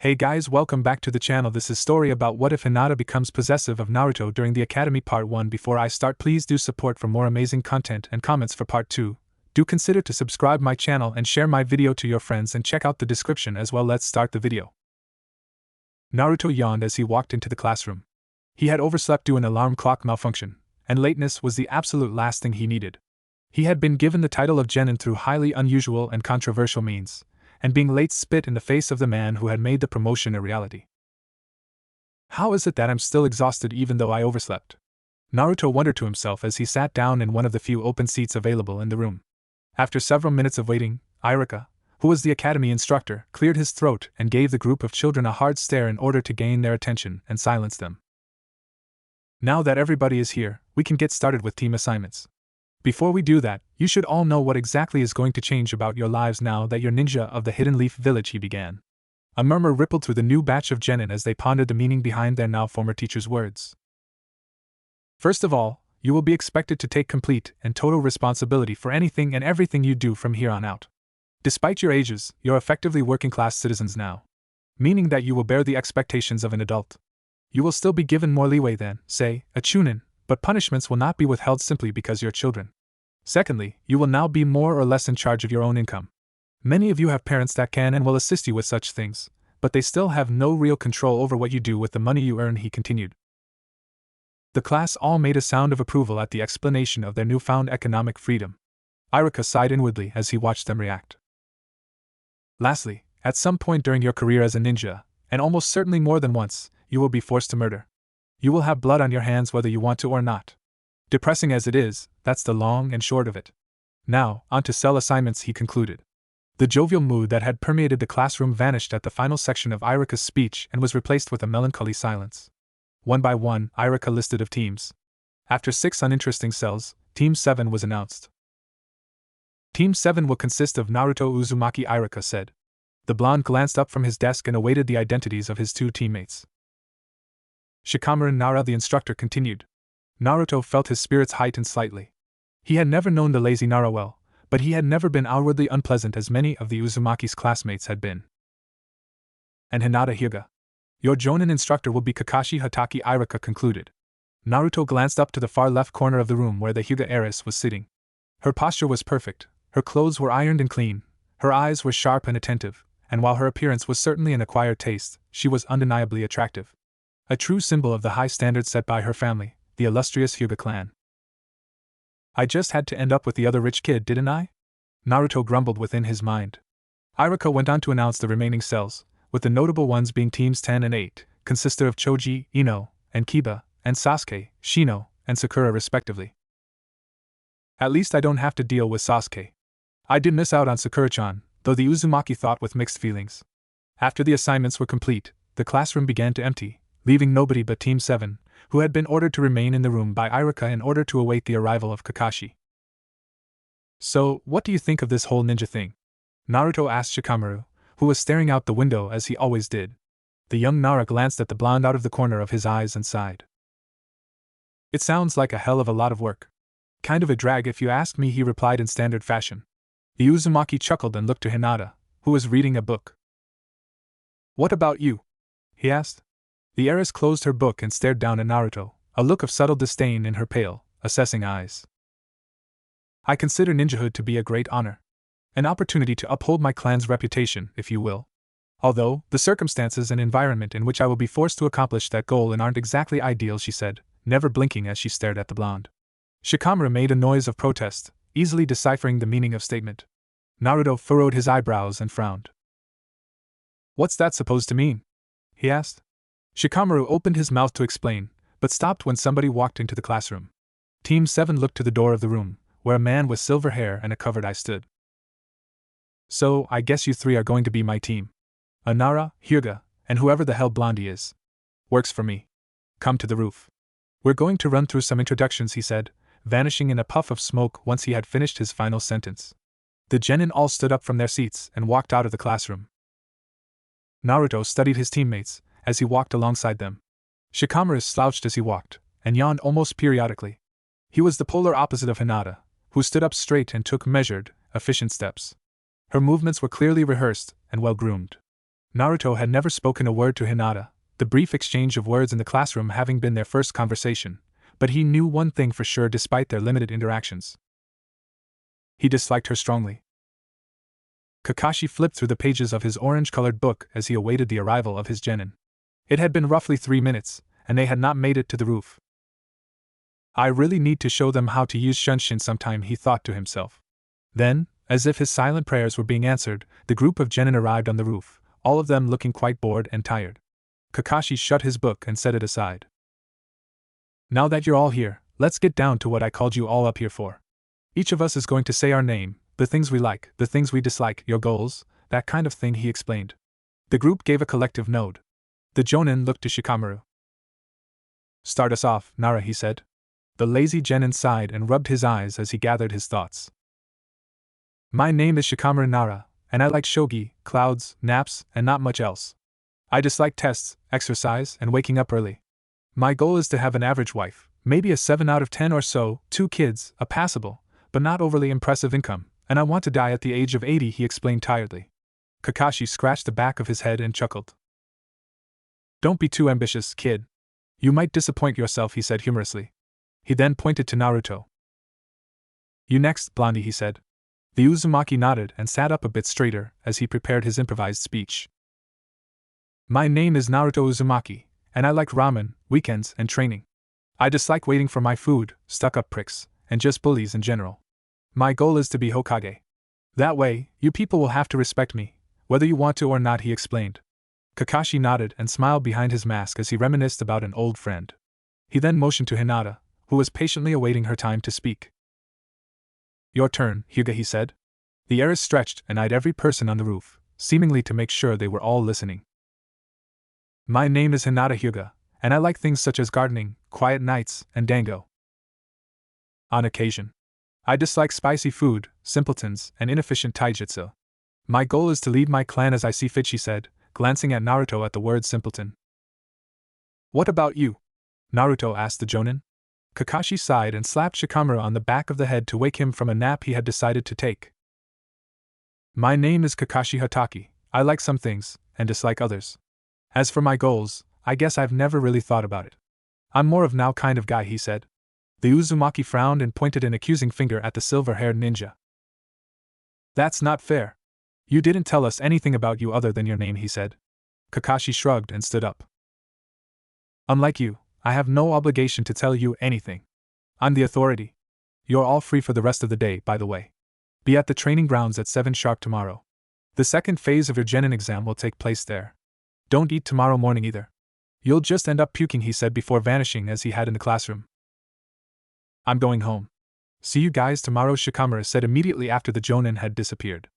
Hey guys, welcome back to the channel. This is story about what if Hinata becomes possessive of Naruto during the Academy Part 1. Before I start, please do support for more amazing content and comments for Part 2. Do consider to subscribe my channel and share my video to your friends and check out the description as well. Let's start the video. Naruto yawned as he walked into the classroom. He had overslept due to an alarm clock malfunction, and lateness was the absolute last thing he needed. He had been given the title of genin through highly unusual and controversial means, and being late spit in the face of the man who had made the promotion a reality. How is it that I'm still exhausted even though I overslept? Naruto wondered to himself as he sat down in one of the few open seats available in the room. After several minutes of waiting, Irika, who was the academy instructor, cleared his throat and gave the group of children a hard stare in order to gain their attention and silence them. Now that everybody is here, we can get started with team assignments. Before we do that, you should all know what exactly is going to change about your lives now that you're ninja of the Hidden Leaf Village, he began. A murmur rippled through the new batch of genin as they pondered the meaning behind their now former teacher's words. First of all, you will be expected to take complete and total responsibility for anything and everything you do from here on out. Despite your ages, you're effectively working-class citizens now, meaning that you will bear the expectations of an adult. You will still be given more leeway than, say, a chunin, but punishments will not be withheld simply because you're children. Secondly, you will now be more or less in charge of your own income. Many of you have parents that can and will assist you with such things, but they still have no real control over what you do with the money you earn, he continued. The class all made a sound of approval at the explanation of their newfound economic freedom. Irika sighed inwardly as he watched them react. Lastly, at some point during your career as a ninja, and almost certainly more than once, you will be forced to murder. You will have blood on your hands whether you want to or not. Depressing as it is, that's the long and short of it. Now, on to cell assignments, he concluded. The jovial mood that had permeated the classroom vanished at the final section of Irika's speech and was replaced with a melancholy silence. One by one, Irika listed of teams. After 6 uninteresting cells, Team 7 was announced. Team 7 will consist of Naruto Uzumaki, Irika said. The blonde glanced up from his desk and awaited the identities of his 2 teammates. Shikamaru Nara, the instructor, continued. Naruto felt his spirits heighten slightly. He had never known the lazy Nara well, but he had never been outwardly unpleasant as many of the Uzumaki's classmates had been. And Hinata Hyuga. Your Jonin instructor will be Kakashi Hatake, Irika concluded. Naruto glanced up to the far left corner of the room where the Hyuga heiress was sitting. Her posture was perfect, her clothes were ironed and clean, her eyes were sharp and attentive, and while her appearance was certainly an acquired taste, she was undeniably attractive. A true symbol of the high standards set by her family, the illustrious Hyuga clan. I just had to end up with the other rich kid, didn't I? Naruto grumbled within his mind. Irika went on to announce the remaining cells, with the notable ones being teams 10 and 8, consisted of Choji, Ino, and Kiba, and Sasuke, Shino, and Sakura respectively. At least I don't have to deal with Sasuke. I did miss out on Sakura-chan, though the Uzumaki thought with mixed feelings. After the assignments were complete, the classroom began to empty, leaving nobody but Team 7, who had been ordered to remain in the room by Irika in order to await the arrival of Kakashi. So, what do you think of this whole ninja thing? Naruto asked Shikamaru, who was staring out the window as he always did. The young Nara glanced at the blonde out of the corner of his eyes and sighed. It sounds like a hell of a lot of work. Kind of a drag if you ask me, he replied in standard fashion. The Uzumaki chuckled and looked to Hinata, who was reading a book. What about you? He asked. The heiress closed her book and stared down at Naruto, a look of subtle disdain in her pale, assessing eyes. I consider ninjahood to be a great honor. An opportunity to uphold my clan's reputation, if you will. Although, the circumstances and environment in which I will be forced to accomplish that goal aren't exactly ideal, she said, never blinking as she stared at the blonde. Shikamaru made a noise of protest, easily deciphering the meaning of statement. Naruto furrowed his eyebrows and frowned. What's that supposed to mean? He asked. Shikamaru opened his mouth to explain, but stopped when somebody walked into the classroom. Team 7 looked to the door of the room, where a man with silver hair and a covered eye stood. So, I guess you 3 are going to be my team. Nara, Hyuga, and whoever the hell Blondie is. Works for me. Come to the roof. We're going to run through some introductions, he said, vanishing in a puff of smoke once he had finished his final sentence. The genin all stood up from their seats and walked out of the classroom. Naruto studied his teammates as he walked alongside them. Shikamaru slouched as he walked, and yawned almost periodically. He was the polar opposite of Hinata, who stood up straight and took measured, efficient steps. Her movements were clearly rehearsed and well-groomed. Naruto had never spoken a word to Hinata, the brief exchange of words in the classroom having been their first conversation, but he knew one thing for sure despite their limited interactions. He disliked her strongly. Kakashi flipped through the pages of his orange-colored book as he awaited the arrival of his genin. It had been roughly 3 minutes, and they had not made it to the roof. I really need to show them how to use Shunshin sometime, he thought to himself. Then, as if his silent prayers were being answered, the group of genin arrived on the roof, all of them looking quite bored and tired. Kakashi shut his book and set it aside. Now that you're all here, let's get down to what I called you all up here for. Each of us is going to say our name, the things we like, the things we dislike, your goals, that kind of thing, he explained. The group gave a collective nod. The Jonin looked to Shikamaru. Start us off, Nara, he said. The lazy genin sighed and rubbed his eyes as he gathered his thoughts. My name is Shikamaru Nara, and I like shogi, clouds, naps, and not much else. I dislike tests, exercise, and waking up early. My goal is to have an average wife, maybe a 7 out of 10 or so, 2 kids, a passable, but not overly impressive income, and I want to die at the age of 80, he explained tiredly. Kakashi scratched the back of his head and chuckled. Don't be too ambitious, kid. You might disappoint yourself, he said humorously. He then pointed to Naruto. You next, Blondie, he said. The Uzumaki nodded and sat up a bit straighter as he prepared his improvised speech. My name is Naruto Uzumaki, and I like ramen, weekends, and training. I dislike waiting for my food, stuck-up pricks, and just bullies in general. My goal is to be Hokage. That way, you people will have to respect me, whether you want to or not, he explained. Kakashi nodded and smiled behind his mask as he reminisced about an old friend. He then motioned to Hinata, who was patiently awaiting her time to speak. Your turn, Hyuga, he said. The heiress stretched and eyed every person on the roof, seemingly to make sure they were all listening. My name is Hinata Hyuga, and I like things such as gardening, quiet nights, and dango. On occasion. I dislike spicy food, simpletons, and inefficient taijutsu. My goal is to lead my clan as I see fit, she said, glancing at Naruto at the word simpleton. What about you? Naruto asked the Jonin. Kakashi sighed and slapped Shikamaru on the back of the head to wake him from a nap he had decided to take. My name is Kakashi Hataki. I like some things, and dislike others. As for my goals, I guess I've never really thought about it. I'm more of now kind of guy, he said. The Uzumaki frowned and pointed an accusing finger at the silver-haired ninja. That's not fair. You didn't tell us anything about you other than your name, he said. Kakashi shrugged and stood up. Unlike you, I have no obligation to tell you anything. I'm the authority. You're all free for the rest of the day, by the way. Be at the training grounds at 7 sharp tomorrow. The second phase of your genin exam will take place there. Don't eat tomorrow morning either. You'll just end up puking, he said before vanishing as he had in the classroom. I'm going home. See you guys tomorrow, Shikamaru said immediately after the Jonin had disappeared.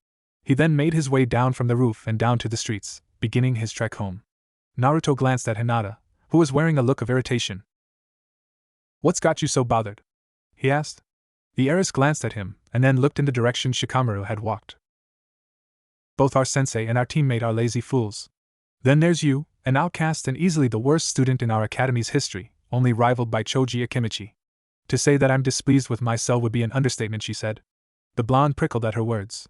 He then made his way down from the roof and down to the streets, beginning his trek home. Naruto glanced at Hinata, who was wearing a look of irritation. What's got you so bothered? He asked. The heiress glanced at him, and then looked in the direction Shikamaru had walked. Both our sensei and our teammate are lazy fools. Then there's you, an outcast and easily the worst student in our academy's history, only rivaled by Choji Akimichi. To say that I'm displeased with myself would be an understatement, she said. The blonde prickled at her words.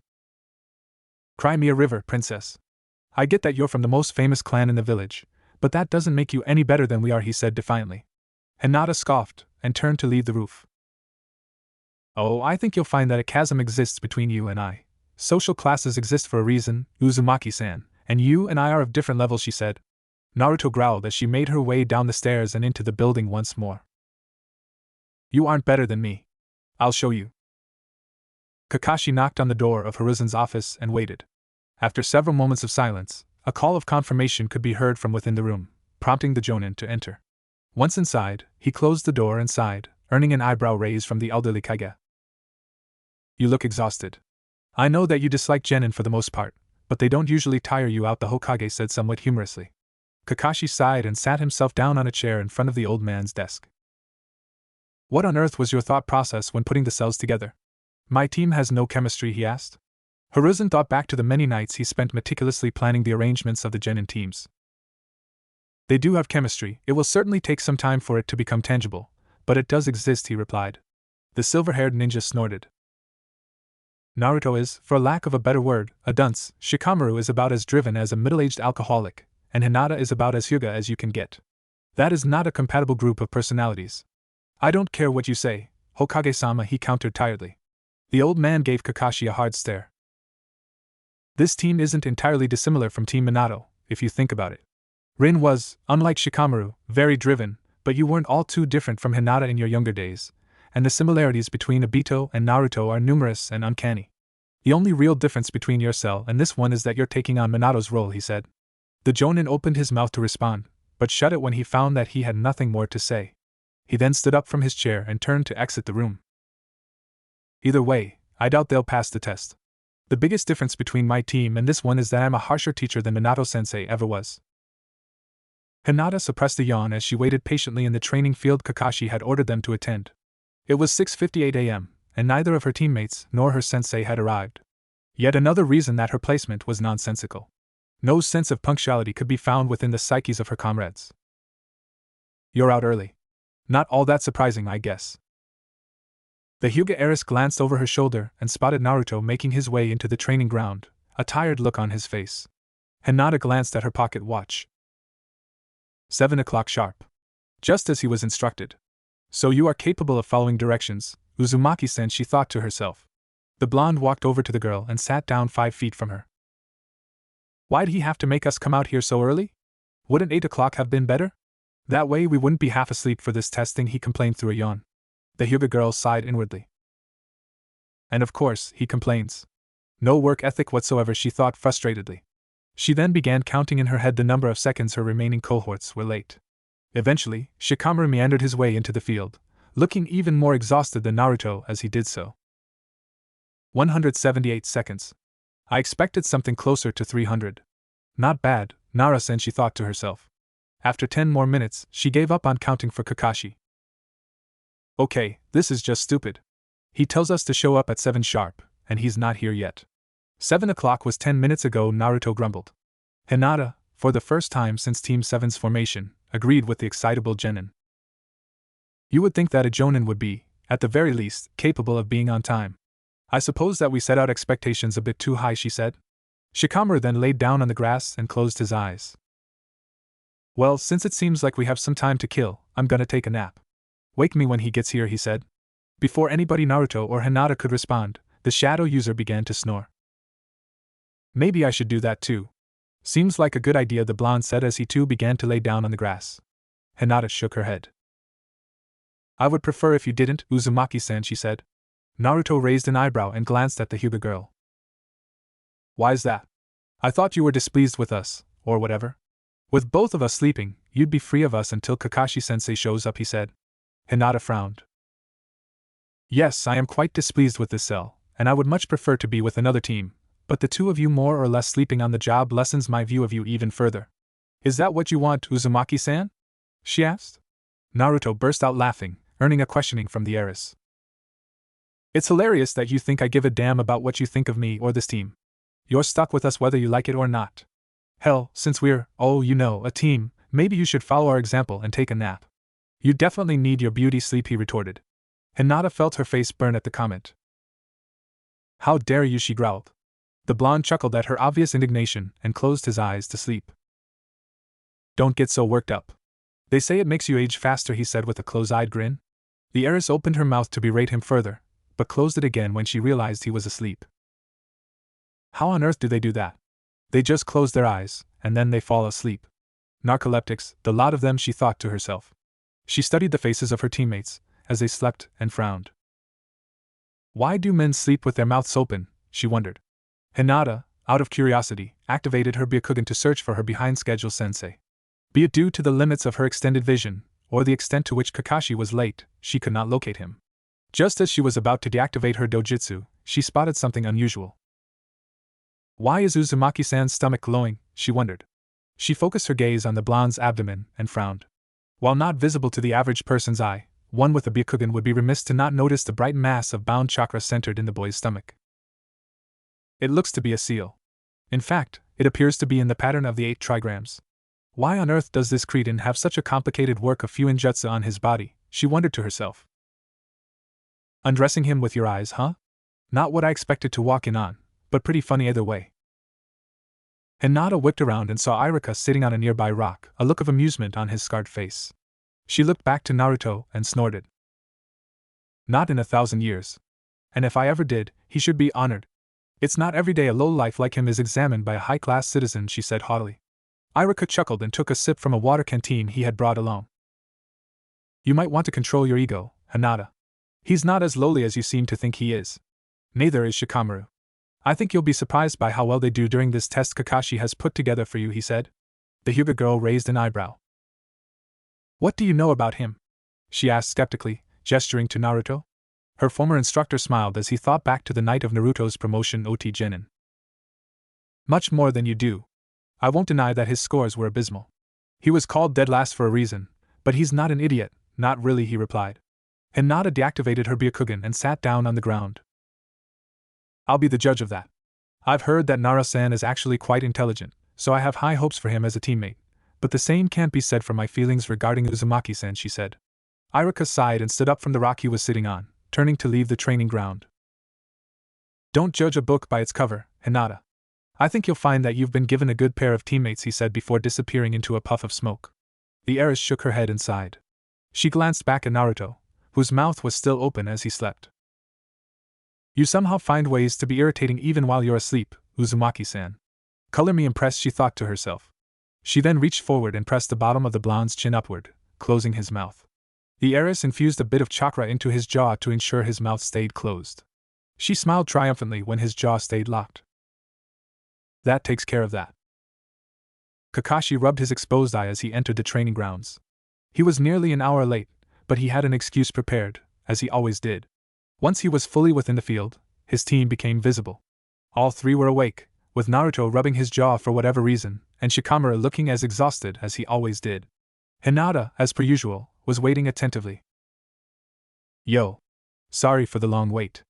Cry me a river, princess. I get that you're from the most famous clan in the village, but that doesn't make you any better than we are, he said defiantly. Hinata scoffed, and turned to leave the roof. Oh, I think you'll find that a chasm exists between you and I. Social classes exist for a reason, Uzumaki-san, and you and I are of different levels, she said. Naruto growled as she made her way down the stairs and into the building once more. You aren't better than me. I'll show you. Kakashi knocked on the door of Hiruzen's office and waited. After several moments of silence, a call of confirmation could be heard from within the room, prompting the Jonin to enter. Once inside, he closed the door and sighed, earning an eyebrow raise from the elderly Kage. You look exhausted. I know that you dislike genin for the most part, but they don't usually tire you out, the Hokage said somewhat humorously. Kakashi sighed and sat himself down on a chair in front of the old man's desk. What on earth was your thought process when putting the cells together? My team has no chemistry, he asked. Hiruzen thought back to the many nights he spent meticulously planning the arrangements of the genin teams. They do have chemistry, it will certainly take some time for it to become tangible, but it does exist, he replied. The silver-haired ninja snorted. Naruto is, for lack of a better word, a dunce. Shikamaru is about as driven as a middle-aged alcoholic, and Hinata is about as Hyuga as you can get. That is not a compatible group of personalities. I don't care what you say, Hokage-sama, he countered tiredly. The old man gave Kakashi a hard stare. This team isn't entirely dissimilar from Team Minato, if you think about it. Rin was, unlike Shikamaru, very driven, but you weren't all too different from Hinata in your younger days, and the similarities between Obito and Naruto are numerous and uncanny. The only real difference between your cell and this one is that you're taking on Minato's role, he said. The Jonin opened his mouth to respond, but shut it when he found that he had nothing more to say. He then stood up from his chair and turned to exit the room. Either way, I doubt they'll pass the test. The biggest difference between my team and this one is that I'm a harsher teacher than Minato-sensei ever was. Hinata suppressed a yawn as she waited patiently in the training field Kakashi had ordered them to attend. It was 6:58 a.m., and neither of her teammates nor her sensei had arrived. Yet another reason that her placement was nonsensical. No sense of punctuality could be found within the psyches of her comrades. You're out early. Not all that surprising, I guess. The Hyuga heiress glanced over her shoulder and spotted Naruto making his way into the training ground, a tired look on his face. Hinata glanced at her pocket watch. 7 o'clock sharp. Just as he was instructed. So you are capable of following directions, Uzumaki-sen, she thought to herself. The blonde walked over to the girl and sat down 5 feet from her. Why'd he have to make us come out here so early? Wouldn't 8 o'clock have been better? That way we wouldn't be half asleep for this testing, he complained through a yawn. The Hyuga girl sighed inwardly. And of course, he complains. No work ethic whatsoever, she thought frustratedly. She then began counting in her head the number of seconds her remaining cohorts were late. Eventually, Shikamaru meandered his way into the field, looking even more exhausted than Naruto as he did so. 178 seconds. I expected something closer to 300. Not bad, Nara-sen, she thought to herself. After 10 more minutes, she gave up on counting for Kakashi. Okay, this is just stupid. He tells us to show up at 7 sharp, and he's not here yet. 7 o'clock was 10 minutes ago, Naruto grumbled. Hinata, for the first time since Team 7's formation, agreed with the excitable Genin. You would think that a Jonin would be, at the very least, capable of being on time. I suppose that we set out expectations a bit too high, she said. Shikamaru then laid down on the grass and closed his eyes. Well, since it seems like we have some time to kill, I'm gonna take a nap. Wake me when he gets here, he said. Before anybody Naruto or Hinata could respond, the shadow user began to snore. Maybe I should do that too. Seems like a good idea, the blonde said as he too began to lay down on the grass. Hinata shook her head. I would prefer if you didn't, Uzumaki-san, she said. Naruto raised an eyebrow and glanced at the Hyuga girl. Why's that? I thought you were displeased with us, or whatever. With both of us sleeping, you'd be free of us until Kakashi-sensei shows up, he said. Hinata frowned. Yes, I am quite displeased with this cell, and I would much prefer to be with another team, but the two of you more or less sleeping on the job lessens my view of you even further. Is that what you want, Uzumaki-san? She asked. Naruto burst out laughing, earning a questioning from the heiress. It's hilarious that you think I give a damn about what you think of me or this team. You're stuck with us whether you like it or not. Hell, since we're, a team, maybe you should follow our example and take a nap. You definitely need your beauty sleep, he retorted. Hinata felt her face burn at the comment. How dare you, she growled. The blonde chuckled at her obvious indignation and closed his eyes to sleep. Don't get so worked up. They say it makes you age faster, he said with a close-eyed grin. The heiress opened her mouth to berate him further, but closed it again when she realized he was asleep. How on earth do they do that? They just close their eyes, and then they fall asleep. Narcoleptics, the lot of them, she thought to herself. She studied the faces of her teammates, as they slept, and frowned. Why do men sleep with their mouths open, she wondered. Hinata, out of curiosity, activated her Byakugan to search for her behind-schedule sensei. Be it due to the limits of her extended vision, or the extent to which Kakashi was late, she could not locate him. Just as she was about to deactivate her dojutsu, she spotted something unusual. Why is Uzumaki-san's stomach glowing, she wondered. She focused her gaze on the blonde's abdomen and frowned. While not visible to the average person's eye, one with a Byakugan would be remiss to not notice the bright mass of bound chakra centered in the boy's stomach. It looks to be a seal. In fact, it appears to be in the pattern of the 8 trigrams. Why on earth does this cretin have such a complicated work of fuinjutsu on his body, she wondered to herself. Undressing him with your eyes, huh? Not what I expected to walk in on, but pretty funny either way. Hinata whipped around and saw Irika sitting on a nearby rock, a look of amusement on his scarred face. She looked back to Naruto and snorted. Not in 1,000 years. And if I ever did, he should be honored. It's not every day a lowlife like him is examined by a high-class citizen, she said haughtily. Irika chuckled and took a sip from a water canteen he had brought along. You might want to control your ego, Hinata. He's not as lowly as you seem to think he is. Neither is Shikamaru. I think you'll be surprised by how well they do during this test Kakashi has put together for you, he said. The Hyuga girl raised an eyebrow. What do you know about him? She asked skeptically, gesturing to Naruto. Her former instructor smiled as he thought back to the night of Naruto's promotion OT Genin. Much more than you do. I won't deny that his scores were abysmal. He was called dead last for a reason, but he's not an idiot, not really, he replied. Hinata deactivated her Byakugan and sat down on the ground. I'll be the judge of that. I've heard that Nara-san is actually quite intelligent, so I have high hopes for him as a teammate, but the same can't be said for my feelings regarding Uzumaki-san, she said. Irika sighed and stood up from the rock he was sitting on, turning to leave the training ground. Don't judge a book by its cover, Hinata. I think you'll find that you've been given a good pair of teammates, he said before disappearing into a puff of smoke. The heiress shook her head and sighed. She glanced back at Naruto, whose mouth was still open as he slept. You somehow find ways to be irritating even while you're asleep, Uzumaki-san. Color me impressed, she thought to herself. She then reached forward and pressed the bottom of the blonde's chin upward, closing his mouth. The heiress infused a bit of chakra into his jaw to ensure his mouth stayed closed. She smiled triumphantly when his jaw stayed locked. That takes care of that. Kakashi rubbed his exposed eye as he entered the training grounds. He was nearly an hour late, but he had an excuse prepared, as he always did. Once he was fully within the field, his team became visible. All three were awake, with Naruto rubbing his jaw for whatever reason, and Shikamaru looking as exhausted as he always did. Hinata, as per usual, was waiting attentively. Yo. Sorry for the long wait.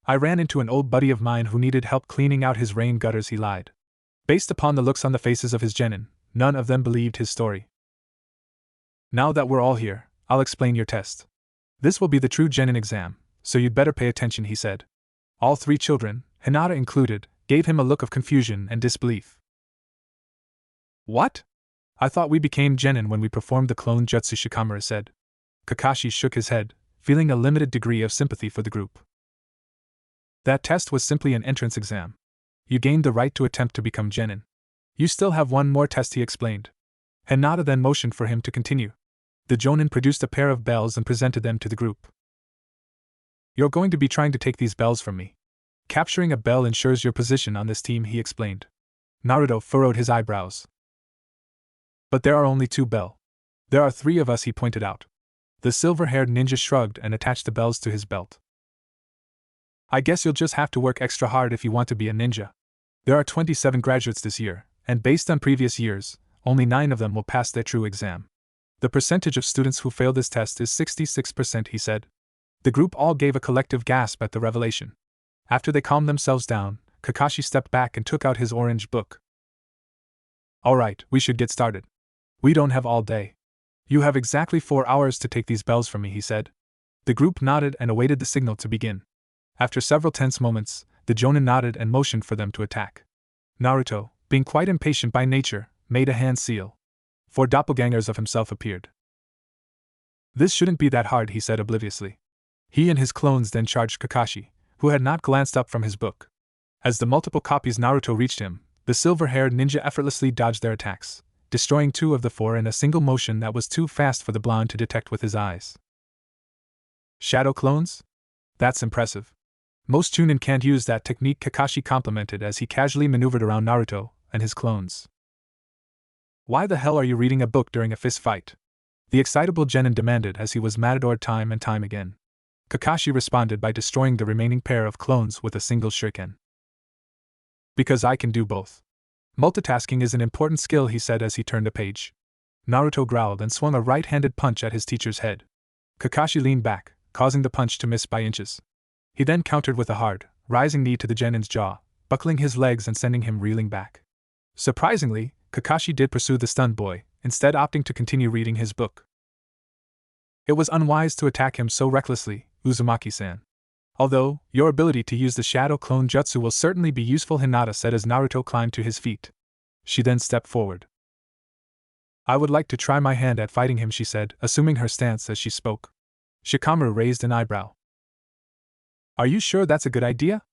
I ran into an old buddy of mine who needed help cleaning out his rain gutters, he lied. Based upon the looks on the faces of his genin, none of them believed his story. Now that we're all here, I'll explain your test. This will be the true genin exam, so you'd better pay attention, he said. All three children, Hinata included, gave him a look of confusion and disbelief. What? I thought we became genin when we performed the clone jutsu, Shikamaru said. Kakashi shook his head, feeling a limited degree of sympathy for the group. That test was simply an entrance exam. You gained the right to attempt to become genin. You still have one more test, he explained. Hinata then motioned for him to continue. The jonin produced a pair of bells and presented them to the group. You're going to be trying to take these bells from me. Capturing a bell ensures your position on this team, he explained. Naruto furrowed his eyebrows. But there are only 2 bell. There are 3 of us, he pointed out. The silver-haired ninja shrugged and attached the bells to his belt. I guess you'll just have to work extra hard if you want to be a ninja. There are 27 graduates this year, and based on previous years, only 9 of them will pass their true exam. The percentage of students who fail this test is 66%, he said. The group all gave a collective gasp at the revelation. After they calmed themselves down, Kakashi stepped back and took out his orange book. Alright, we should get started. We don't have all day. You have exactly 4 hours to take these bells from me, he said. The group nodded and awaited the signal to begin. After several tense moments, the jonin nodded and motioned for them to attack. Naruto, being quite impatient by nature, made a hand seal. 4 doppelgangers of himself appeared. This shouldn't be that hard, he said obliviously. He and his clones then charged Kakashi, who had not glanced up from his book. As the multiple copies Naruto reached him, the silver-haired ninja effortlessly dodged their attacks, destroying 2 of the 4 in a single motion that was too fast for the blonde to detect with his eyes. Shadow clones? That's impressive. Most Chunin can't use that technique, Kakashi complimented as he casually maneuvered around Naruto and his clones. Why the hell are you reading a book during a fist fight? The excitable genin demanded as he was matadored time and time again. Kakashi responded by destroying the remaining pair of clones with a single shuriken. Because I can do both. Multitasking is an important skill, he said as he turned a page. Naruto growled and swung a right-handed punch at his teacher's head. Kakashi leaned back, causing the punch to miss by inches. He then countered with a hard, rising knee to the genin's jaw, buckling his legs and sending him reeling back. Surprisingly, Kakashi did pursue the stunned boy, instead opting to continue reading his book. It was unwise to attack him so recklessly, Uzumaki-san. Although, your ability to use the shadow clone jutsu will certainly be useful, Hinata said as Naruto climbed to his feet. She then stepped forward. I would like to try my hand at fighting him, she said, assuming her stance as she spoke. Shikamaru raised an eyebrow. Are you sure that's a good idea?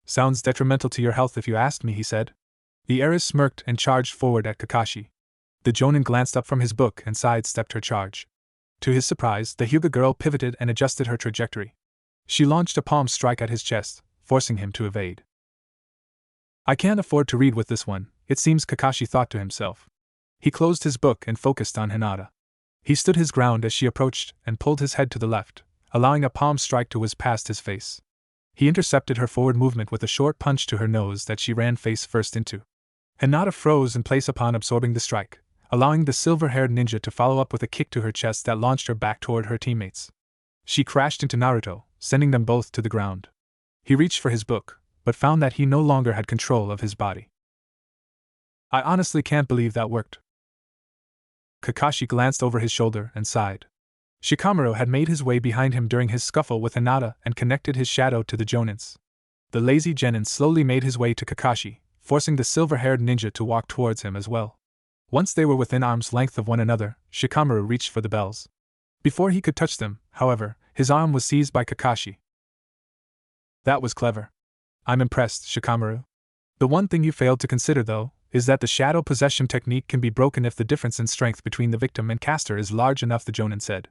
Sounds detrimental to your health if you ask me, he said. The heiress smirked and charged forward at Kakashi. The Jonin glanced up from his book and sidestepped her charge. To his surprise, the Hyuga girl pivoted and adjusted her trajectory. She launched a palm strike at his chest, forcing him to evade. I can't afford to read with this one, it seems, Kakashi thought to himself. He closed his book and focused on Hinata. He stood his ground as she approached and pulled his head to the left, allowing a palm strike to whiz past his face. He intercepted her forward movement with a short punch to her nose that she ran face first into. Hinata froze in place upon absorbing the strike, allowing the silver-haired ninja to follow up with a kick to her chest that launched her back toward her teammates. She crashed into Naruto, sending them both to the ground. He reached for his book, but found that he no longer had control of his body. I honestly can't believe that worked. Kakashi glanced over his shoulder and sighed. Shikamaru had made his way behind him during his scuffle with Hinata and connected his shadow to the Jonin's. The lazy genin slowly made his way to Kakashi, forcing the silver-haired ninja to walk towards him as well. Once they were within arm's length of one another, Shikamaru reached for the bells. Before he could touch them, however, his arm was seized by Kakashi. That was clever. I'm impressed, Shikamaru. The one thing you failed to consider, though, is that the shadow possession technique can be broken if the difference in strength between the victim and caster is large enough, the Jonin said.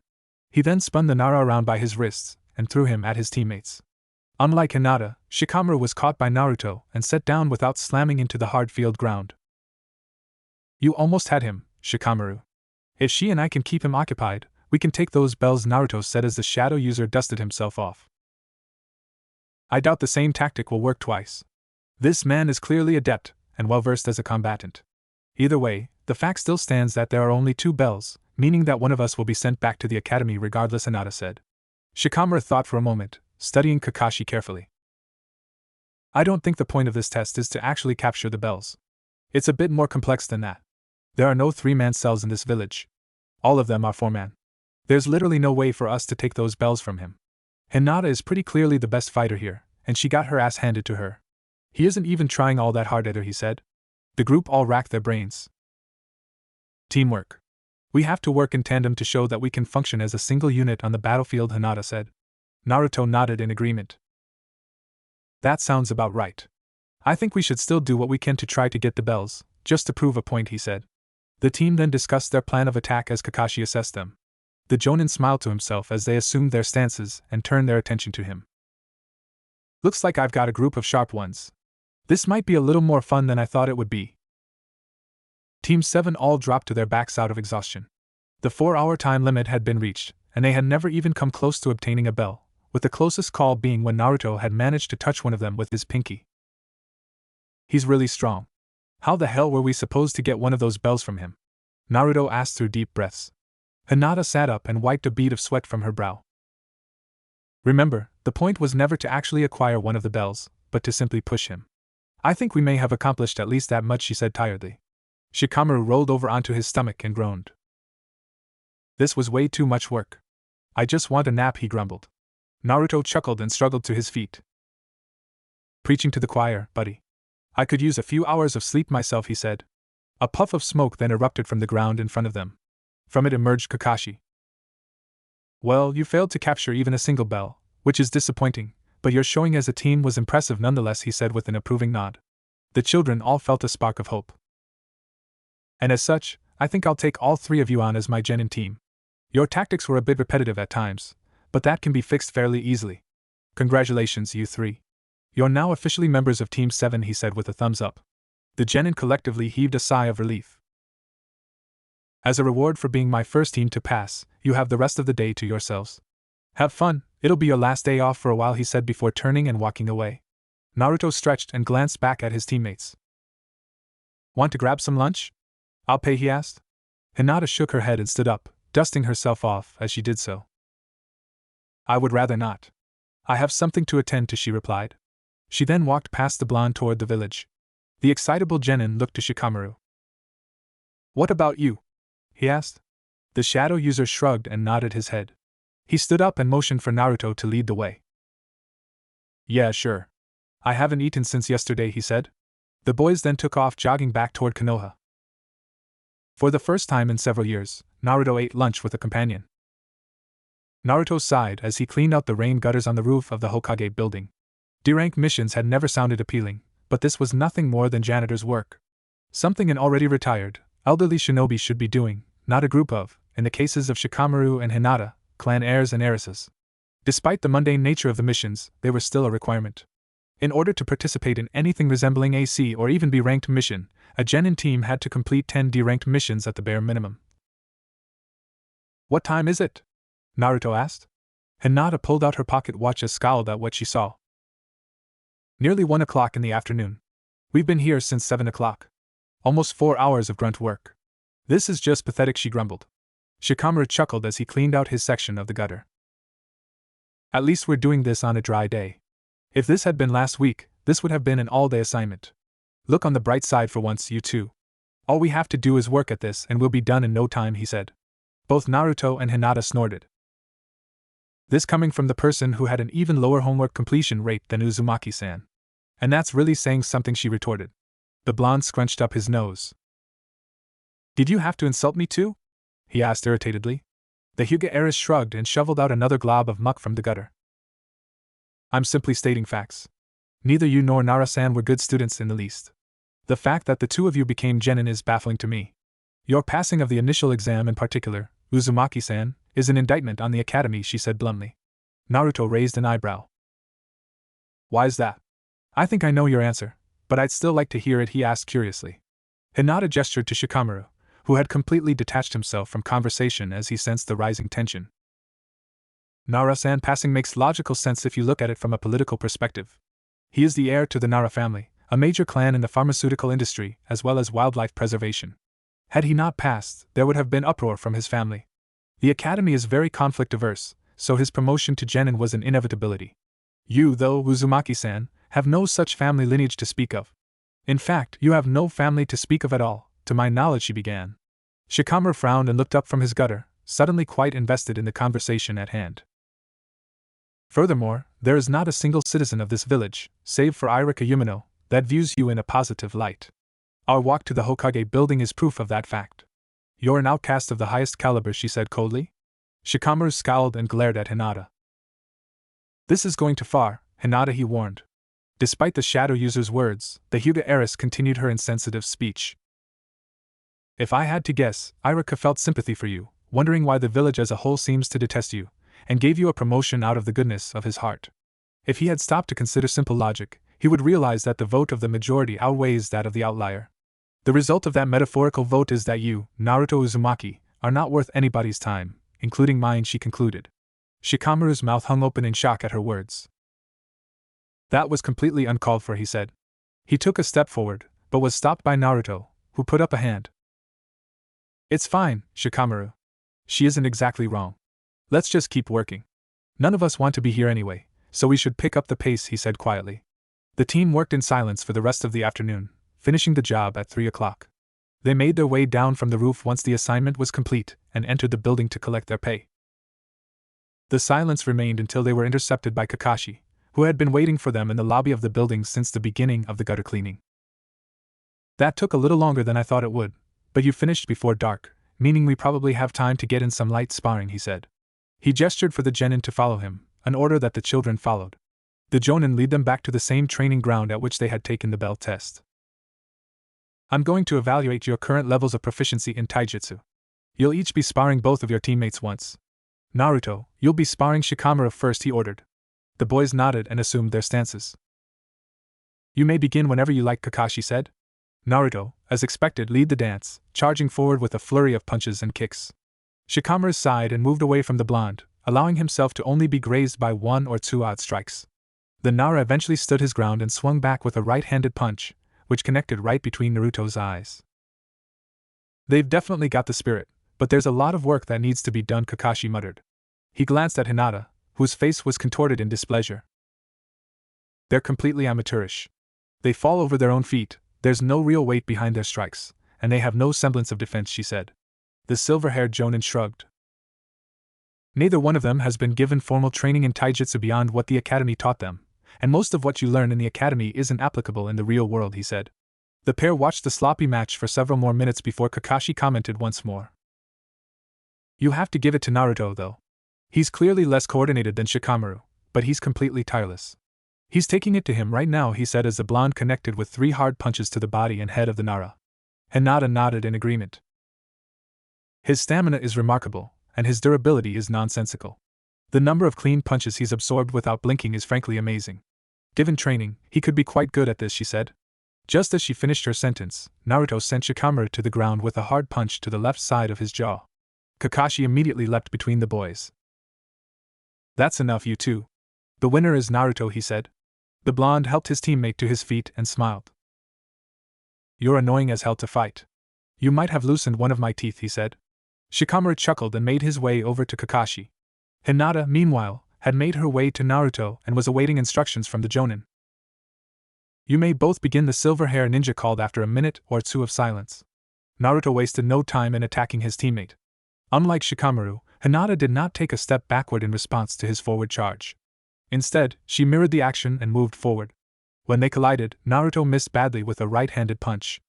He then spun the Nara around by his wrists and threw him at his teammates. Unlike Hinata, Shikamaru was caught by Naruto and set down without slamming into the hard field ground. You almost had him, Shikamaru. If she and I can keep him occupied, we can take those bells, Naruto said as the shadow user dusted himself off. I doubt the same tactic will work twice. This man is clearly adept and well-versed as a combatant. Either way, the fact still stands that there are only 2 bells, meaning that one of us will be sent back to the academy regardless, Hinata said. Shikamaru thought for a moment, studying Kakashi carefully. I don't think the point of this test is to actually capture the bells. It's a bit more complex than that. There are no 3-man cells in this village. All of them are 4-man. There's literally no way for us to take those bells from him. Hinata is pretty clearly the best fighter here, and she got her ass handed to her. He isn't even trying all that hard at her, he said. The group all racked their brains. Teamwork. We have to work in tandem to show that we can function as a single unit on the battlefield, Hinata said. Naruto nodded in agreement. That sounds about right. I think we should still do what we can to try to get the bells, just to prove a point, he said. The team then discussed their plan of attack as Kakashi assessed them. The Jonin smiled to himself as they assumed their stances and turned their attention to him. Looks like I've got a group of sharp ones. This might be a little more fun than I thought it would be. Team 7 all dropped to their backs out of exhaustion. The 4-hour time limit had been reached, and they had never even come close to obtaining a bell, with the closest call being when Naruto had managed to touch one of them with his pinky. He's really strong. How the hell were we supposed to get one of those bells from him? Naruto asked through deep breaths. Hinata sat up and wiped a bead of sweat from her brow. Remember, the point was never to actually acquire one of the bells, but to simply push him. I think we may have accomplished at least that much, she said tiredly. Shikamaru rolled over onto his stomach and groaned. This was way too much work. I just want a nap, he grumbled. Naruto chuckled and struggled to his feet. Preaching to the choir, buddy. I could use a few hours of sleep myself, he said. A puff of smoke then erupted from the ground in front of them. From it emerged Kakashi. Well, you failed to capture even a single bell, which is disappointing, but your showing as a team was impressive nonetheless, he said with an approving nod. The children all felt a spark of hope. And as such, I think I'll take all 3 of you on as my genin team. Your tactics were a bit repetitive at times, but that can be fixed fairly easily. Congratulations, you 3. You're now officially members of Team 7, he said with a thumbs up. The genin collectively heaved a sigh of relief. As a reward for being my first team to pass, you have the rest of the day to yourselves. Have fun, it'll be your last day off for a while, he said before turning and walking away. Naruto stretched and glanced back at his teammates. Want to grab some lunch? I'll pay, he asked. Hinata shook her head and stood up, dusting herself off as she did so. I would rather not. I have something to attend to, she replied. She then walked past the blonde toward the village. The excitable genin looked to Shikamaru. What about you? He asked. The shadow user shrugged and nodded his head. He stood up and motioned for Naruto to lead the way. Yeah, sure. I haven't eaten since yesterday, he said. The boys then took off jogging back toward Konoha. For the first time in several years, Naruto ate lunch with a companion. Naruto sighed as he cleaned out the rain gutters on the roof of the Hokage building. D-rank missions had never sounded appealing, but this was nothing more than janitor's work. Something an already retired, elderly shinobi should be doing, not a group of, in the cases of Shikamaru and Hinata, clan heirs and heiresses. Despite the mundane nature of the missions, they were still a requirement. In order to participate in anything resembling a C or even B-ranked mission, a genin team had to complete 10 D-ranked missions at the bare minimum. What time is it? Naruto asked. Hinata pulled out her pocket watch and scowled at what she saw. Nearly 1 o'clock in the afternoon. We've been here since 7 o'clock. Almost 4 hours of grunt work. This is just pathetic, she grumbled. Shikamaru chuckled as he cleaned out his section of the gutter. At least we're doing this on a dry day. If this had been last week, this would have been an all-day assignment. Look on the bright side for once, you two. All we have to do is work at this and we'll be done in no time, he said. Both Naruto and Hinata snorted. This coming from the person who had an even lower homework completion rate than Uzumaki-san. And that's really saying something, she retorted. The blonde scrunched up his nose. Did you have to insult me too? He asked irritatedly. The Hyuga heiress shrugged and shoveled out another glob of muck from the gutter. I'm simply stating facts. Neither you nor Nara-san were good students in the least. The fact that the two of you became genin is baffling to me. Your passing of the initial exam in particular, Uzumaki-san, is an indictment on the academy, she said bluntly. Naruto raised an eyebrow. Why's that? I think I know your answer, but I'd still like to hear it, he asked curiously. Hinata gestured to Shikamaru, who had completely detached himself from conversation as he sensed the rising tension. Nara-san passing makes logical sense if you look at it from a political perspective. He is the heir to the Nara family, a major clan in the pharmaceutical industry as well as wildlife preservation. Had he not passed, there would have been uproar from his family. The academy is very conflict-averse, so his promotion to genin was an inevitability. You, though, Uzumaki-san, have no such family lineage to speak of. In fact, you have no family to speak of at all, to my knowledge, she began. Shikamaru frowned and looked up from his gutter, suddenly quite invested in the conversation at hand. Furthermore, there is not a single citizen of this village, save for Irika Yumino, that views you in a positive light. Our walk to the Hokage building is proof of that fact. You're an outcast of the highest caliber, she said coldly. Shikamaru scowled and glared at Hinata. This is going too far, Hinata, he warned. Despite the shadow user's words, the Hyuga heiress continued her insensitive speech. If I had to guess, Irika felt sympathy for you, wondering why the village as a whole seems to detest you, and gave you a promotion out of the goodness of his heart. If he had stopped to consider simple logic, he would realize that the vote of the majority outweighs that of the outlier. The result of that metaphorical vote is that you, Naruto Uzumaki, are not worth anybody's time, including mine, she concluded. Shikamaru's mouth hung open in shock at her words. That was completely uncalled for, he said. He took a step forward, but was stopped by Naruto, who put up a hand. It's fine, Shikamaru. She isn't exactly wrong. Let's just keep working. None of us want to be here anyway, so we should pick up the pace, he said quietly. The team worked in silence for the rest of the afternoon, finishing the job at 3 o'clock. They made their way down from the roof once the assignment was complete, and entered the building to collect their pay. The silence remained until they were intercepted by Kakashi, who had been waiting for them in the lobby of the building since the beginning of the gutter cleaning. That took a little longer than I thought it would, but you finished before dark, meaning we probably have time to get in some light sparring, he said. He gestured for the genin to follow him, an order that the children followed. The jonin lead them back to the same training ground at which they had taken the bell test. I'm going to evaluate your current levels of proficiency in taijutsu. You'll each be sparring both of your teammates once. Naruto, you'll be sparring Shikamaru first, he ordered. The boys nodded and assumed their stances. You may begin whenever you like, Kakashi said. Naruto, as expected, lead the dance, charging forward with a flurry of punches and kicks. Shikamaru sighed and moved away from the blonde, allowing himself to only be grazed by 1 or 2 odd strikes. The Nara eventually stood his ground and swung back with a right-handed punch, which connected right between Naruto's eyes. They've definitely got the spirit, but there's a lot of work that needs to be done, Kakashi muttered. He glanced at Hinata, whose face was contorted in displeasure. They're completely amateurish. They fall over their own feet, there's no real weight behind their strikes, and they have no semblance of defense, she said. The silver-haired jonin shrugged. Neither one of them has been given formal training in taijutsu beyond what the academy taught them, and most of what you learn in the academy isn't applicable in the real world, he said. The pair watched the sloppy match for several more minutes before Kakashi commented once more. You have to give it to Naruto, though. He's clearly less coordinated than Shikamaru, but he's completely tireless. He's taking it to him right now, he said as the blonde connected with 3 hard punches to the body and head of the Nara. Hinata nodded in agreement. His stamina is remarkable, and his durability is nonsensical. The number of clean punches he's absorbed without blinking is frankly amazing. Given training, he could be quite good at this, she said. Just as she finished her sentence, Naruto sent Shikamaru to the ground with a hard punch to the left side of his jaw. Kakashi immediately leapt between the boys. That's enough, you two. The winner is Naruto, he said. The blonde helped his teammate to his feet and smiled. You're annoying as hell to fight. You might have loosened one of my teeth, he said. Shikamaru chuckled and made his way over to Kakashi. Hinata, meanwhile, had made her way to Naruto and was awaiting instructions from the Jonin. You may both begin, the silver-haired ninja called after a minute or two of silence. Naruto wasted no time in attacking his teammate. Unlike Shikamaru, Hinata did not take a step backward in response to his forward charge. Instead, she mirrored the action and moved forward. When they collided, Naruto missed badly with a right-handed punch.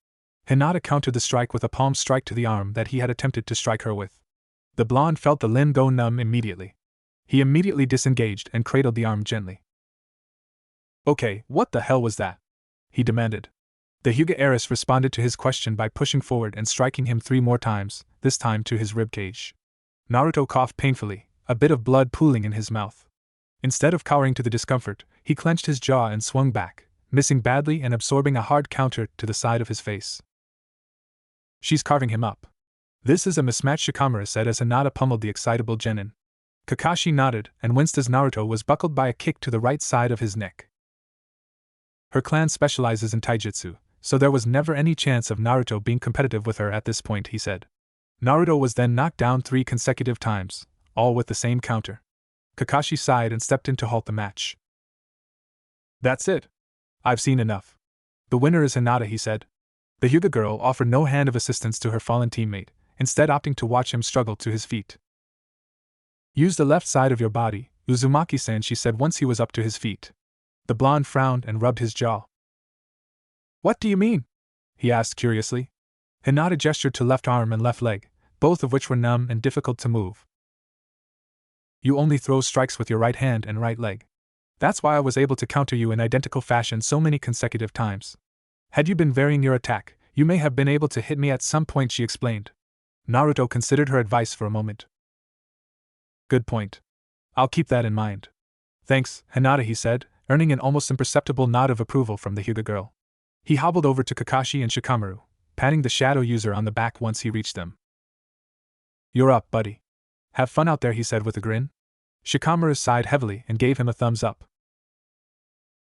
Hinata countered the strike with a palm strike to the arm that he had attempted to strike her with. The blonde felt the limb go numb immediately. He immediately disengaged and cradled the arm gently. Okay, what the hell was that? He demanded. The Hyuga heiress responded to his question by pushing forward and striking him 3 more times, this time to his ribcage. Naruto coughed painfully, a bit of blood pooling in his mouth. Instead of cowering to the discomfort, he clenched his jaw and swung back, missing badly and absorbing a hard counter to the side of his face. She's carving him up. This is a mismatch, Shikamaru said as Hinata pummeled the excitable genin. Kakashi nodded and winced as Naruto was buckled by a kick to the right side of his neck. Her clan specializes in taijutsu, so there was never any chance of Naruto being competitive with her at this point, he said. Naruto was then knocked down 3 consecutive times, all with the same counter. Kakashi sighed and stepped in to halt the match. That's it. I've seen enough. The winner is Hinata, he said. The Hyuga girl offered no hand of assistance to her fallen teammate, instead opting to watch him struggle to his feet. Use the left side of your body, Uzumaki-san, she said once he was up to his feet. The blonde frowned and rubbed his jaw. What do you mean? He asked curiously. Hinata gestured to left arm and left leg, both of which were numb and difficult to move. You only throw strikes with your right hand and right leg. That's why I was able to counter you in identical fashion so many consecutive times. Had you been varying your attack, you may have been able to hit me at some point, she explained. Naruto considered her advice for a moment. Good point. I'll keep that in mind. Thanks, Hinata, he said, earning an almost imperceptible nod of approval from the Hyuga girl. He hobbled over to Kakashi and Shikamaru, patting the shadow user on the back once he reached them. You're up, buddy. Have fun out there, he said with a grin. Shikamaru sighed heavily and gave him a thumbs up.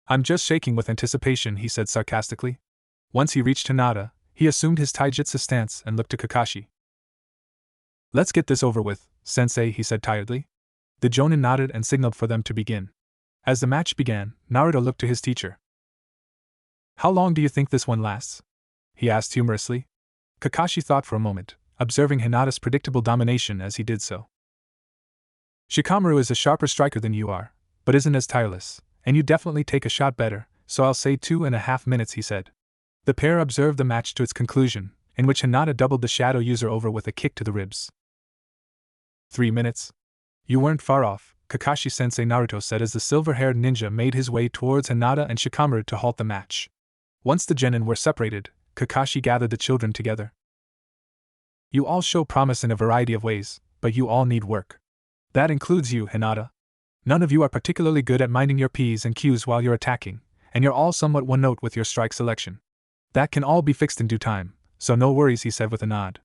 I'm just shaking with anticipation, he said sarcastically. Once he reached Hinata, he assumed his taijutsu stance and looked to Kakashi. Let's get this over with, sensei, he said tiredly. The Jonin nodded and signaled for them to begin. As the match began, Naruto looked to his teacher. How long do you think this one lasts? He asked humorously. Kakashi thought for a moment, observing Hinata's predictable domination as he did so. Shikamaru is a sharper striker than you are, but isn't as tireless, and you definitely take a shot better, so I'll say 2.5 minutes, he said. The pair observed the match to its conclusion, in which Hinata doubled the shadow user over with a kick to the ribs. 3 minutes? You weren't far off, Kakashi-sensei, Naruto said as the silver-haired ninja made his way towards Hinata and Shikamaru to halt the match. Once the genin were separated, Kakashi gathered the children together. You all show promise in a variety of ways, but you all need work. That includes you, Hinata. None of you are particularly good at minding your P's and Q's while you're attacking, and you're all somewhat one-note with your strike selection. That can all be fixed in due time, so no worries, he said with a nod.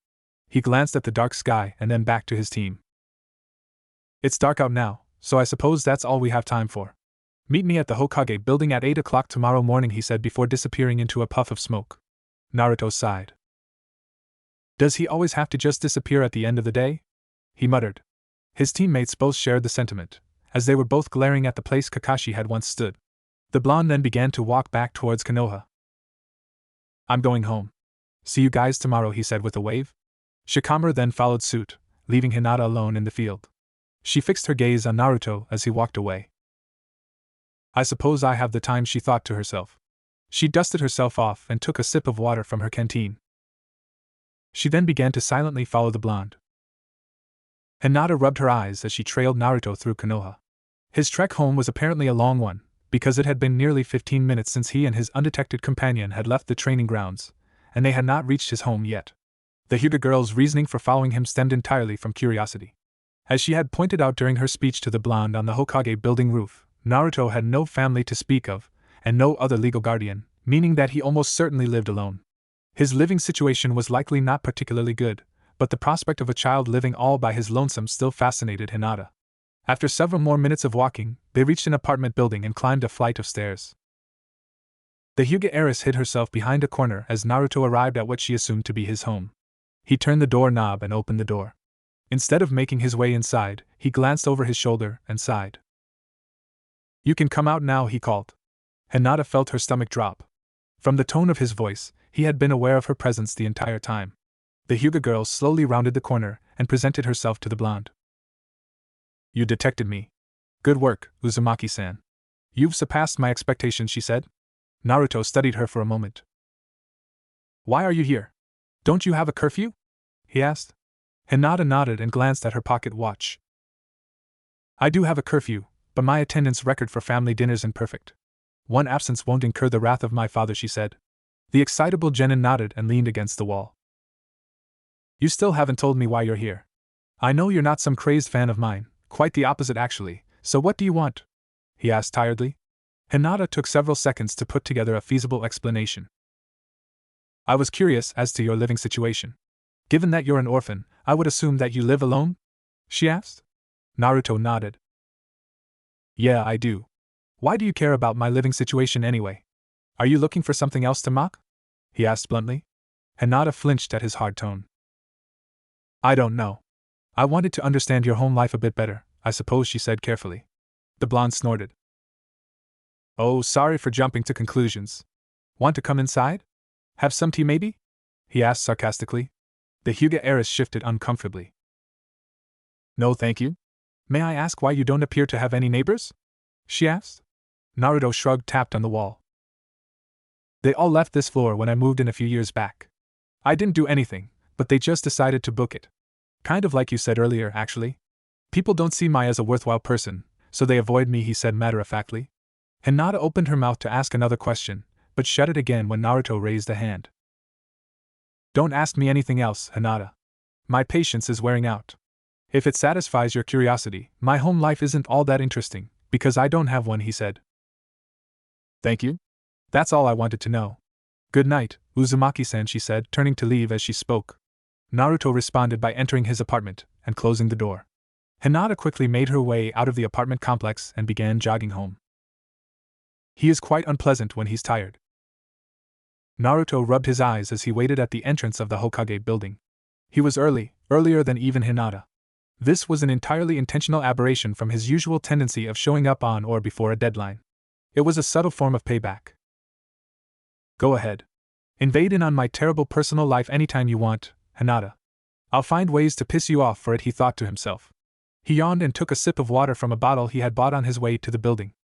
He glanced at the dark sky and then back to his team. It's dark out now, so I suppose that's all we have time for. Meet me at the Hokage building at 8 o'clock tomorrow morning, he said before disappearing into a puff of smoke. Naruto sighed. Does he always have to just disappear at the end of the day? He muttered. His teammates both shared the sentiment, as they were both glaring at the place Kakashi had once stood. The blonde then began to walk back towards Konoha. I'm going home. See you guys tomorrow, he said with a wave. Shikamaru then followed suit, leaving Hinata alone in the field. She fixed her gaze on Naruto as he walked away. I suppose I have the time, she thought to herself. She dusted herself off and took a sip of water from her canteen. She then began to silently follow the blonde. Hinata rubbed her eyes as she trailed Naruto through Konoha. His trek home was apparently a long one, because it had been nearly 15 minutes since he and his undetected companion had left the training grounds, and they had not reached his home yet. The Hyuga girl's reasoning for following him stemmed entirely from curiosity. As she had pointed out during her speech to the blonde on the Hokage building roof, Naruto had no family to speak of, and no other legal guardian, meaning that he almost certainly lived alone. His living situation was likely not particularly good, but the prospect of a child living all by his lonesome still fascinated Hinata. After several more minutes of walking, they reached an apartment building and climbed a flight of stairs. The Hyuga heiress hid herself behind a corner as Naruto arrived at what she assumed to be his home. He turned the door knob and opened the door. Instead of making his way inside, he glanced over his shoulder and sighed. "You can come out now," he called. Hinata felt her stomach drop. From the tone of his voice, he had been aware of her presence the entire time. The Hyuga girl slowly rounded the corner and presented herself to the blonde. "You detected me. Good work, Uzumaki-san. You've surpassed my expectations," she said. Naruto studied her for a moment. "Why are you here? Don't you have a curfew?" he asked. Hinata nodded and glanced at her pocket watch. "I do have a curfew, but my attendance record for family dinners is perfect. One absence won't incur the wrath of my father," she said. The excitable genin nodded and leaned against the wall. "You still haven't told me why you're here. I know you're not some crazed fan of mine, quite the opposite actually, so what do you want?" he asked tiredly. Hinata took several seconds to put together a feasible explanation. "I was curious as to your living situation. Given that you're an orphan, I would assume that you live alone?" she asked. Naruto nodded. "Yeah, I do. Why do you care about my living situation anyway? Are you looking for something else to mock?" he asked bluntly. Hinata flinched at his hard tone. "I don't know. I wanted to understand your home life a bit better, I suppose," she said carefully. The blonde snorted. "Oh, sorry for jumping to conclusions. Want to come inside? Have some tea maybe?" he asked sarcastically. The Hyuga heiress shifted uncomfortably. "No thank you. May I ask why you don't appear to have any neighbors?" she asked. Naruto shrugged, tapped on the wall. "They all left this floor when I moved in a few years back. I didn't do anything, but they just decided to book it. Kind of like you said earlier, actually. People don't see me as a worthwhile person, so they avoid me," he said matter-of-factly. Hinata opened her mouth to ask another question, but shut it again when Naruto raised a hand. "Don't ask me anything else, Hinata. My patience is wearing out. If it satisfies your curiosity, my home life isn't all that interesting, because I don't have one," he said. "Thank you. That's all I wanted to know. Good night, Uzumaki-san," she said, turning to leave as she spoke. Naruto responded by entering his apartment and closing the door. Hinata quickly made her way out of the apartment complex and began jogging home. "He is quite unpleasant when he's tired." Naruto rubbed his eyes as he waited at the entrance of the Hokage building. He was earlier than even Hinata. This was an entirely intentional aberration from his usual tendency of showing up on or before a deadline. It was a subtle form of payback. "Go ahead. Invade in on my terrible personal life anytime you want, Hinata. I'll find ways to piss you off for it," he thought to himself. He yawned and took a sip of water from a bottle he had bought on his way to the building.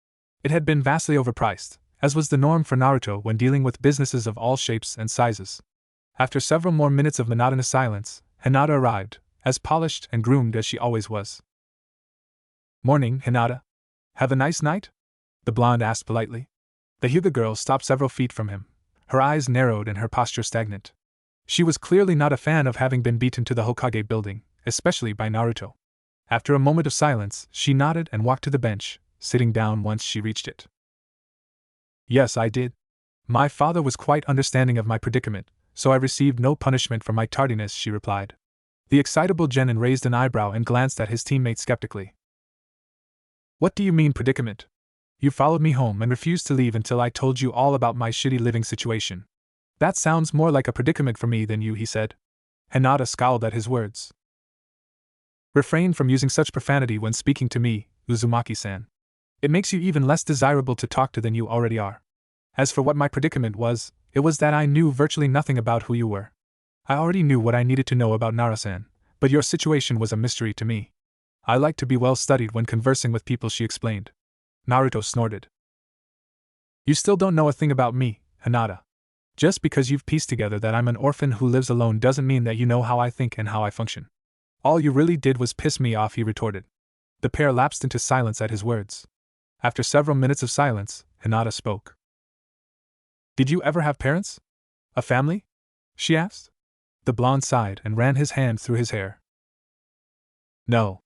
It had been vastly overpriced, as was the norm for Naruto when dealing with businesses of all shapes and sizes. After several more minutes of monotonous silence, Hinata arrived, as polished and groomed as she always was. "Morning, Hinata. Have a nice night?" the blonde asked politely. The Hyuga girl stopped several feet from him, her eyes narrowed and her posture stagnant. She was clearly not a fan of having been beaten to the Hokage building, especially by Naruto. After a moment of silence, she nodded and walked to the bench, sitting down once she reached it. "Yes, I did. My father was quite understanding of my predicament, so I received no punishment for my tardiness," she replied. The excitable genin raised an eyebrow and glanced at his teammate skeptically. "What do you mean predicament? You followed me home and refused to leave until I told you all about my shitty living situation. That sounds more like a predicament for me than you," he said. Hinata scowled at his words. "Refrain from using such profanity when speaking to me, Uzumaki-san. It makes you even less desirable to talk to than you already are. As for what my predicament was, it was that I knew virtually nothing about who you were. I already knew what I needed to know about Nara-san, but your situation was a mystery to me. I like to be well studied when conversing with people," she explained. Naruto snorted. You still don't know a thing about me, Hinata. Just because you've pieced together that I'm an orphan who lives alone doesn't mean that you know how I think and how I function. All you really did was piss me off, he retorted. The pair lapsed into silence at his words. After several minutes of silence, Hinata spoke. Did you ever have parents? A family? She asked. The blonde sighed and ran his hand through his hair. No.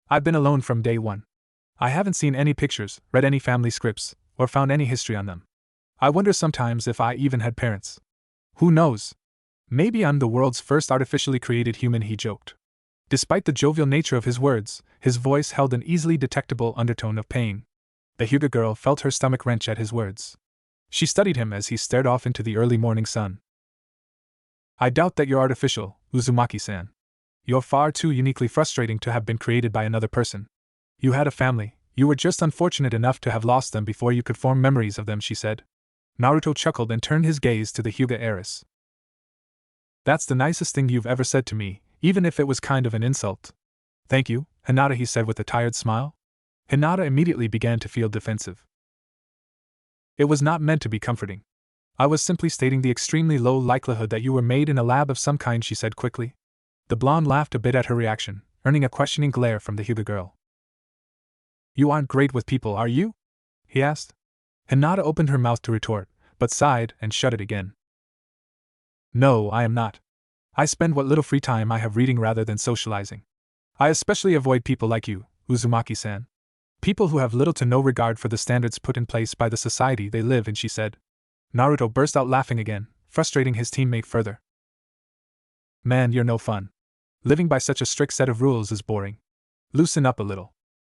I've been alone from day one. I haven't seen any pictures, read any family scripts, or found any history on them. I wonder sometimes if I even had parents. Who knows? Maybe I'm the world's first artificially created human, he joked. Despite the jovial nature of his words, his voice held an easily detectable undertone of pain. The Hyuga girl felt her stomach wrench at his words. She studied him as he stared off into the early morning sun. I doubt that you're artificial, Uzumaki-san. You're far too uniquely frustrating to have been created by another person. You had a family, you were just unfortunate enough to have lost them before you could form memories of them, she said. Naruto chuckled and turned his gaze to the Hyuga heiress. That's the nicest thing you've ever said to me, even if it was kind of an insult. Thank you, Hinata, he said with a tired smile. Hinata immediately began to feel defensive. It was not meant to be comforting. I was simply stating the extremely low likelihood that you were made in a lab of some kind, she said quickly. The blonde laughed a bit at her reaction, earning a questioning glare from the Hyuga girl. You aren't great with people, are you? He asked. Hinata opened her mouth to retort, but sighed and shut it again. No, I am not. I spend what little free time I have reading rather than socializing. I especially avoid people like you, Uzumaki-san. People who have little to no regard for the standards put in place by the society they live in, she said. Naruto burst out laughing again, frustrating his teammate further. Man, you're no fun. Living by such a strict set of rules is boring. Loosen up a little.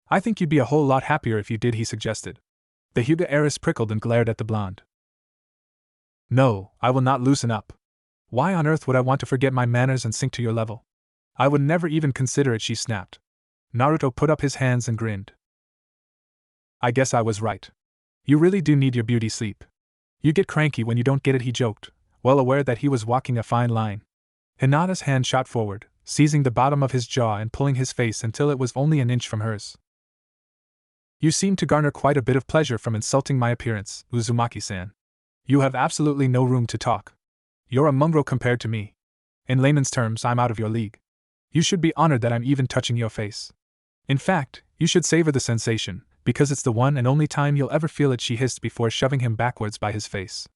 I think you'd be a whole lot happier if you did, he suggested. The Hyuga heiress prickled and glared at the blonde. No, I will not loosen up. Why on earth would I want to forget my manners and sink to your level? I would never even consider it, she snapped. Naruto put up his hands and grinned. I guess I was right. You really do need your beauty sleep. You get cranky when you don't get it, he joked, well aware that he was walking a fine line. Hinata's hand shot forward, seizing the bottom of his jaw and pulling his face until it was only an inch from hers. You seem to garner quite a bit of pleasure from insulting my appearance, Uzumaki-san. You have absolutely no room to talk. You're a mongrel compared to me. In layman's terms, I'm out of your league. You should be honored that I'm even touching your face. In fact, you should savor the sensation, because it's the one and only time you'll ever feel it, she hissed before shoving him backwards by his face.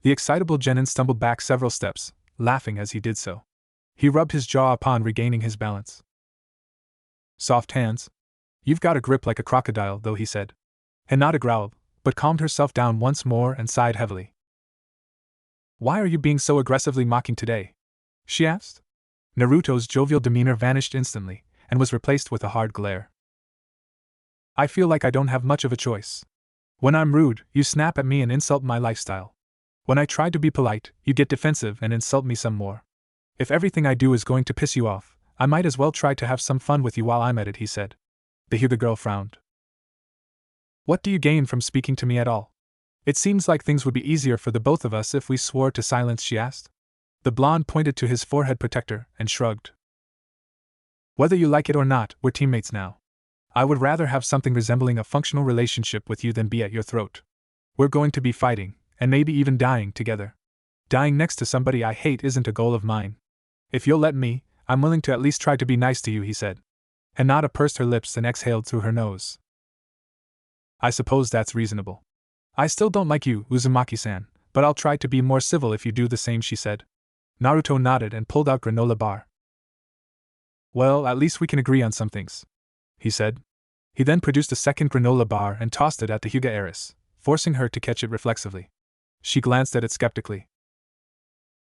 The excitable genin stumbled back several steps, laughing as he did so. He rubbed his jaw upon regaining his balance. Soft hands. You've got a grip like a crocodile, though, he said. Hinata growled, but calmed herself down once more and sighed heavily. Why are you being so aggressively mocking today? She asked. Naruto's jovial demeanor vanished instantly, and was replaced with a hard glare. I feel like I don't have much of a choice. When I'm rude, you snap at me and insult my lifestyle. When I try to be polite, you get defensive and insult me some more. If everything I do is going to piss you off, I might as well try to have some fun with you while I'm at it, he said. The Hyuga girl frowned. What do you gain from speaking to me at all? It seems like things would be easier for the both of us if we swore to silence, she asked. The blonde pointed to his forehead protector and shrugged. Whether you like it or not, we're teammates now. I would rather have something resembling a functional relationship with you than be at your throat. We're going to be fighting, and maybe even dying together. Dying next to somebody I hate isn't a goal of mine. If you'll let me, I'm willing to at least try to be nice to you, he said. Hinata pursed her lips and exhaled through her nose. I suppose that's reasonable. I still don't like you, Uzumaki-san, but I'll try to be more civil if you do the same, she said. Naruto nodded and pulled out granola bar. Well, at least we can agree on some things, he said. He then produced a second granola bar and tossed it at the Hyuga heiress, forcing her to catch it reflexively. She glanced at it skeptically.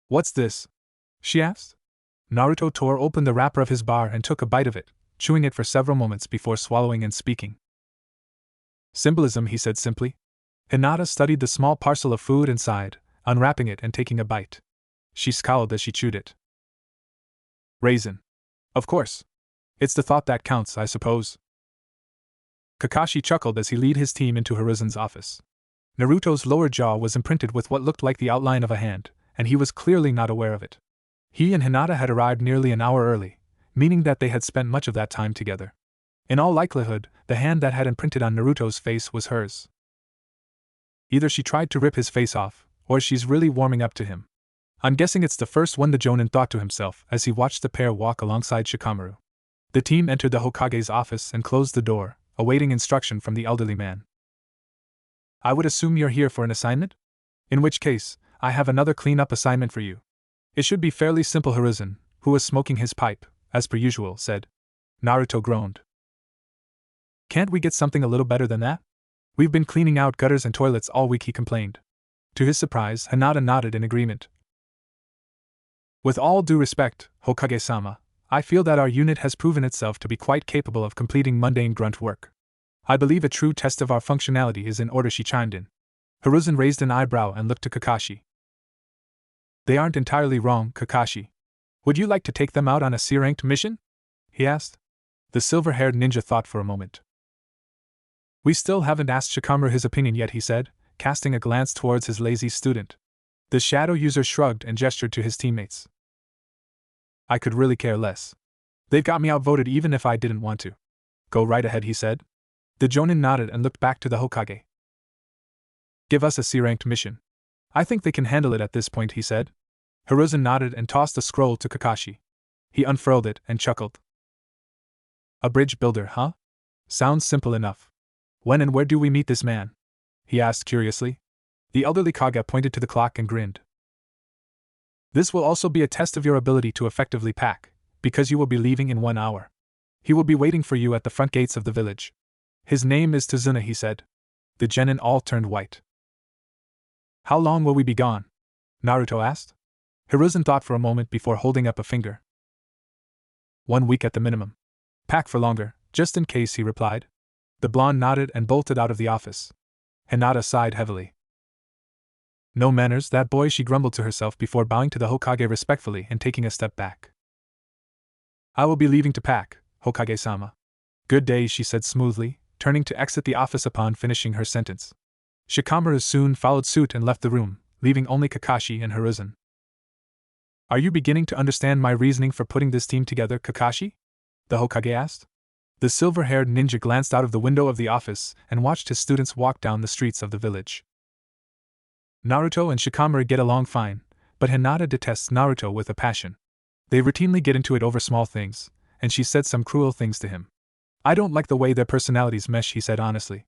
What's this? She asked. Naruto tore open the wrapper of his bar and took a bite of it, chewing it for several moments before swallowing and speaking. Symbolism, he said simply. Hinata studied the small parcel of food and sighed, unwrapping it and taking a bite. She scowled as she chewed it. Raisin. Of course. It's the thought that counts, I suppose. Kakashi chuckled as he led his team into Hiruzen's office. Naruto's lower jaw was imprinted with what looked like the outline of a hand, and he was clearly not aware of it. He and Hinata had arrived nearly an hour early, meaning that they had spent much of that time together. In all likelihood, the hand that had imprinted on Naruto's face was hers. Either she tried to rip his face off, or she's really warming up to him. I'm guessing it's the first one, the Jonin thought to himself as he watched the pair walk alongside Shikamaru. The team entered the Hokage's office and closed the door, awaiting instruction from the elderly man. I would assume you're here for an assignment? In which case, I have another clean-up assignment for you. It should be fairly simple, Hiruzen, who was smoking his pipe, as per usual, said. Naruto groaned. Can't we get something a little better than that? We've been cleaning out gutters and toilets all week, he complained. To his surprise, Hinata nodded in agreement. With all due respect, Hokage-sama, I feel that our unit has proven itself to be quite capable of completing mundane grunt work. I believe a true test of our functionality is in order, she chimed in. Hiruzen raised an eyebrow and looked to Kakashi. They aren't entirely wrong, Kakashi. Would you like to take them out on a C-ranked mission? He asked. The silver-haired ninja thought for a moment. We still haven't asked Shikamaru his opinion yet, he said, casting a glance towards his lazy student. The shadow user shrugged and gestured to his teammates. I could really care less. They've got me outvoted even if I didn't want to. Go right ahead, he said. The Jonin nodded and looked back to the Hokage. Give us a C-ranked mission. I think they can handle it at this point, he said. Hiruzen nodded and tossed a scroll to Kakashi. He unfurled it and chuckled. A bridge builder, huh? Sounds simple enough. When and where do we meet this man? He asked curiously. The elderly Kage pointed to the clock and grinned. This will also be a test of your ability to effectively pack, because you will be leaving in 1 hour. He will be waiting for you at the front gates of the village. His name is Tazuna, he said. The genin all turned white. How long will we be gone? Naruto asked. Hiruzen thought for a moment before holding up a finger. 1 week at the minimum. Pack for longer, just in case, he replied. The blonde nodded and bolted out of the office. Hinata sighed heavily. No manners, that boy, she grumbled to herself before bowing to the Hokage respectfully and taking a step back. I will be leaving to pack, Hokage-sama. Good day, she said smoothly, turning to exit the office upon finishing her sentence. Shikamaru soon followed suit and left the room, leaving only Kakashi and Hiruzen. Are you beginning to understand my reasoning for putting this team together, Kakashi? The Hokage asked. The silver-haired ninja glanced out of the window of the office and watched his students walk down the streets of the village. Naruto and Shikamaru get along fine, but Hinata detests Naruto with a passion. They routinely get into it over small things, and she said some cruel things to him. I don't like the way their personalities mesh, he said honestly.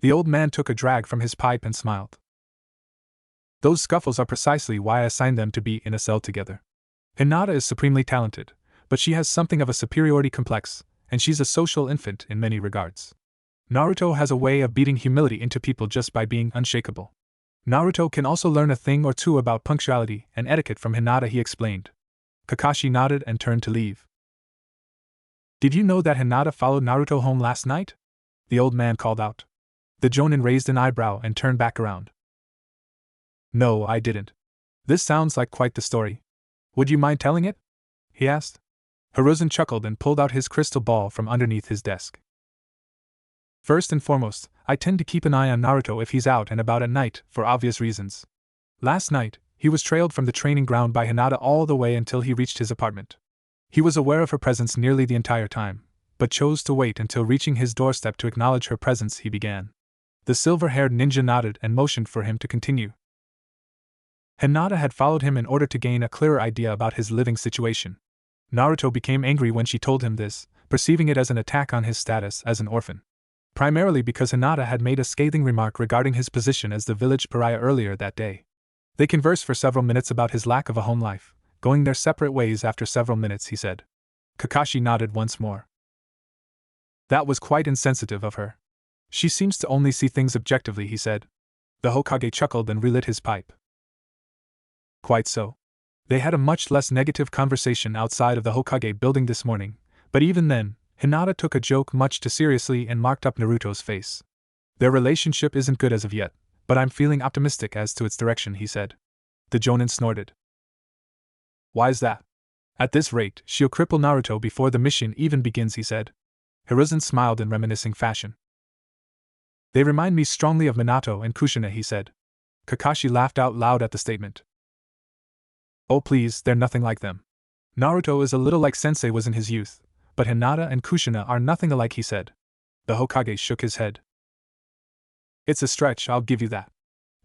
The old man took a drag from his pipe and smiled. Those scuffles are precisely why I assigned them to be in a cell together. Hinata is supremely talented, but she has something of a superiority complex, and she's a social infant in many regards. Naruto has a way of beating humility into people just by being unshakable. Naruto can also learn a thing or two about punctuality and etiquette from Hinata, he explained. Kakashi nodded and turned to leave. Did you know that Hinata followed Naruto home last night? The old man called out. The Jonin raised an eyebrow and turned back around. No, I didn't. This sounds like quite the story. Would you mind telling it? He asked. Hiruzen chuckled and pulled out his crystal ball from underneath his desk. First and foremost, I tend to keep an eye on Naruto if he's out and about at night, for obvious reasons. Last night, he was trailed from the training ground by Hinata all the way until he reached his apartment. He was aware of her presence nearly the entire time, but chose to wait until reaching his doorstep to acknowledge her presence, he began. The silver-haired ninja nodded and motioned for him to continue. Hinata had followed him in order to gain a clearer idea about his living situation. Naruto became angry when she told him this, perceiving it as an attack on his status as an orphan. Primarily because Hinata had made a scathing remark regarding his position as the village pariah earlier that day. They conversed for several minutes about his lack of a home life, going their separate ways after several minutes, he said. Kakashi nodded once more. That was quite insensitive of her. She seems to only see things objectively, he said. The Hokage chuckled and relit his pipe. Quite so. They had a much less negative conversation outside of the Hokage building this morning, but even then, Hinata took a joke much too seriously and marked up Naruto's face. Their relationship isn't good as of yet, but I'm feeling optimistic as to its direction, he said. The Jonin snorted. Why's that? At this rate, she'll cripple Naruto before the mission even begins, he said. Hiruzen smiled in reminiscing fashion. They remind me strongly of Minato and Kushina, he said. Kakashi laughed out loud at the statement. Oh please, they're nothing like them. Naruto is a little like Sensei was in his youth, but Hinata and Kushina are nothing alike, he said. The Hokage shook his head. It's a stretch, I'll give you that.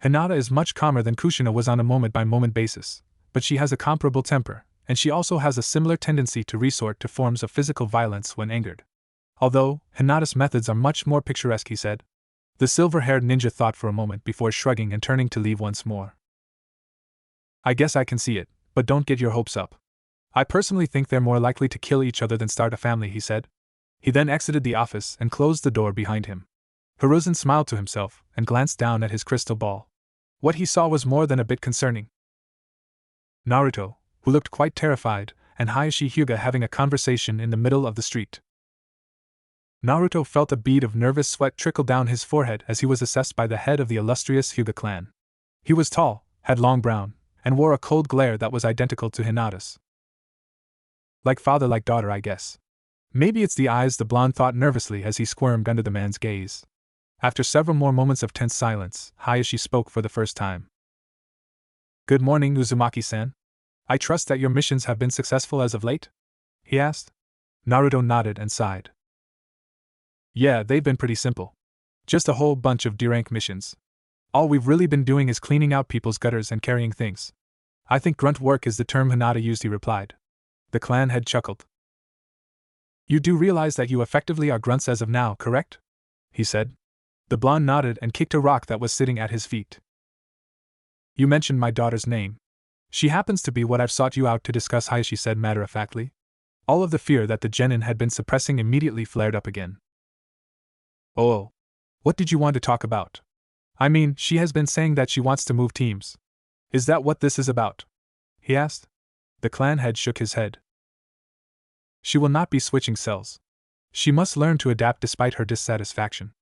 Hinata is much calmer than Kushina was on a moment-by-moment basis, but she has a comparable temper, and she also has a similar tendency to resort to forms of physical violence when angered. Although, Hinata's methods are much more picturesque, he said. The silver-haired ninja thought for a moment before shrugging and turning to leave once more. I guess I can see it, but don't get your hopes up. I personally think they're more likely to kill each other than start a family, he said. He then exited the office and closed the door behind him. Hiruzen smiled to himself and glanced down at his crystal ball. What he saw was more than a bit concerning. Naruto, who looked quite terrified, and Hayashi Hyuga having a conversation in the middle of the street. Naruto felt a bead of nervous sweat trickle down his forehead as he was assessed by the head of the illustrious Hyuga clan. He was tall, had long brown, and wore a cold glare that was identical to Hinata's. Like father, like daughter, I guess. Maybe it's the eyes, the blonde thought nervously as he squirmed under the man's gaze. After several more moments of tense silence, Hayashi spoke for the first time. Good morning, Uzumaki-san. I trust that your missions have been successful as of late? He asked. Naruto nodded and sighed. Yeah, they've been pretty simple. Just a whole bunch of D-rank missions. All we've really been doing is cleaning out people's gutters and carrying things. I think grunt work is the term Hinata used, he replied. The clan head chuckled. You do realize that you effectively are grunts as of now, correct? He said. The blonde nodded and kicked a rock that was sitting at his feet. You mentioned my daughter's name. She happens to be what I've sought you out to discuss, Hayashi said matter-of-factly. All of the fear that the genin had been suppressing immediately flared up again. Oh. What did you want to talk about? I mean, she has been saying that she wants to move teams. Is that what this is about? He asked. The clan head shook his head. She will not be switching cells. She must learn to adapt despite her dissatisfaction.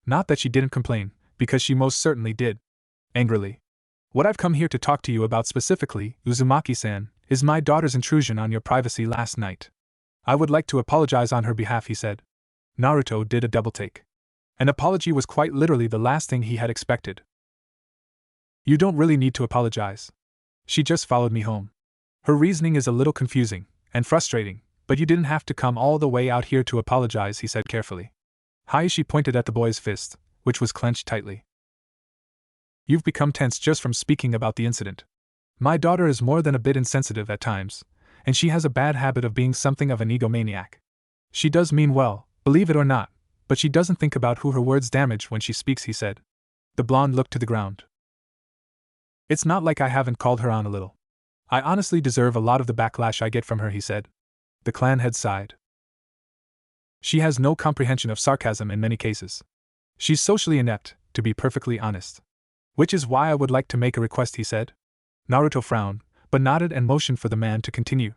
Not that she didn't complain, because she most certainly did. Angrily. What I've come here to talk to you about specifically, Uzumaki-san, is my daughter's intrusion on your privacy last night. I would like to apologize on her behalf, he said. Naruto did a double take. An apology was quite literally the last thing he had expected. You don't really need to apologize. She just followed me home. Her reasoning is a little confusing and frustrating, but you didn't have to come all the way out here to apologize, he said carefully. Hayashi pointed at the boy's fist, which was clenched tightly. You've become tense just from speaking about the incident. My daughter is more than a bit insensitive at times, and she has a bad habit of being something of an egomaniac. She does mean well, believe it or not, but she doesn't think about who her words damage when she speaks, he said. The blonde looked to the ground. It's not like I haven't called her on a little. I honestly deserve a lot of the backlash I get from her, he said. The clan head sighed. She has no comprehension of sarcasm in many cases. She's socially inept, to be perfectly honest. Which is why I would like to make a request, he said. Naruto frowned, but nodded and motioned for the man to continue.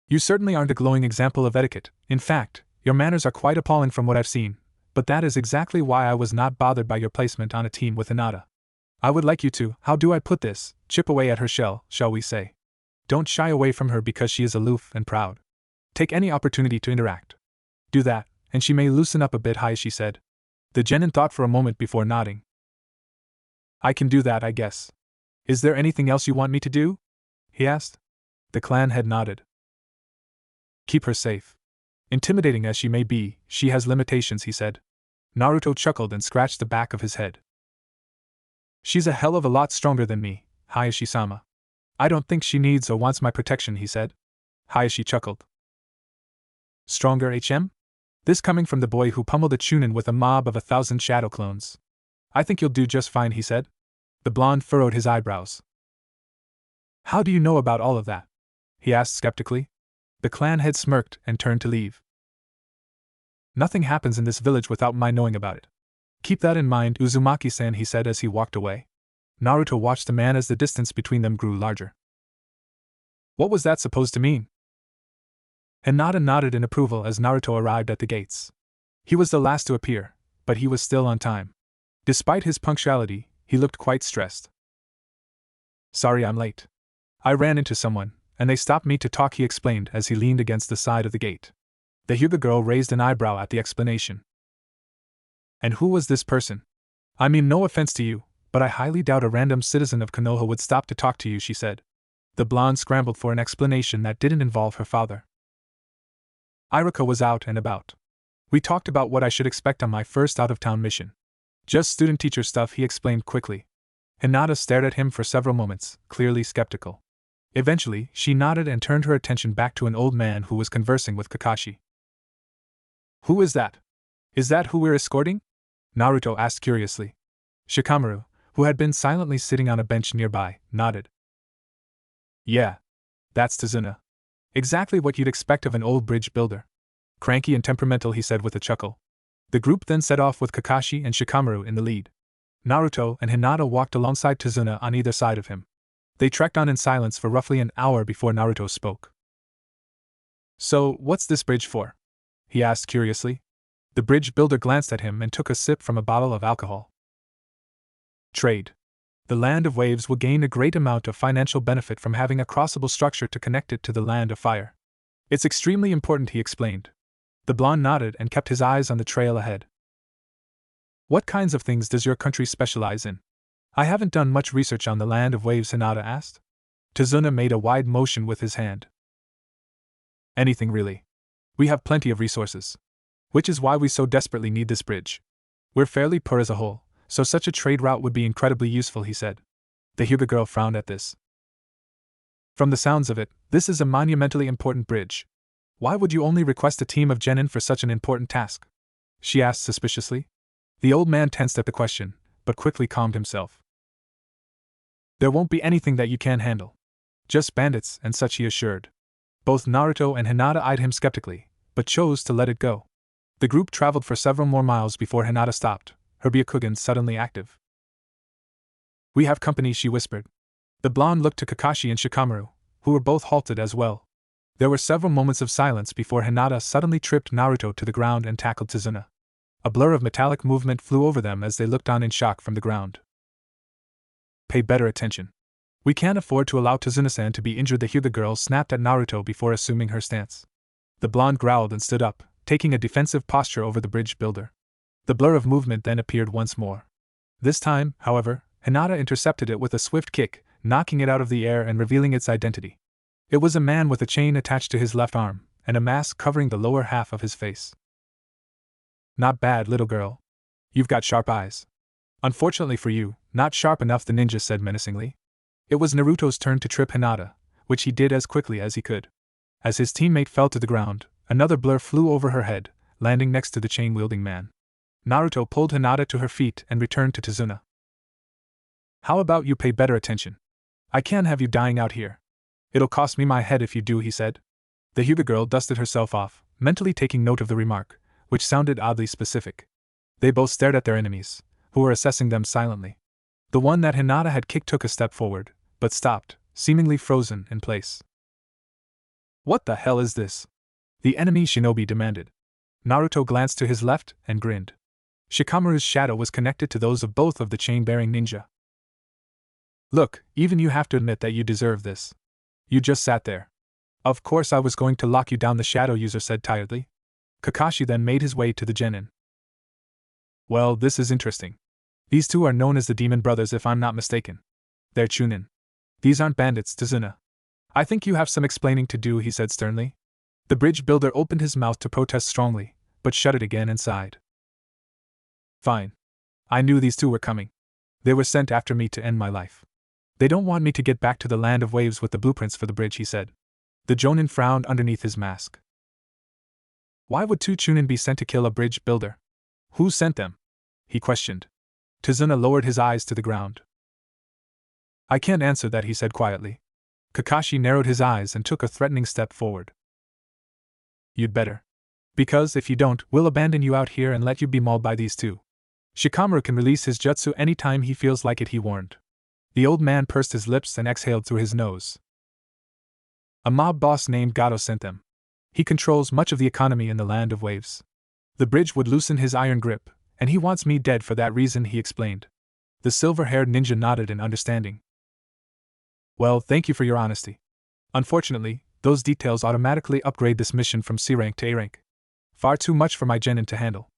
You certainly aren't a glowing example of etiquette. In fact, your manners are quite appalling from what I've seen, but that is exactly why I was not bothered by your placement on a team with Hinata. I would like you to, how do I put this, chip away at her shell, shall we say. Don't shy away from her because she is aloof and proud. Take any opportunity to interact. Do that, and she may loosen up a bit, Hayashi said. The genin thought for a moment before nodding. I can do that, I guess. Is there anything else you want me to do? He asked. The clan head nodded. Keep her safe. Intimidating as she may be, she has limitations, he said. Naruto chuckled and scratched the back of his head. She's a hell of a lot stronger than me, Hayashi-sama. I don't think she needs or wants my protection, he said. Hayashi chuckled. Stronger, HM? This coming from the boy who pummeled a chunin with a mob of 1,000 shadow clones. I think you'll do just fine, he said. The blonde furrowed his eyebrows. How do you know about all of that? He asked skeptically. The clan head smirked and turned to leave. Nothing happens in this village without my knowing about it. Keep that in mind, Uzumaki-san, he said as he walked away. Naruto watched the man as the distance between them grew larger. What was that supposed to mean? Hinata nodded in approval as Naruto arrived at the gates. He was the last to appear, but he was still on time. Despite his punctuality, he looked quite stressed. Sorry I'm late. I ran into someone, and they stopped me to talk, he explained as he leaned against the side of the gate. The Hyuga girl raised an eyebrow at the explanation. And who was this person? I mean no offense to you, but I highly doubt a random citizen of Konoha would stop to talk to you, she said. The blonde scrambled for an explanation that didn't involve her father. Iruka was out and about. We talked about what I should expect on my first out-of-town mission. Just student-teacher stuff, he explained quickly. Hinata stared at him for several moments, clearly skeptical. Eventually, she nodded and turned her attention back to an old man who was conversing with Kakashi. Who is that? Is that who we're escorting? Naruto asked curiously. Shikamaru, who had been silently sitting on a bench nearby, nodded. Yeah. That's Tazuna. Exactly what you'd expect of an old bridge builder. Cranky and temperamental, he said with a chuckle. The group then set off with Kakashi and Shikamaru in the lead. Naruto and Hinata walked alongside Tazuna on either side of him. They trekked on in silence for roughly an hour before Naruto spoke. So, what's this bridge for? He asked curiously. The bridge builder glanced at him and took a sip from a bottle of alcohol. Trade. The Land of Waves will gain a great amount of financial benefit from having a crossable structure to connect it to the Land of Fire. It's extremely important, he explained. The blonde nodded and kept his eyes on the trail ahead. What kinds of things does your country specialize in? I haven't done much research on the Land of Waves, Hinata asked. Tazuna made a wide motion with his hand. Anything really. We have plenty of resources. Which is why we so desperately need this bridge. We're fairly poor as a whole, so such a trade route would be incredibly useful, he said. The Hyuga girl frowned at this. From the sounds of it, this is a monumentally important bridge. Why would you only request a team of genin for such an important task? She asked suspiciously. The old man tensed at the question, but quickly calmed himself. There won't be anything that you can't handle. Just bandits and such, he assured. Both Naruto and Hinata eyed him skeptically, but chose to let it go. The group traveled for several more miles before Hinata stopped, her Byakugan suddenly active. We have company, she whispered. The blonde looked to Kakashi and Shikamaru, who were both halted as well. There were several moments of silence before Hinata suddenly tripped Naruto to the ground and tackled Tazuna. A blur of metallic movement flew over them as they looked on in shock from the ground. Pay better attention. We can't afford to allow Tazuna-san to be injured, the Hyuga girl snapped at Naruto before assuming her stance. The blonde growled and stood up, taking a defensive posture over the bridge builder. The blur of movement then appeared once more. This time, however, Hinata intercepted it with a swift kick, knocking it out of the air and revealing its identity. It was a man with a chain attached to his left arm, and a mask covering the lower half of his face. Not bad, little girl. You've got sharp eyes. Unfortunately for you, not sharp enough, the ninja said menacingly. It was Naruto's turn to trip Hinata, which he did as quickly as he could. As his teammate fell to the ground, another blur flew over her head, landing next to the chain-wielding man. Naruto pulled Hinata to her feet and returned to Tazuna. How about you pay better attention? I can't have you dying out here. It'll cost me my head if you do, he said. The Hyuga girl dusted herself off, mentally taking note of the remark, which sounded oddly specific. They both stared at their enemies, who were assessing them silently. The one that Hinata had kicked took a step forward, but stopped, seemingly frozen in place. What the hell is this? The enemy shinobi demanded. Naruto glanced to his left and grinned. Shikamaru's shadow was connected to those of both of the chain-bearing ninja. Look, even you have to admit that you deserve this. You just sat there. Of course I was going to lock you down, the shadow user said tiredly. Kakashi then made his way to the genin. Well, this is interesting. These two are known as the Demon Brothers if I'm not mistaken. They're Chunin. These aren't bandits, Tazuna. I think you have some explaining to do, he said sternly. The bridge builder opened his mouth to protest strongly, but shut it again and sighed. Fine. I knew these two were coming. They were sent after me to end my life. They don't want me to get back to the Land of Waves with the blueprints for the bridge, he said. The Jonin frowned underneath his mask. Why would two Chunin be sent to kill a bridge builder? Who sent them? He questioned. Tazuna lowered his eyes to the ground. I can't answer that, he said quietly. Kakashi narrowed his eyes and took a threatening step forward. You'd better. Because if you don't, we'll abandon you out here and let you be mauled by these two. Shikamaru can release his jutsu any time he feels like it, he warned. The old man pursed his lips and exhaled through his nose. A mob boss named Gato sent them. He controls much of the economy in the Land of Waves. The bridge would loosen his iron grip, and he wants me dead for that reason, he explained. The silver-haired ninja nodded in understanding. Well, thank you for your honesty. Unfortunately, those details automatically upgrade this mission from C rank to A rank. Far too much for my genin to handle.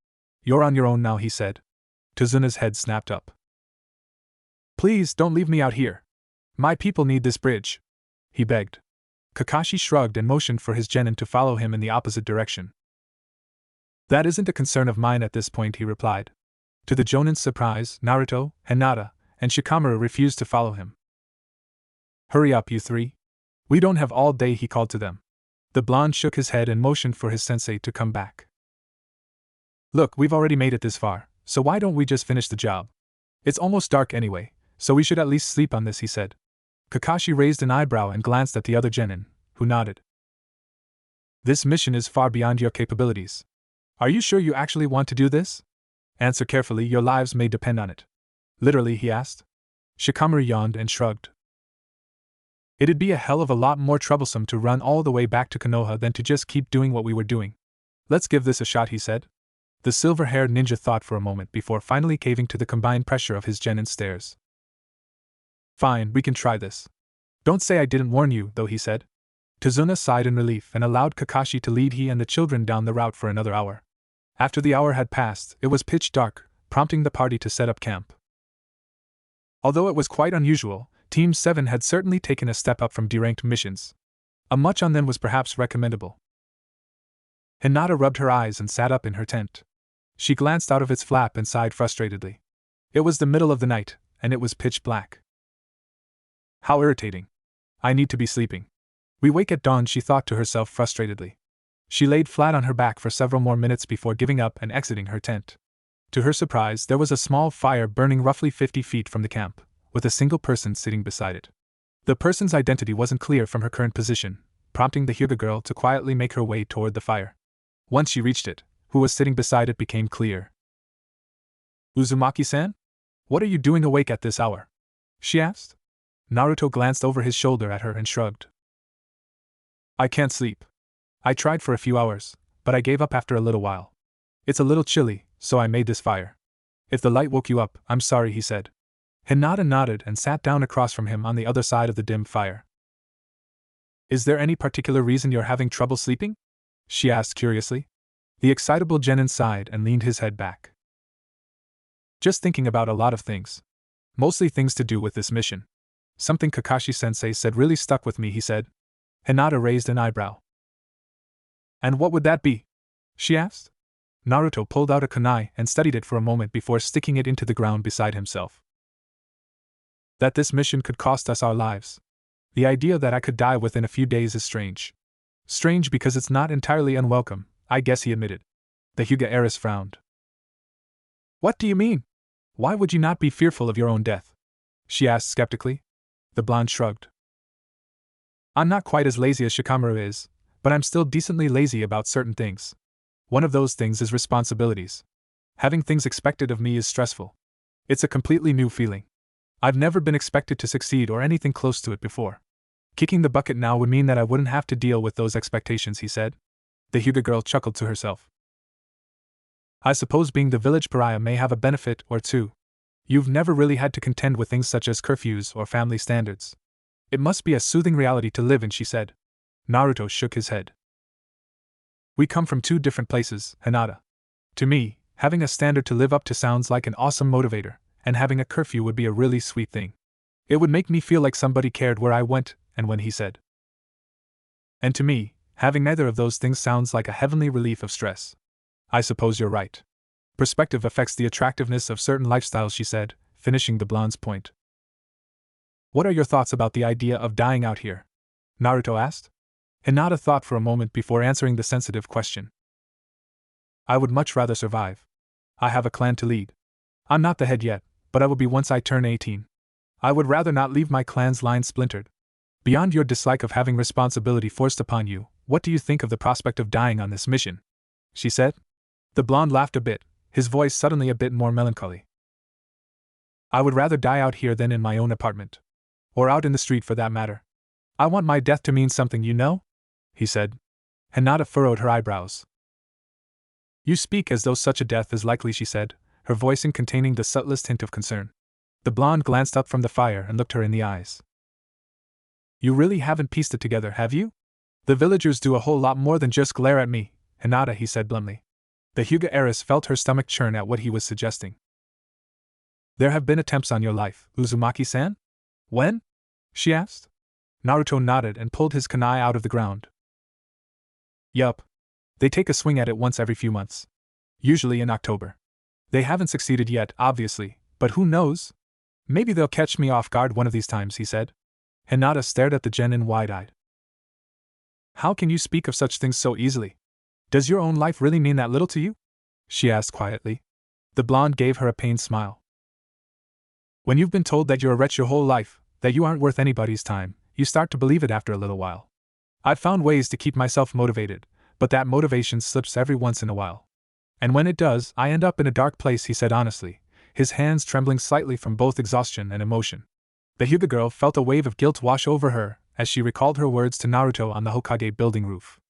You're on your own now, he said. Tazuna's head snapped up. Please don't leave me out here. My people need this bridge, he begged. Kakashi shrugged and motioned for his genin to follow him in the opposite direction. That isn't a concern of mine at this point, he replied. To the Jonin's surprise, Naruto, Hinata, and Shikamaru refused to follow him. Hurry up, you three. We don't have all day, he called to them. The blonde shook his head and motioned for his sensei to come back. Look, we've already made it this far, so why don't we just finish the job? It's almost dark anyway, so we should at least sleep on this, he said. Kakashi raised an eyebrow and glanced at the other genin, who nodded. This mission is far beyond your capabilities. Are you sure you actually want to do this? Answer carefully, your lives may depend on it. Literally, he asked. Shikamaru yawned and shrugged. It'd be a hell of a lot more troublesome to run all the way back to Konoha than to just keep doing what we were doing. Let's give this a shot, he said. The silver-haired ninja thought for a moment before finally caving to the combined pressure of his genin stares. Fine, we can try this. Don't say I didn't warn you, though, he said. Tazuna sighed in relief and allowed Kakashi to lead he and the children down the route for another hour. After the hour had passed, it was pitch dark, prompting the party to set up camp. Although it was quite unusual, Team 7 had certainly taken a step up from deranked missions. A much on them was perhaps recommendable. Hinata rubbed her eyes and sat up in her tent. She glanced out of its flap and sighed frustratedly. It was the middle of the night, and it was pitch black. How irritating. I need to be sleeping. We wake at dawn, she thought to herself frustratedly. She laid flat on her back for several more minutes before giving up and exiting her tent. To her surprise, there was a small fire burning roughly 50 feet from the camp, with a single person sitting beside it. The person's identity wasn't clear from her current position, prompting the Hyuga girl to quietly make her way toward the fire. Once she reached it, who was sitting beside it became clear. Uzumaki-san? What are you doing awake at this hour? She asked. Naruto glanced over his shoulder at her and shrugged. I can't sleep. I tried for a few hours, but I gave up after a little while. It's a little chilly, so I made this fire. If the light woke you up, I'm sorry, he said. Hinata nodded and sat down across from him on the other side of the dim fire. Is there any particular reason you're having trouble sleeping? She asked curiously. The excitable genin sighed and leaned his head back. Just thinking about a lot of things. Mostly things to do with this mission. Something Kakashi-sensei said really stuck with me, he said. Hinata raised an eyebrow. And what would that be? She asked. Naruto pulled out a kunai and studied it for a moment before sticking it into the ground beside himself. That this mission could cost us our lives. The idea that I could die within a few days is strange. Strange because it's not entirely unwelcome, I guess, he admitted. The Hyuga heiress frowned. What do you mean? Why would you not be fearful of your own death? She asked skeptically. The blonde shrugged. I'm not quite as lazy as Shikamaru is, but I'm still decently lazy about certain things. One of those things is responsibilities. Having things expected of me is stressful. It's a completely new feeling. I've never been expected to succeed or anything close to it before. Kicking the bucket now would mean that I wouldn't have to deal with those expectations, he said. The Hyuga girl chuckled to herself. I suppose being the village pariah may have a benefit or two. You've never really had to contend with things such as curfews or family standards. It must be a soothing reality to live in, she said. Naruto shook his head. We come from two different places, Hinata. To me, having a standard to live up to sounds like an awesome motivator, and having a curfew would be a really sweet thing. It would make me feel like somebody cared where I went and when, he said. And to me, having neither of those things sounds like a heavenly relief of stress. I suppose you're right. Perspective affects the attractiveness of certain lifestyles, she said, finishing the blonde's point. What are your thoughts about the idea of dying out here? Naruto asked. Hinata thought for a moment before answering the sensitive question. I would much rather survive. I have a clan to lead. I'm not the head yet, but I will be once I turn 18. I would rather not leave my clan's line splintered. Beyond your dislike of having responsibility forced upon you, what do you think of the prospect of dying on this mission? She said. The blonde laughed a bit, his voice suddenly a bit more melancholy. I would rather die out here than in my own apartment. Or out in the street for that matter. I want my death to mean something, you know? He said. Hinata furrowed her eyebrows. You speak as though such a death is likely, she said, her voice containing the subtlest hint of concern. The blonde glanced up from the fire and looked her in the eyes. You really haven't pieced it together, have you? The villagers do a whole lot more than just glare at me, Hinata, he said bluntly. The Hyuga heiress felt her stomach churn at what he was suggesting. There have been attempts on your life, Uzumaki-san? When? She asked. Naruto nodded and pulled his kunai out of the ground. Yup. They take a swing at it once every few months. Usually in October. They haven't succeeded yet, obviously, but who knows? Maybe they'll catch me off guard one of these times, he said. Hinata stared at the genin wide-eyed. How can you speak of such things so easily? Does your own life really mean that little to you? She asked quietly. The blonde gave her a pained smile. When you've been told that you're a wretch your whole life, that you aren't worth anybody's time, you start to believe it after a little while. I've found ways to keep myself motivated, but that motivation slips every once in a while. And when it does, I end up in a dark place, he said honestly, his hands trembling slightly from both exhaustion and emotion. The Hyuga girl felt a wave of guilt wash over her as she recalled her words to Naruto on the Hokage building roof.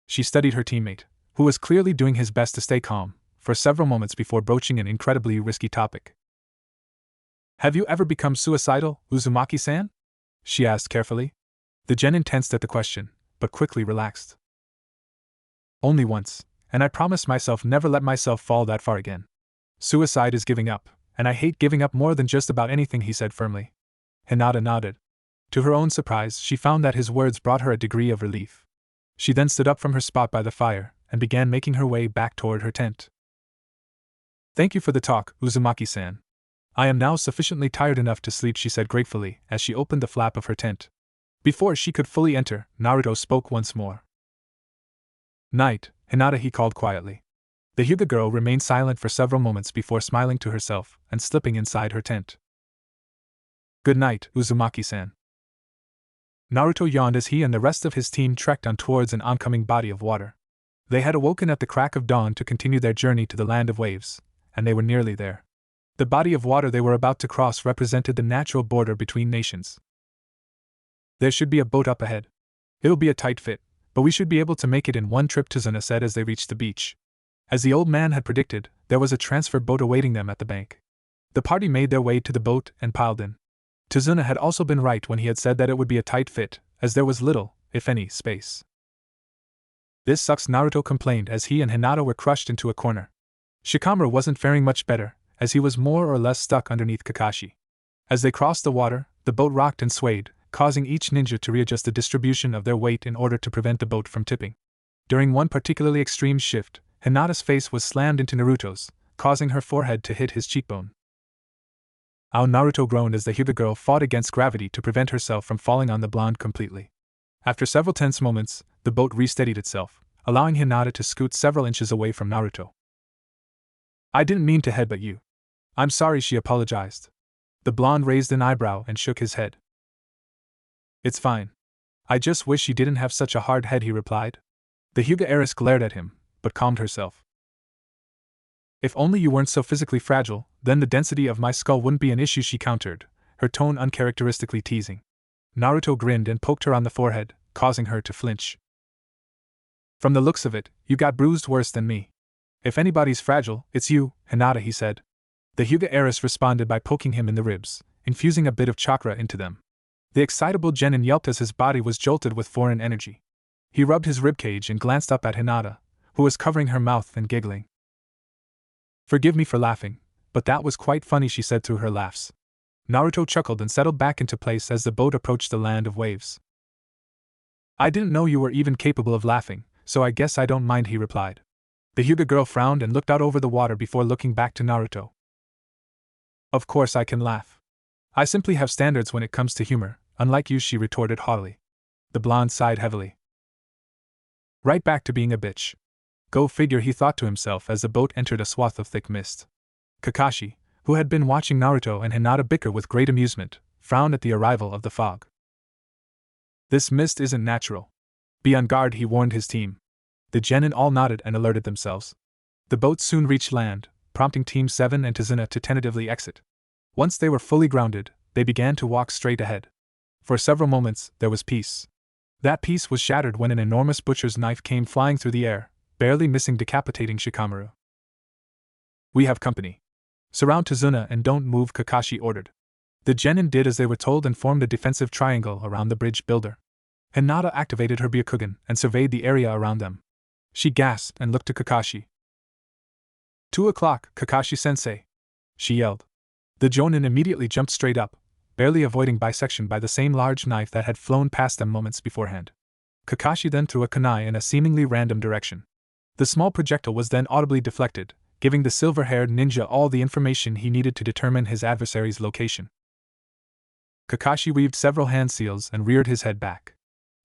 She studied her teammate, who was clearly doing his best to stay calm, for several moments before broaching an incredibly risky topic. Have you ever become suicidal, Uzumaki-san? She asked carefully. The genin tensed at the question, but quickly relaxed. Only once, and I promised myself never let myself fall that far again. Suicide is giving up, and I hate giving up more than just about anything, he said firmly. Hinata nodded. To her own surprise, she found that his words brought her a degree of relief. She then stood up from her spot by the fire and began making her way back toward her tent. Thank you for the talk, Uzumaki-san. I am now sufficiently tired enough to sleep, she said gratefully as she opened the flap of her tent. Before she could fully enter, Naruto spoke once more. Night, Hinata, he called quietly. The Hyuga girl remained silent for several moments before smiling to herself and slipping inside her tent. Good night, Uzumaki-san. Naruto yawned as he and the rest of his team trekked on towards an oncoming body of water. They had awoken at the crack of dawn to continue their journey to the land of waves, and they were nearly there. The body of water they were about to cross represented the natural border between nations. There should be a boat up ahead. It'll be a tight fit, but we should be able to make it in one trip, Tazuna said as they reached the beach. As the old man had predicted, there was a transfer boat awaiting them at the bank. The party made their way to the boat and piled in. Tazuna had also been right when he had said that it would be a tight fit, as there was little, if any, space. This sucks, Naruto complained as he and Hinata were crushed into a corner. Shikamaru wasn't faring much better, as he was more or less stuck underneath Kakashi. As they crossed the water, the boat rocked and swayed, causing each ninja to readjust the distribution of their weight in order to prevent the boat from tipping. During one particularly extreme shift, Hinata's face was slammed into Naruto's, causing her forehead to hit his cheekbone. Ow, Naruto groaned as the Hyuga girl fought against gravity to prevent herself from falling on the blonde completely. After several tense moments, the boat resteadied itself, allowing Hinata to scoot several inches away from Naruto. I didn't mean to headbutt you. I'm sorry, she apologized. The blonde raised an eyebrow and shook his head. It's fine. I just wish you didn't have such a hard head, he replied. The Hyuga heiress glared at him, but calmed herself. If only you weren't so physically fragile, then the density of my skull wouldn't be an issue, she countered, her tone uncharacteristically teasing. Naruto grinned and poked her on the forehead, causing her to flinch. From the looks of it, you got bruised worse than me. If anybody's fragile, it's you, Hinata, he said. The Hyuga heiress responded by poking him in the ribs, infusing a bit of chakra into them. The excitable genin yelped as his body was jolted with foreign energy. He rubbed his ribcage and glanced up at Hinata, who was covering her mouth and giggling. Forgive me for laughing, but that was quite funny, she said through her laughs. Naruto chuckled and settled back into place as the boat approached the land of waves. I didn't know you were even capable of laughing, so I guess I don't mind, he replied. The Hyuga girl frowned and looked out over the water before looking back to Naruto. Of course I can laugh. I simply have standards when it comes to humor, unlike you, she retorted haughtily. The blonde sighed heavily. Right back to being a bitch. Go figure, he thought to himself as the boat entered a swath of thick mist. Kakashi, who had been watching Naruto and Hinata bicker with great amusement, frowned at the arrival of the fog. This mist isn't natural. Be on guard, he warned his team. The genin all nodded and alerted themselves. The boat soon reached land, prompting Team 7 and Tazuna to tentatively exit. Once they were fully grounded, they began to walk straight ahead. For several moments, there was peace. That peace was shattered when an enormous butcher's knife came flying through the air, barely missing decapitating Shikamaru. We have company. Surround Tazuna and don't move, Kakashi ordered. The genin did as they were told and formed a defensive triangle around the bridge builder. Hinata activated her Byakugan and surveyed the area around them. She gasped and looked to Kakashi. 2 o'clock, Kakashi-sensei, she yelled. The Jonin immediately jumped straight up, barely avoiding bisection by the same large knife that had flown past them moments beforehand. Kakashi then threw a kunai in a seemingly random direction. The small projectile was then audibly deflected, giving the silver-haired ninja all the information he needed to determine his adversary's location. Kakashi weaved several hand seals and reared his head back.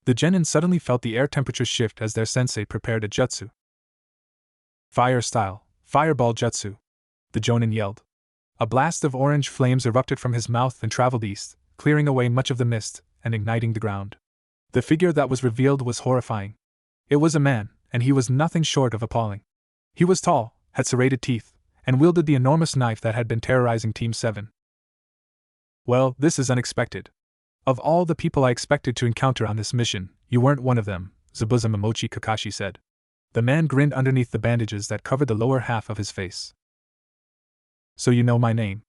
The genin suddenly felt the air temperature shift as their sensei prepared a jutsu. Fire style, fireball jutsu, the jonin yelled. A blast of orange flames erupted from his mouth and traveled east, clearing away much of the mist and igniting the ground. The figure that was revealed was horrifying. It was a man, and he was nothing short of appalling. He was tall, had serrated teeth, and wielded the enormous knife that had been terrorizing Team 7. Well, this is unexpected. Of all the people I expected to encounter on this mission, you weren't one of them, Zabuza Momochi, Kakashi said. The man grinned underneath the bandages that covered the lower half of his face. So you know my name.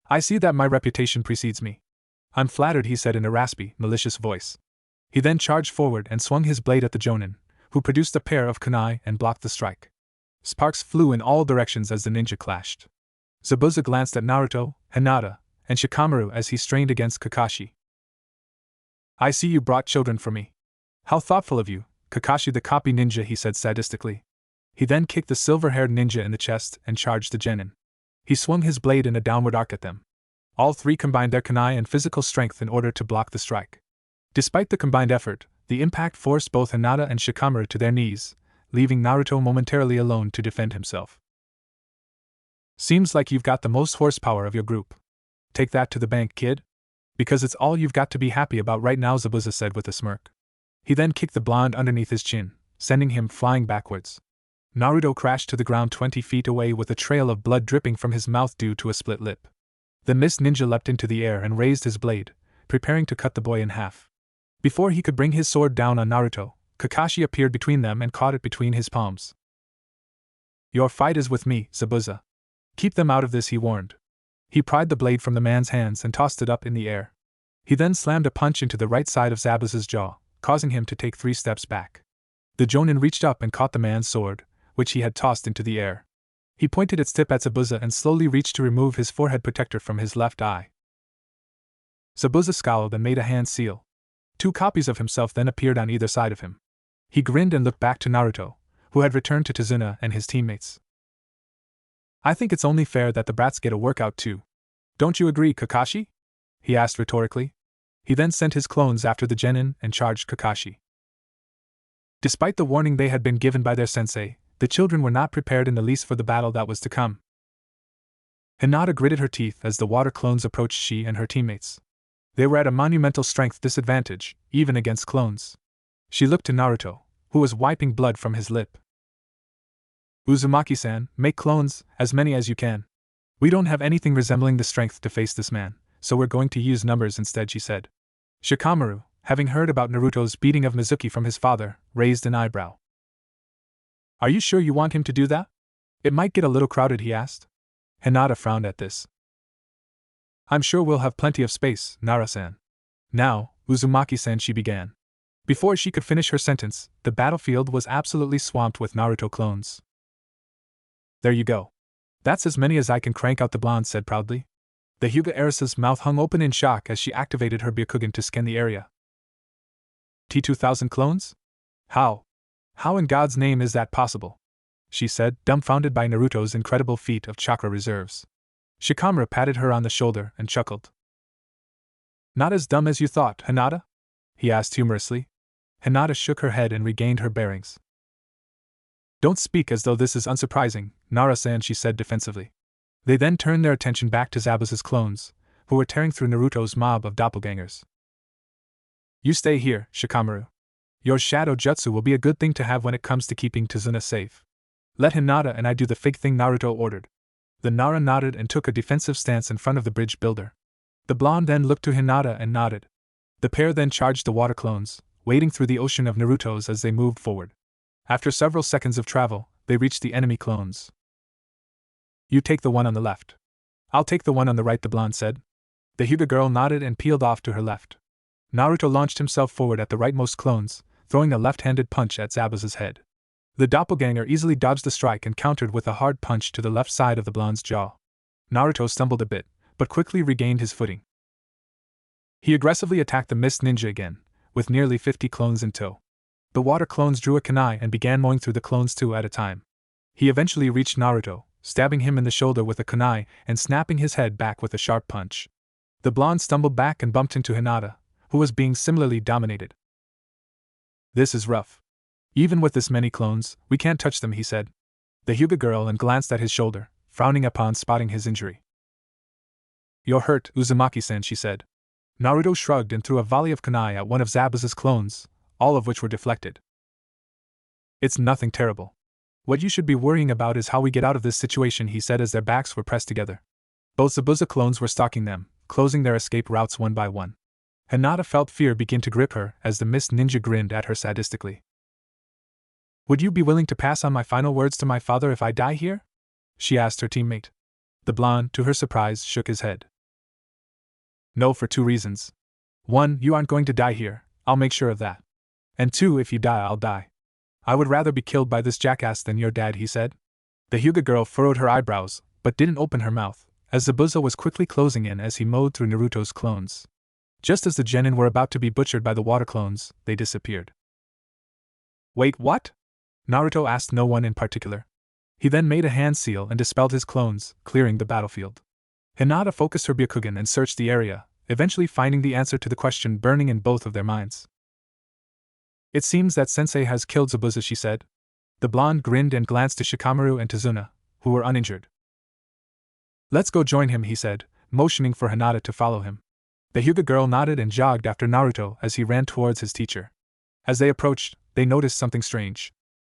I see that my reputation precedes me. I'm flattered, he said in a raspy, malicious voice. He then charged forward and swung his blade at the jonin, who produced a pair of kunai and blocked the strike. Sparks flew in all directions as the ninja clashed. Zabuza glanced at Naruto, Hinata, and Shikamaru as he strained against Kakashi. I see you brought children for me. How thoughtful of you, Kakashi the copy ninja, he said sadistically. He then kicked the silver-haired ninja in the chest and charged the genin. He swung his blade in a downward arc at them. All three combined their kunai and physical strength in order to block the strike. Despite the combined effort, the impact forced both Hinata and Shikamaru to their knees, leaving Naruto momentarily alone to defend himself. Seems like you've got the most horsepower of your group. Take that to the bank, kid. Because it's all you've got to be happy about right now, Zabuza said with a smirk. He then kicked the blonde underneath his chin, sending him flying backwards. Naruto crashed to the ground 20 feet away with a trail of blood dripping from his mouth due to a split lip. The mist ninja leapt into the air and raised his blade, preparing to cut the boy in half. Before he could bring his sword down on Naruto, Kakashi appeared between them and caught it between his palms. Your fight is with me, Zabuza. Keep them out of this, he warned. He pried the blade from the man's hands and tossed it up in the air. He then slammed a punch into the right side of Zabuza's jaw, causing him to take 3 steps back. The jonin reached up and caught the man's sword, which he had tossed into the air. He pointed its tip at Zabuza and slowly reached to remove his forehead protector from his left eye. Zabuza scowled and made a hand seal. 2 copies of himself then appeared on either side of him. He grinned and looked back to Naruto, who had returned to Tazuna and his teammates. I think it's only fair that the brats get a workout too. Don't you agree, Kakashi? He asked rhetorically. He then sent his clones after the genin and charged Kakashi. Despite the warning they had been given by their sensei, the children were not prepared in the least for the battle that was to come. Hinata gritted her teeth as the water clones approached she and her teammates. They were at a monumental strength disadvantage, even against clones. She looked to Naruto, who was wiping blood from his lip. Uzumaki-san, make clones, as many as you can. We don't have anything resembling the strength to face this man, so we're going to use numbers instead, she said. Shikamaru, having heard about Naruto's beating of Mizuki from his father, raised an eyebrow. Are you sure you want him to do that? It might get a little crowded, he asked. Hinata frowned at this. I'm sure we'll have plenty of space, Nara-san. Now, Uzumaki-san, she began. Before she could finish her sentence, the battlefield was absolutely swamped with Naruto clones. There you go. That's as many as I can crank out, the blonde said proudly. The Hyuga heiress's mouth hung open in shock as she activated her Byakugan to scan the area. T-2000 clones? How in God's name is that possible? She said, dumbfounded by Naruto's incredible feat of chakra reserves. Shikamaru patted her on the shoulder and chuckled. Not as dumb as you thought, Hinata? He asked humorously. Hinata shook her head and regained her bearings. Don't speak as though this is unsurprising, Nara-san, she said defensively. They then turned their attention back to Zabuza's clones, who were tearing through Naruto's mob of doppelgangers. You stay here, Shikamaru. Your shadow jutsu will be a good thing to have when it comes to keeping Tazuna safe. Let Hinata and I do the fig thing, Naruto ordered. The Nara nodded and took a defensive stance in front of the bridge builder. The blonde then looked to Hinata and nodded. The pair then charged the water clones, wading through the ocean of Narutos as they moved forward. After several seconds of travel, they reached the enemy clones. You take the one on the left. I'll take the one on the right, the blonde said. The Hyuga girl nodded and peeled off to her left. Naruto launched himself forward at the rightmost clones, throwing a left-handed punch at Zabuza's head. The doppelganger easily dodged the strike and countered with a hard punch to the left side of the blonde's jaw. Naruto stumbled a bit, but quickly regained his footing. He aggressively attacked the mist ninja again, with nearly 50 clones in tow. The water clones drew a kunai and began mowing through the clones 2 at a time. He eventually reached Naruto, stabbing him in the shoulder with a kunai and snapping his head back with a sharp punch. The blonde stumbled back and bumped into Hinata, who was being similarly dominated. "This is rough. Even with this many clones, we can't touch them," he said. The Hyuga girl and glanced at his shoulder, frowning upon spotting his injury. "You're hurt, Uzumaki-san," she said. Naruto shrugged and threw a volley of kunai at one of Zabuza's clones, all of which were deflected. "It's nothing terrible. What you should be worrying about is how we get out of this situation," he said as their backs were pressed together. Both Zabuza clones were stalking them, closing their escape routes one by one. Hinata felt fear begin to grip her as the Mist Ninja grinned at her sadistically. "Would you be willing to pass on my final words to my father if I die here?" she asked her teammate. The blonde, to her surprise, shook his head. "No, for 2 reasons. 1, you aren't going to die here, I'll make sure of that. And 2, if you die, I'll die. I would rather be killed by this jackass than your dad," he said. The Hyuga girl furrowed her eyebrows, but didn't open her mouth, as Zabuza was quickly closing in as he mowed through Naruto's clones. Just as the genin were about to be butchered by the water clones, they disappeared. "Wait, what?" Naruto asked no one in particular. He then made a hand seal and dispelled his clones, clearing the battlefield. Hinata focused her Byakugan and searched the area, eventually finding the answer to the question burning in both of their minds. "It seems that Sensei has killed Zabuza," she said. The blonde grinned and glanced to Shikamaru and Tazuna, who were uninjured. "Let's go join him," he said, motioning for Hinata to follow him. The Hyuga girl nodded and jogged after Naruto as he ran towards his teacher. As they approached, they noticed something strange.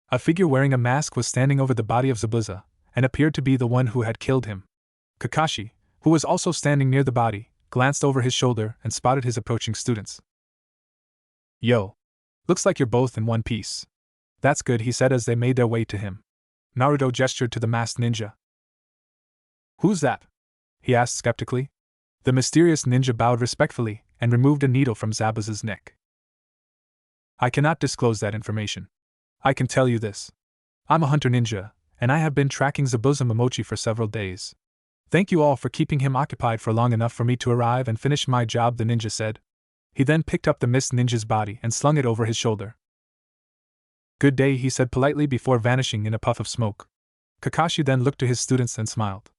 A figure wearing a mask was standing over the body of Zabuza, and appeared to be the one who had killed him. Kakashi, who was also standing near the body, glanced over his shoulder and spotted his approaching students. "Yo. Looks like you're both in one piece." "That's good," he said as they made their way to him. Naruto gestured to the masked ninja. "Who's that?" he asked skeptically. The mysterious ninja bowed respectfully and removed a needle from Zabuza's neck. "I cannot disclose that information. I can tell you this. I'm a hunter ninja, and I have been tracking Zabuza Momochi for several days. Thank you all for keeping him occupied for long enough for me to arrive and finish my job," the ninja said. He then picked up the Mist Ninja's body and slung it over his shoulder. "Good day," he said politely before vanishing in a puff of smoke. Kakashi then looked to his students and smiled.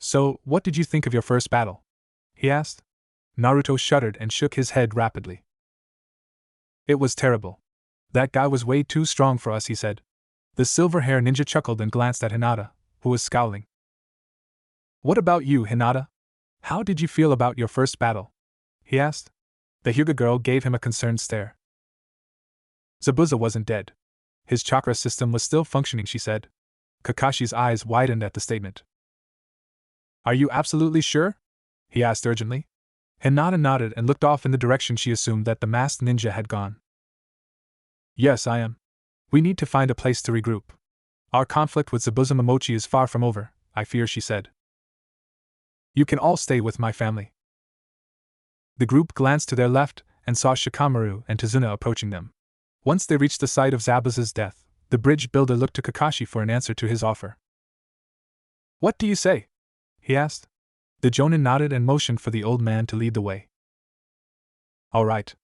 "So, what did you think of your first battle?" he asked. Naruto shuddered and shook his head rapidly. "It was terrible. That guy was way too strong for us," he said. The silver-hair ninja chuckled and glanced at Hinata, who was scowling. "What about you, Hinata? How did you feel about your first battle?" he asked. The Hyuga girl gave him a concerned stare. "Zabuza wasn't dead. His chakra system was still functioning," she said. Kakashi's eyes widened at the statement. "Are you absolutely sure?" he asked urgently. Hinata nodded and looked off in the direction she assumed that the masked ninja had gone. "Yes, I am. We need to find a place to regroup. Our conflict with Zabuza Momochi is far from over, I fear," she said. "You can all stay with my family." The group glanced to their left and saw Shikamaru and Tazuna approaching them. Once they reached the site of Zabuza's death, the bridge builder looked to Kakashi for an answer to his offer. "What do you say?" he asked. The Jonin nodded and motioned for the old man to lead the way. "All right.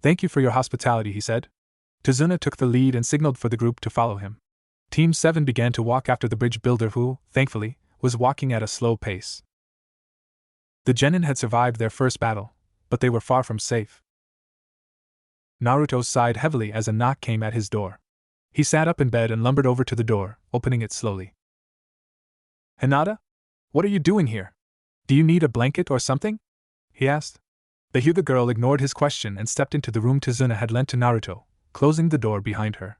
Thank you for your hospitality," he said. Tazuna took the lead and signaled for the group to follow him. Team 7 began to walk after the bridge builder who, thankfully, was walking at a slow pace. The genin had survived their first battle, but they were far from safe. Naruto sighed heavily as a knock came at his door. He sat up in bed and lumbered over to the door, opening it slowly. "Hinata? What are you doing here? Do you need a blanket or something?" he asked. The Hyuga girl ignored his question and stepped into the room Tazuna had lent to Naruto, closing the door behind her.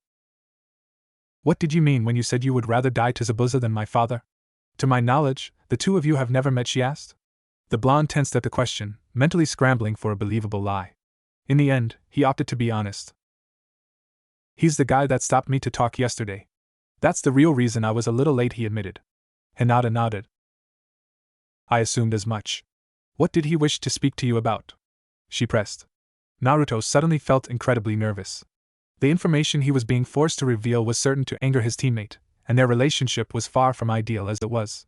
"What did you mean when you said you would rather die to Zabuza than my father? To my knowledge, the two of you have never met," she asked. The blonde tensed at the question, mentally scrambling for a believable lie. In the end, he opted to be honest. "He's the guy that stopped me to talk yesterday. That's the real reason I was a little late," he admitted. Hinata nodded. "I assumed as much. What did he wish to speak to you about?" she pressed. Naruto suddenly felt incredibly nervous. The information he was being forced to reveal was certain to anger his teammate, and their relationship was far from ideal as it was.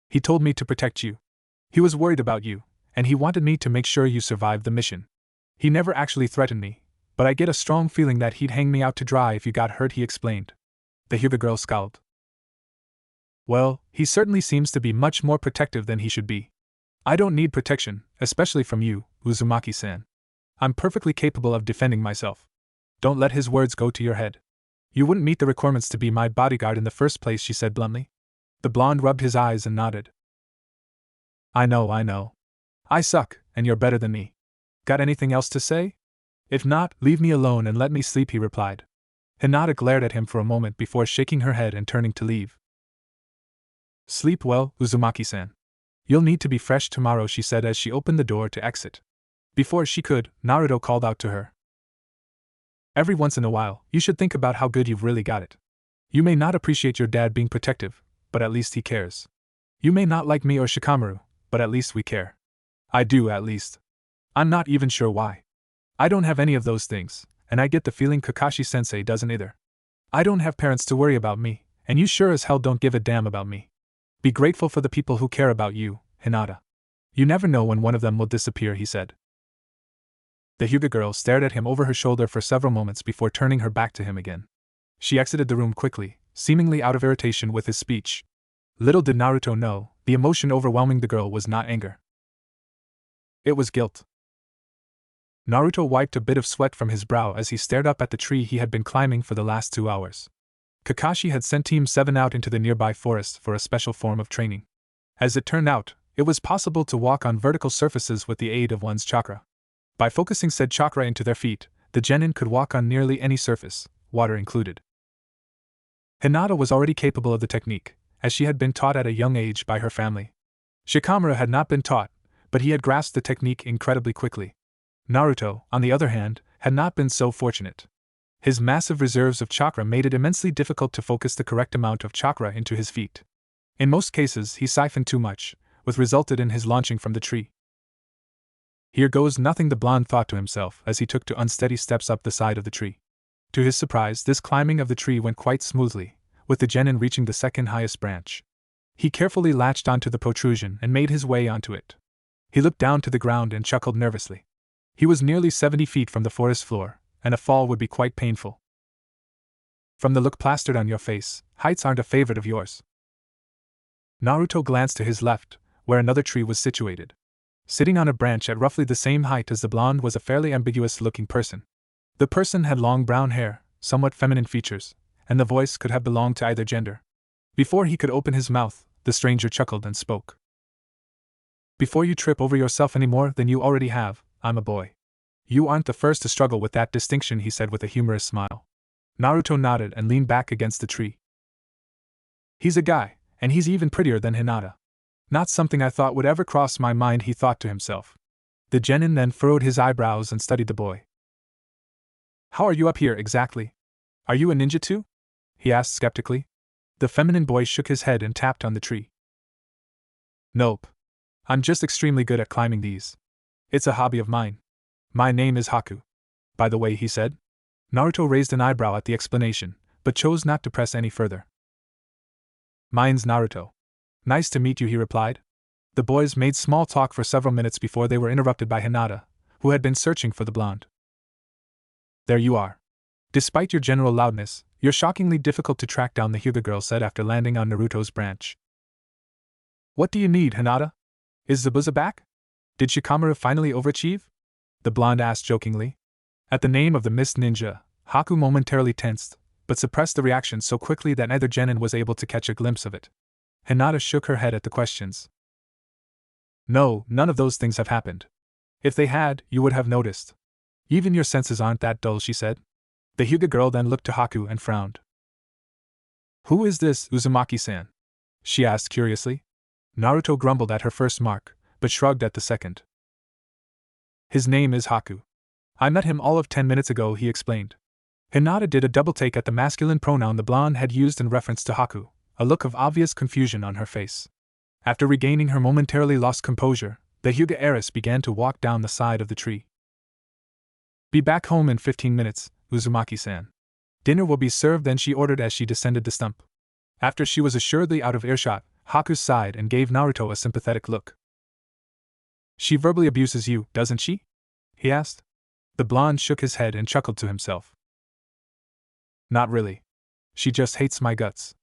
"He told me to protect you. He was worried about you, and he wanted me to make sure you survived the mission. He never actually threatened me, but I get a strong feeling that he'd hang me out to dry if you got hurt," he explained. The Hyuga girl scowled. Well, he certainly seems to be much more protective than he should be. I don't need protection, especially from you, Uzumaki-san. I'm perfectly capable of defending myself. Don't let his words go to your head. You wouldn't meet the requirements to be my bodyguard in the first place, she said bluntly. The blonde rubbed his eyes and nodded. I know. I suck, and you're better than me. Got anything else to say? If not, leave me alone and let me sleep, he replied. Hinata glared at him for a moment before shaking her head and turning to leave. Sleep well, Uzumaki-san. You'll need to be fresh tomorrow, she said as she opened the door to exit. Before she could, Naruto called out to her. Every once in a while, you should think about how good you've really got it. You may not appreciate your dad being protective, but at least he cares. You may not like me or Shikamaru, but at least we care. I do, at least. I'm not even sure why. I don't have any of those things, and I get the feeling Kakashi-sensei doesn't either. I don't have parents to worry about me, and you sure as hell don't give a damn about me. Be grateful for the people who care about you, Hinata. You never know when one of them will disappear, he said. The Hyuga girl stared at him over her shoulder for several moments before turning her back to him again. She exited the room quickly, seemingly out of irritation with his speech. Little did Naruto know, the emotion overwhelming the girl was not anger. It was guilt. Naruto wiped a bit of sweat from his brow as he stared up at the tree he had been climbing for the last 2 hours. Kakashi had sent Team 7 out into the nearby forest for a special form of training. As it turned out, it was possible to walk on vertical surfaces with the aid of one's chakra. By focusing said chakra into their feet, the genin could walk on nearly any surface, water included. Hinata was already capable of the technique, as she had been taught at a young age by her family. Shikamaru had not been taught, but he had grasped the technique incredibly quickly. Naruto, on the other hand, had not been so fortunate. His massive reserves of chakra made it immensely difficult to focus the correct amount of chakra into his feet. In most cases, he siphoned too much, which resulted in his launching from the tree. Here goes nothing, the blonde thought to himself as he took 2 unsteady steps up the side of the tree. To his surprise, this climbing of the tree went quite smoothly, with the genin reaching the second highest branch. He carefully latched onto the protrusion and made his way onto it. He looked down to the ground and chuckled nervously. He was nearly 70 feet from the forest floor, and a fall would be quite painful. From the look plastered on your face, heights aren't a favorite of yours. Naruto glanced to his left, where another tree was situated. Sitting on a branch at roughly the same height as the blonde was a fairly ambiguous-looking person. The person had long brown hair, somewhat feminine features, and the voice could have belonged to either gender. Before he could open his mouth, the stranger chuckled and spoke. Before you trip over yourself any more than you already have, I'm a boy. You aren't the first to struggle with that distinction, he said with a humorous smile. Naruto nodded and leaned back against the tree. He's a guy, and he's even prettier than Hinata. Not something I thought would ever cross my mind, he thought to himself. The genin then furrowed his eyebrows and studied the boy. How are you up here exactly? Are you a ninja too? He asked skeptically. The feminine boy shook his head and tapped on the tree. Nope. I'm just extremely good at climbing these. It's a hobby of mine. My name is Haku. By the way, he said. Naruto raised an eyebrow at the explanation, but chose not to press any further. Mine's Naruto. Nice to meet you, he replied. The boys made small talk for several minutes before they were interrupted by Hinata, who had been searching for the blonde. There you are. Despite your general loudness, you're shockingly difficult to track down, the Hyuga girl said after landing on Naruto's branch. What do you need, Hinata? Is Zabuza back? Did Shikamaru finally overachieve? The blonde asked jokingly. At the name of the mist ninja, Haku momentarily tensed, but suppressed the reaction so quickly that neither genin was able to catch a glimpse of it. Hinata shook her head at the questions. No, none of those things have happened. If they had, you would have noticed. Even your senses aren't that dull, she said. The Hyuga girl then looked to Haku and frowned. Who is this Uzumaki-san? She asked curiously. Naruto grumbled at her first mark, but shrugged at the second. His name is Haku. I met him all of 10 minutes ago, he explained. Hinata did a double take at the masculine pronoun the blonde had used in reference to Haku, a look of obvious confusion on her face. After regaining her momentarily lost composure, the Hyuga heiress began to walk down the side of the tree. Be back home in 15 minutes, Uzumaki-san. Dinner will be served, then she ordered as she descended the stump. After she was assuredly out of earshot, Haku sighed and gave Naruto a sympathetic look. She verbally abuses you, doesn't she? He asked. The blonde shook his head and chuckled to himself. Not really. She just hates my guts.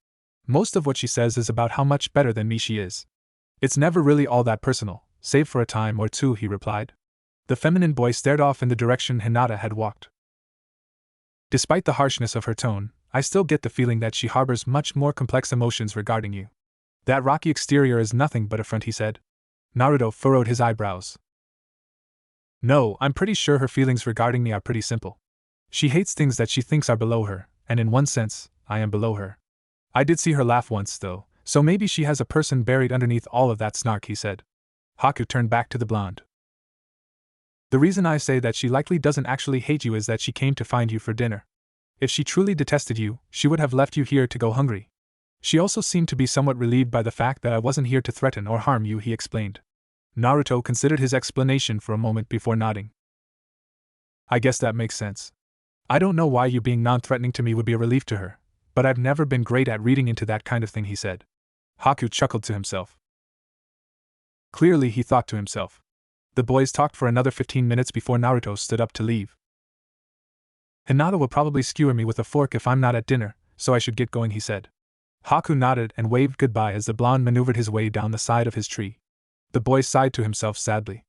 Most of what she says is about how much better than me she is. It's never really all that personal, save for a time or two, he replied. The feminine boy stared off in the direction Hinata had walked. Despite the harshness of her tone, I still get the feeling that she harbors much more complex emotions regarding you. That rocky exterior is nothing but a front, he said. Naruto furrowed his eyebrows. No, I'm pretty sure her feelings regarding me are pretty simple. She hates things that she thinks are below her, and in one sense, I am below her. I did see her laugh once, though, so maybe she has a person buried underneath all of that snark, he said. Haku turned back to the blonde. The reason I say that she likely doesn't actually hate you is that she came to find you for dinner. If she truly detested you, she would have left you here to go hungry. She also seemed to be somewhat relieved by the fact that I wasn't here to threaten or harm you, he explained. Naruto considered his explanation for a moment before nodding. I guess that makes sense. I don't know why you being non-threatening to me would be a relief to her, but I've never been great at reading into that kind of thing, he said. Haku chuckled to himself. Clearly, he thought to himself. The boys talked for another 15 minutes before Naruto stood up to leave. Hinata will probably skewer me with a fork if I'm not at dinner, so I should get going, he said. Haku nodded and waved goodbye as the blonde maneuvered his way down the side of his tree. The boy sighed to himself sadly.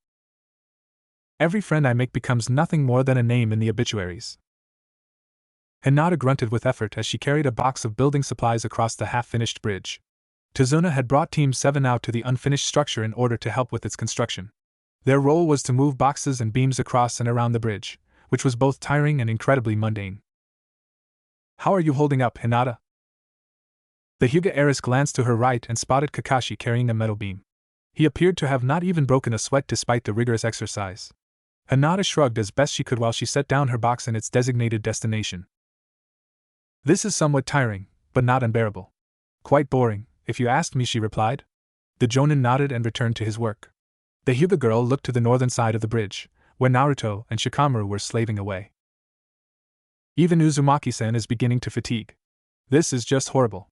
Every friend I make becomes nothing more than a name in the obituaries. Hinata grunted with effort as she carried a box of building supplies across the half-finished bridge. Tazuna had brought Team 7 out to the unfinished structure in order to help with its construction. Their role was to move boxes and beams across and around the bridge, which was both tiring and incredibly mundane. How are you holding up, Hinata? The Hyuga heiress glanced to her right and spotted Kakashi carrying a metal beam. He appeared to have not even broken a sweat despite the rigorous exercise. Hinata shrugged as best she could while she set down her box in its designated destination. This is somewhat tiring, but not unbearable. Quite boring, if you ask me, she replied. The Jonin nodded and returned to his work. The Hyuga girl looked to the northern side of the bridge, where Naruto and Shikamaru were slaving away. Even Uzumaki-san is beginning to fatigue. This is just horrible.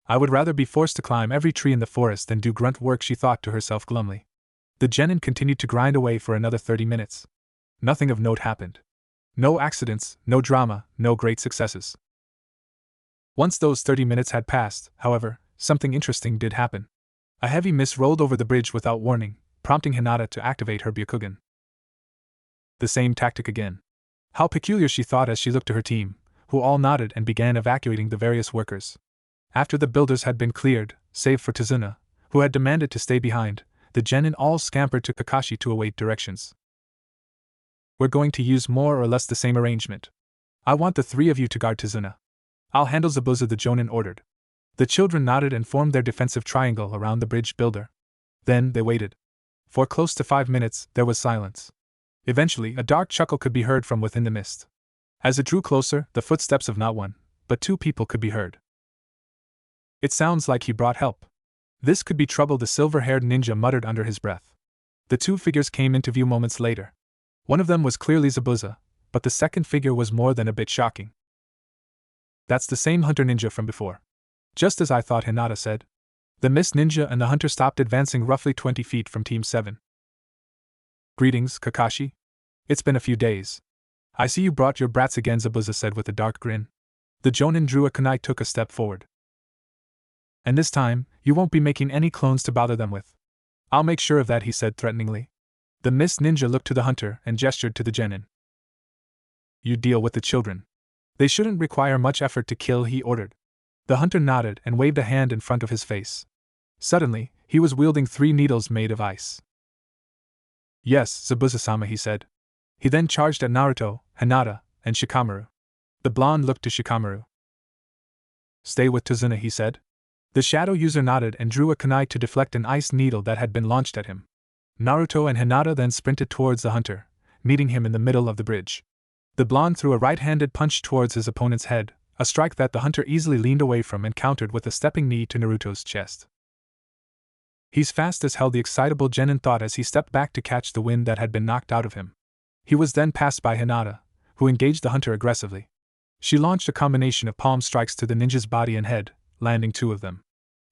I would rather be forced to climb every tree in the forest than do grunt work, she thought to herself glumly. The genin continued to grind away for another 30 minutes. Nothing of note happened. No accidents, no drama, no great successes. Once those 30 minutes had passed, however, something interesting did happen. A heavy mist rolled over the bridge without warning, prompting Hinata to activate her Byakugan. The same tactic again. How peculiar, she thought as she looked to her team, who all nodded and began evacuating the various workers. After the builders had been cleared, save for Tazuna, who had demanded to stay behind, the genin all scampered to Kakashi to await directions. We're going to use more or less the same arrangement. I want the three of you to guard Tazuna. I'll handle Zabuza, the Jonin ordered. The children nodded and formed their defensive triangle around the bridge builder. Then they waited. For close to 5 minutes, there was silence. Eventually, a dark chuckle could be heard from within the mist. As it drew closer, the footsteps of not one, but 2 people could be heard. It sounds like he brought help. This could be trouble, the silver-haired ninja muttered under his breath. The 2 figures came into view moments later. One of them was clearly Zabuza, but the second figure was more than a bit shocking. That's the same hunter ninja from before. Just as I thought, Hinata said. The mist ninja and the hunter stopped, advancing roughly 20 feet from Team 7. Greetings, Kakashi. It's been a few days. I see you brought your brats again, Zabuza said with a dark grin. The Jonin drew a kunai, took a step forward. And this time, you won't be making any clones to bother them with. I'll make sure of that, he said threateningly. The mist ninja looked to the hunter and gestured to the genin. You deal with the children. They shouldn't require much effort to kill, he ordered. The hunter nodded and waved a hand in front of his face. Suddenly, he was wielding 3 needles made of ice. Yes, Zabuza-sama, he said. He then charged at Naruto, Hinata, and Shikamaru. The blonde looked to Shikamaru. Stay with Tazuna, he said. The shadow user nodded and drew a kunai to deflect an ice needle that had been launched at him. Naruto and Hinata then sprinted towards the hunter, meeting him in the middle of the bridge. The blonde threw a right-handed punch towards his opponent's head, a strike that the hunter easily leaned away from and countered with a stepping knee to Naruto's chest. He's fast as hell, the excitable genin thought as he stepped back to catch the wind that had been knocked out of him. He was then passed by Hinata, who engaged the hunter aggressively. She launched a combination of palm strikes to the ninja's body and head, landing 2 of them.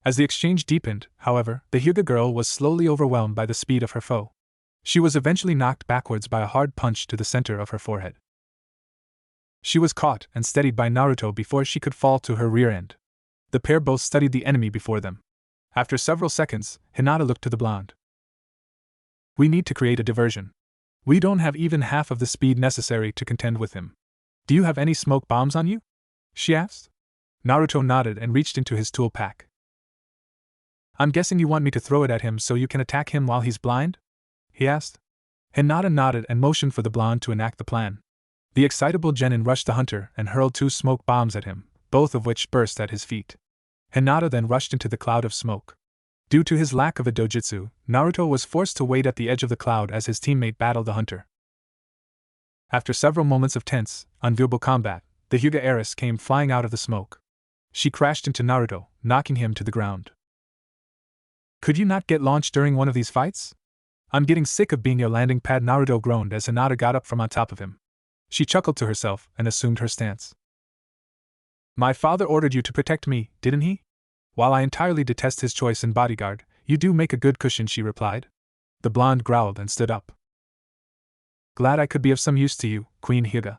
As the exchange deepened, however, the Hyuga girl was slowly overwhelmed by the speed of her foe. She was eventually knocked backwards by a hard punch to the center of her forehead. She was caught and steadied by Naruto before she could fall to her rear end. The pair both studied the enemy before them. After several seconds, Hinata looked to the blonde. We need to create a diversion. We don't have even half of the speed necessary to contend with him. Do you have any smoke bombs on you? She asked. Naruto nodded and reached into his tool pack. I'm guessing you want me to throw it at him so you can attack him while he's blind? He asked. Hinata nodded and motioned for the blonde to enact the plan. The excitable genin rushed the hunter and hurled 2 smoke bombs at him, both of which burst at his feet. Hinata then rushed into the cloud of smoke. Due to his lack of a dojutsu, Naruto was forced to wait at the edge of the cloud as his teammate battled the hunter. After several moments of tense, unviewable combat, the Hyuga heiress came flying out of the smoke. She crashed into Naruto, knocking him to the ground. Could you not get launched during one of these fights? I'm getting sick of being your landing pad, Naruto groaned as Hinata got up from on top of him. She chuckled to herself and assumed her stance. My father ordered you to protect me, didn't he? While I entirely detest his choice in bodyguard, you do make a good cushion, she replied. The blonde growled and stood up. Glad I could be of some use to you, Queen Hyuga.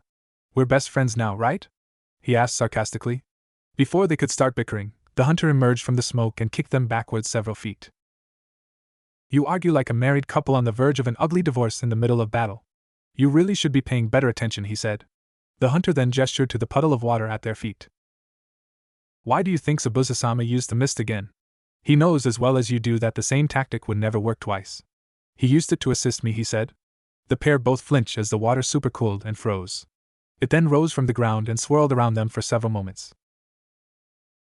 We're best friends now, right? He asked sarcastically. Before they could start bickering, the hunter emerged from the smoke and kicked them backwards several feet. You argue like a married couple on the verge of an ugly divorce in the middle of battle. You really should be paying better attention, he said. The hunter then gestured to the puddle of water at their feet. Why do you think Zabuza-sama used the mist again? He knows as well as you do that the same tactic would never work twice. He used it to assist me, he said. The pair both flinched as the water supercooled and froze. It then rose from the ground and swirled around them for several moments.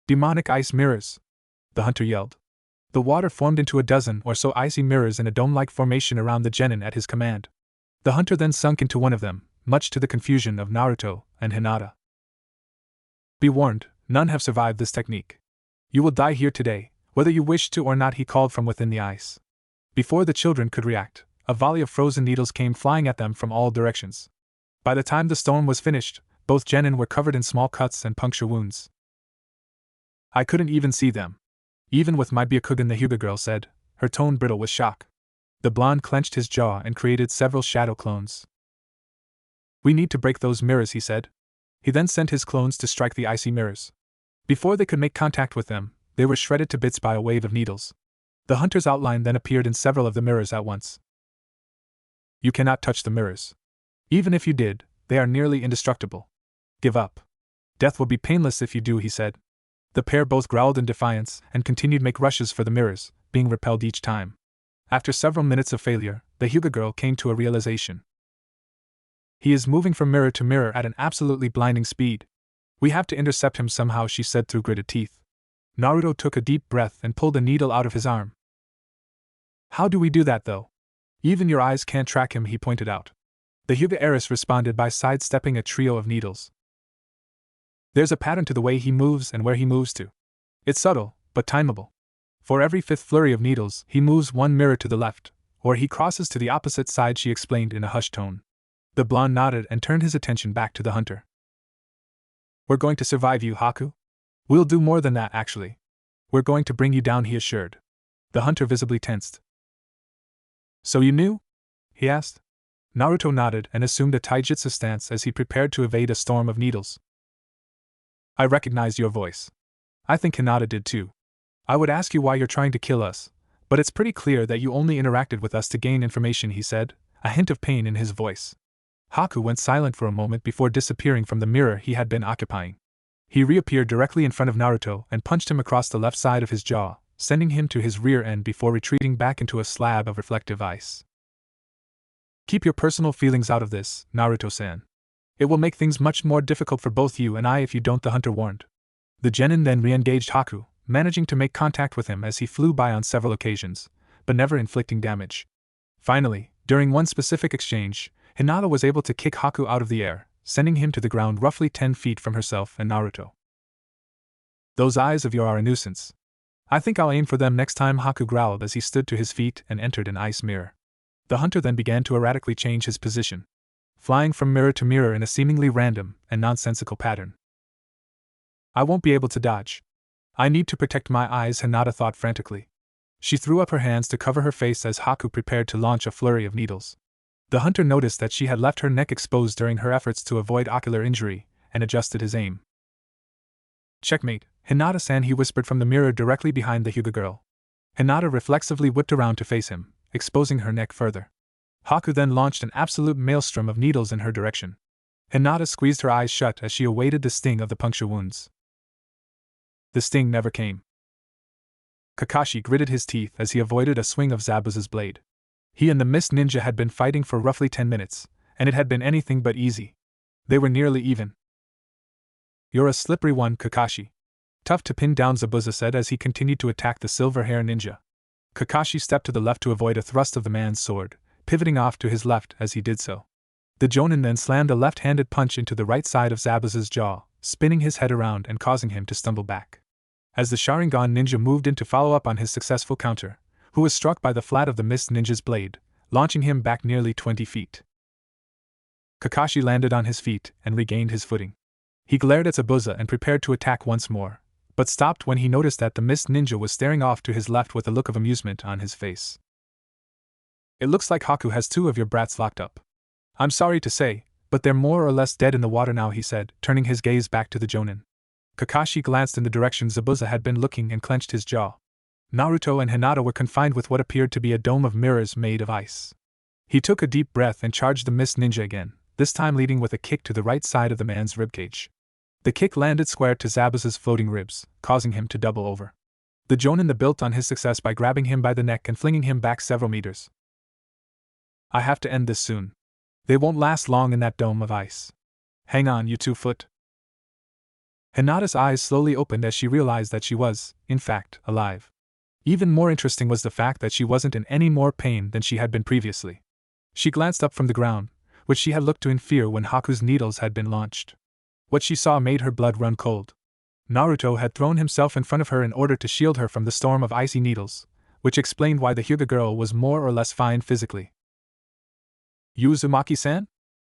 Demonic ice mirrors! The hunter yelled. The water formed into a dozen or so icy mirrors in a dome-like formation around the genin at his command. The hunter then sunk into one of them, much to the confusion of Naruto and Hinata. Be warned, none have survived this technique. You will die here today, whether you wish to or not, he called from within the ice. Before the children could react, a volley of frozen needles came flying at them from all directions. By the time the storm was finished, both genin were covered in small cuts and puncture wounds. I couldn't even see them. Even with my Byakugan, the Hyuga girl said, her tone brittle with shock. The blonde clenched his jaw and created several shadow clones. We need to break those mirrors, he said. He then sent his clones to strike the icy mirrors. Before they could make contact with them, they were shredded to bits by a wave of needles. The hunter's outline then appeared in several of the mirrors at once. You cannot touch the mirrors. Even if you did, they are nearly indestructible. Give up. Death will be painless if you do, he said. The pair both growled in defiance and continued to make rushes for the mirrors, being repelled each time. After several minutes of failure, the Hyuga girl came to a realization. He is moving from mirror to mirror at an absolutely blinding speed. We have to intercept him somehow, she said through gritted teeth. Naruto took a deep breath and pulled a needle out of his arm. How do we do that, though? Even your eyes can't track him, he pointed out. The Hyuga heiress responded by sidestepping a trio of needles. There's a pattern to the way he moves and where he moves to. It's subtle, but timeable. For every 5th flurry of needles, he moves one mirror to the left, or he crosses to the opposite side, she explained in a hushed tone. The blonde nodded and turned his attention back to the hunter. We're going to survive you, Haku. We'll do more than that, actually. We're going to bring you down, he assured. The hunter visibly tensed. So you knew? He asked. Naruto nodded and assumed a taijutsu stance as he prepared to evade a storm of needles. I recognized your voice. I think Hinata did too. I would ask you why you're trying to kill us, but it's pretty clear that you only interacted with us to gain information, he said, a hint of pain in his voice. Haku went silent for a moment before disappearing from the mirror he had been occupying. He reappeared directly in front of Naruto and punched him across the left side of his jaw, sending him to his rear end before retreating back into a slab of reflective ice. Keep your personal feelings out of this, Naruto-san. It will make things much more difficult for both you and I if you don't, the hunter warned. The genin then re-engaged Haku, managing to make contact with him as he flew by on several occasions, but never inflicting damage. Finally, during one specific exchange, Hinata was able to kick Haku out of the air, sending him to the ground roughly 10 feet from herself and Naruto. Those eyes of yours are a nuisance. I think I'll aim for them next time, Haku growled as he stood to his feet and entered an ice mirror. The hunter then began to erratically change his position, flying from mirror to mirror in a seemingly random and nonsensical pattern. I won't be able to dodge. I need to protect my eyes, Hinata thought frantically. She threw up her hands to cover her face as Haku prepared to launch a flurry of needles. The hunter noticed that she had left her neck exposed during her efforts to avoid ocular injury, and adjusted his aim. Checkmate, Hinata-san, he whispered from the mirror directly behind the Hyuga girl. Hinata reflexively whipped around to face him, exposing her neck further. Haku then launched an absolute maelstrom of needles in her direction. Hinata squeezed her eyes shut as she awaited the sting of the puncture wounds. The sting never came. Kakashi gritted his teeth as he avoided a swing of Zabuza's blade. He and the Mist Ninja had been fighting for roughly 10 minutes, and it had been anything but easy. They were nearly even. "You're a slippery one, Kakashi." Tough to pin down, Zabuza said as he continued to attack the silver hair ninja. Kakashi stepped to the left to avoid a thrust of the man's sword, pivoting off to his left as he did so. The Jonin then slammed a left-handed punch into the right side of Zabuza's jaw, spinning his head around and causing him to stumble back. As the Sharingan ninja moved in to follow up on his successful counter, who was struck by the flat of the Mist Ninja's blade, launching him back nearly 20 feet. Kakashi landed on his feet and regained his footing. He glared at Zabuza and prepared to attack once more, but stopped when he noticed that the Mist Ninja was staring off to his left with a look of amusement on his face. "It looks like Haku has 2 of your brats locked up. I'm sorry to say, but they're more or less dead in the water now," he said, turning his gaze back to the Jonin. Kakashi glanced in the direction Zabuza had been looking and clenched his jaw. Naruto and Hinata were confined with what appeared to be a dome of mirrors made of ice. He took a deep breath and charged the Mist Ninja again, this time leading with a kick to the right side of the man's ribcage. The kick landed square to Zabuza's floating ribs, causing him to double over. The Jonin built on his success by grabbing him by the neck and flinging him back several meters. "I have to end this soon. They won't last long in that dome of ice. Hang on, you 2-foot." Hinata's eyes slowly opened as she realized that she was, in fact, alive. Even more interesting was the fact that she wasn't in any more pain than she had been previously. She glanced up from the ground, which she had looked to in fear when Haku's needles had been launched. What she saw made her blood run cold. Naruto had thrown himself in front of her in order to shield her from the storm of icy needles, which explained why the Hyuga girl was more or less fine physically. "You Uzumaki-san?"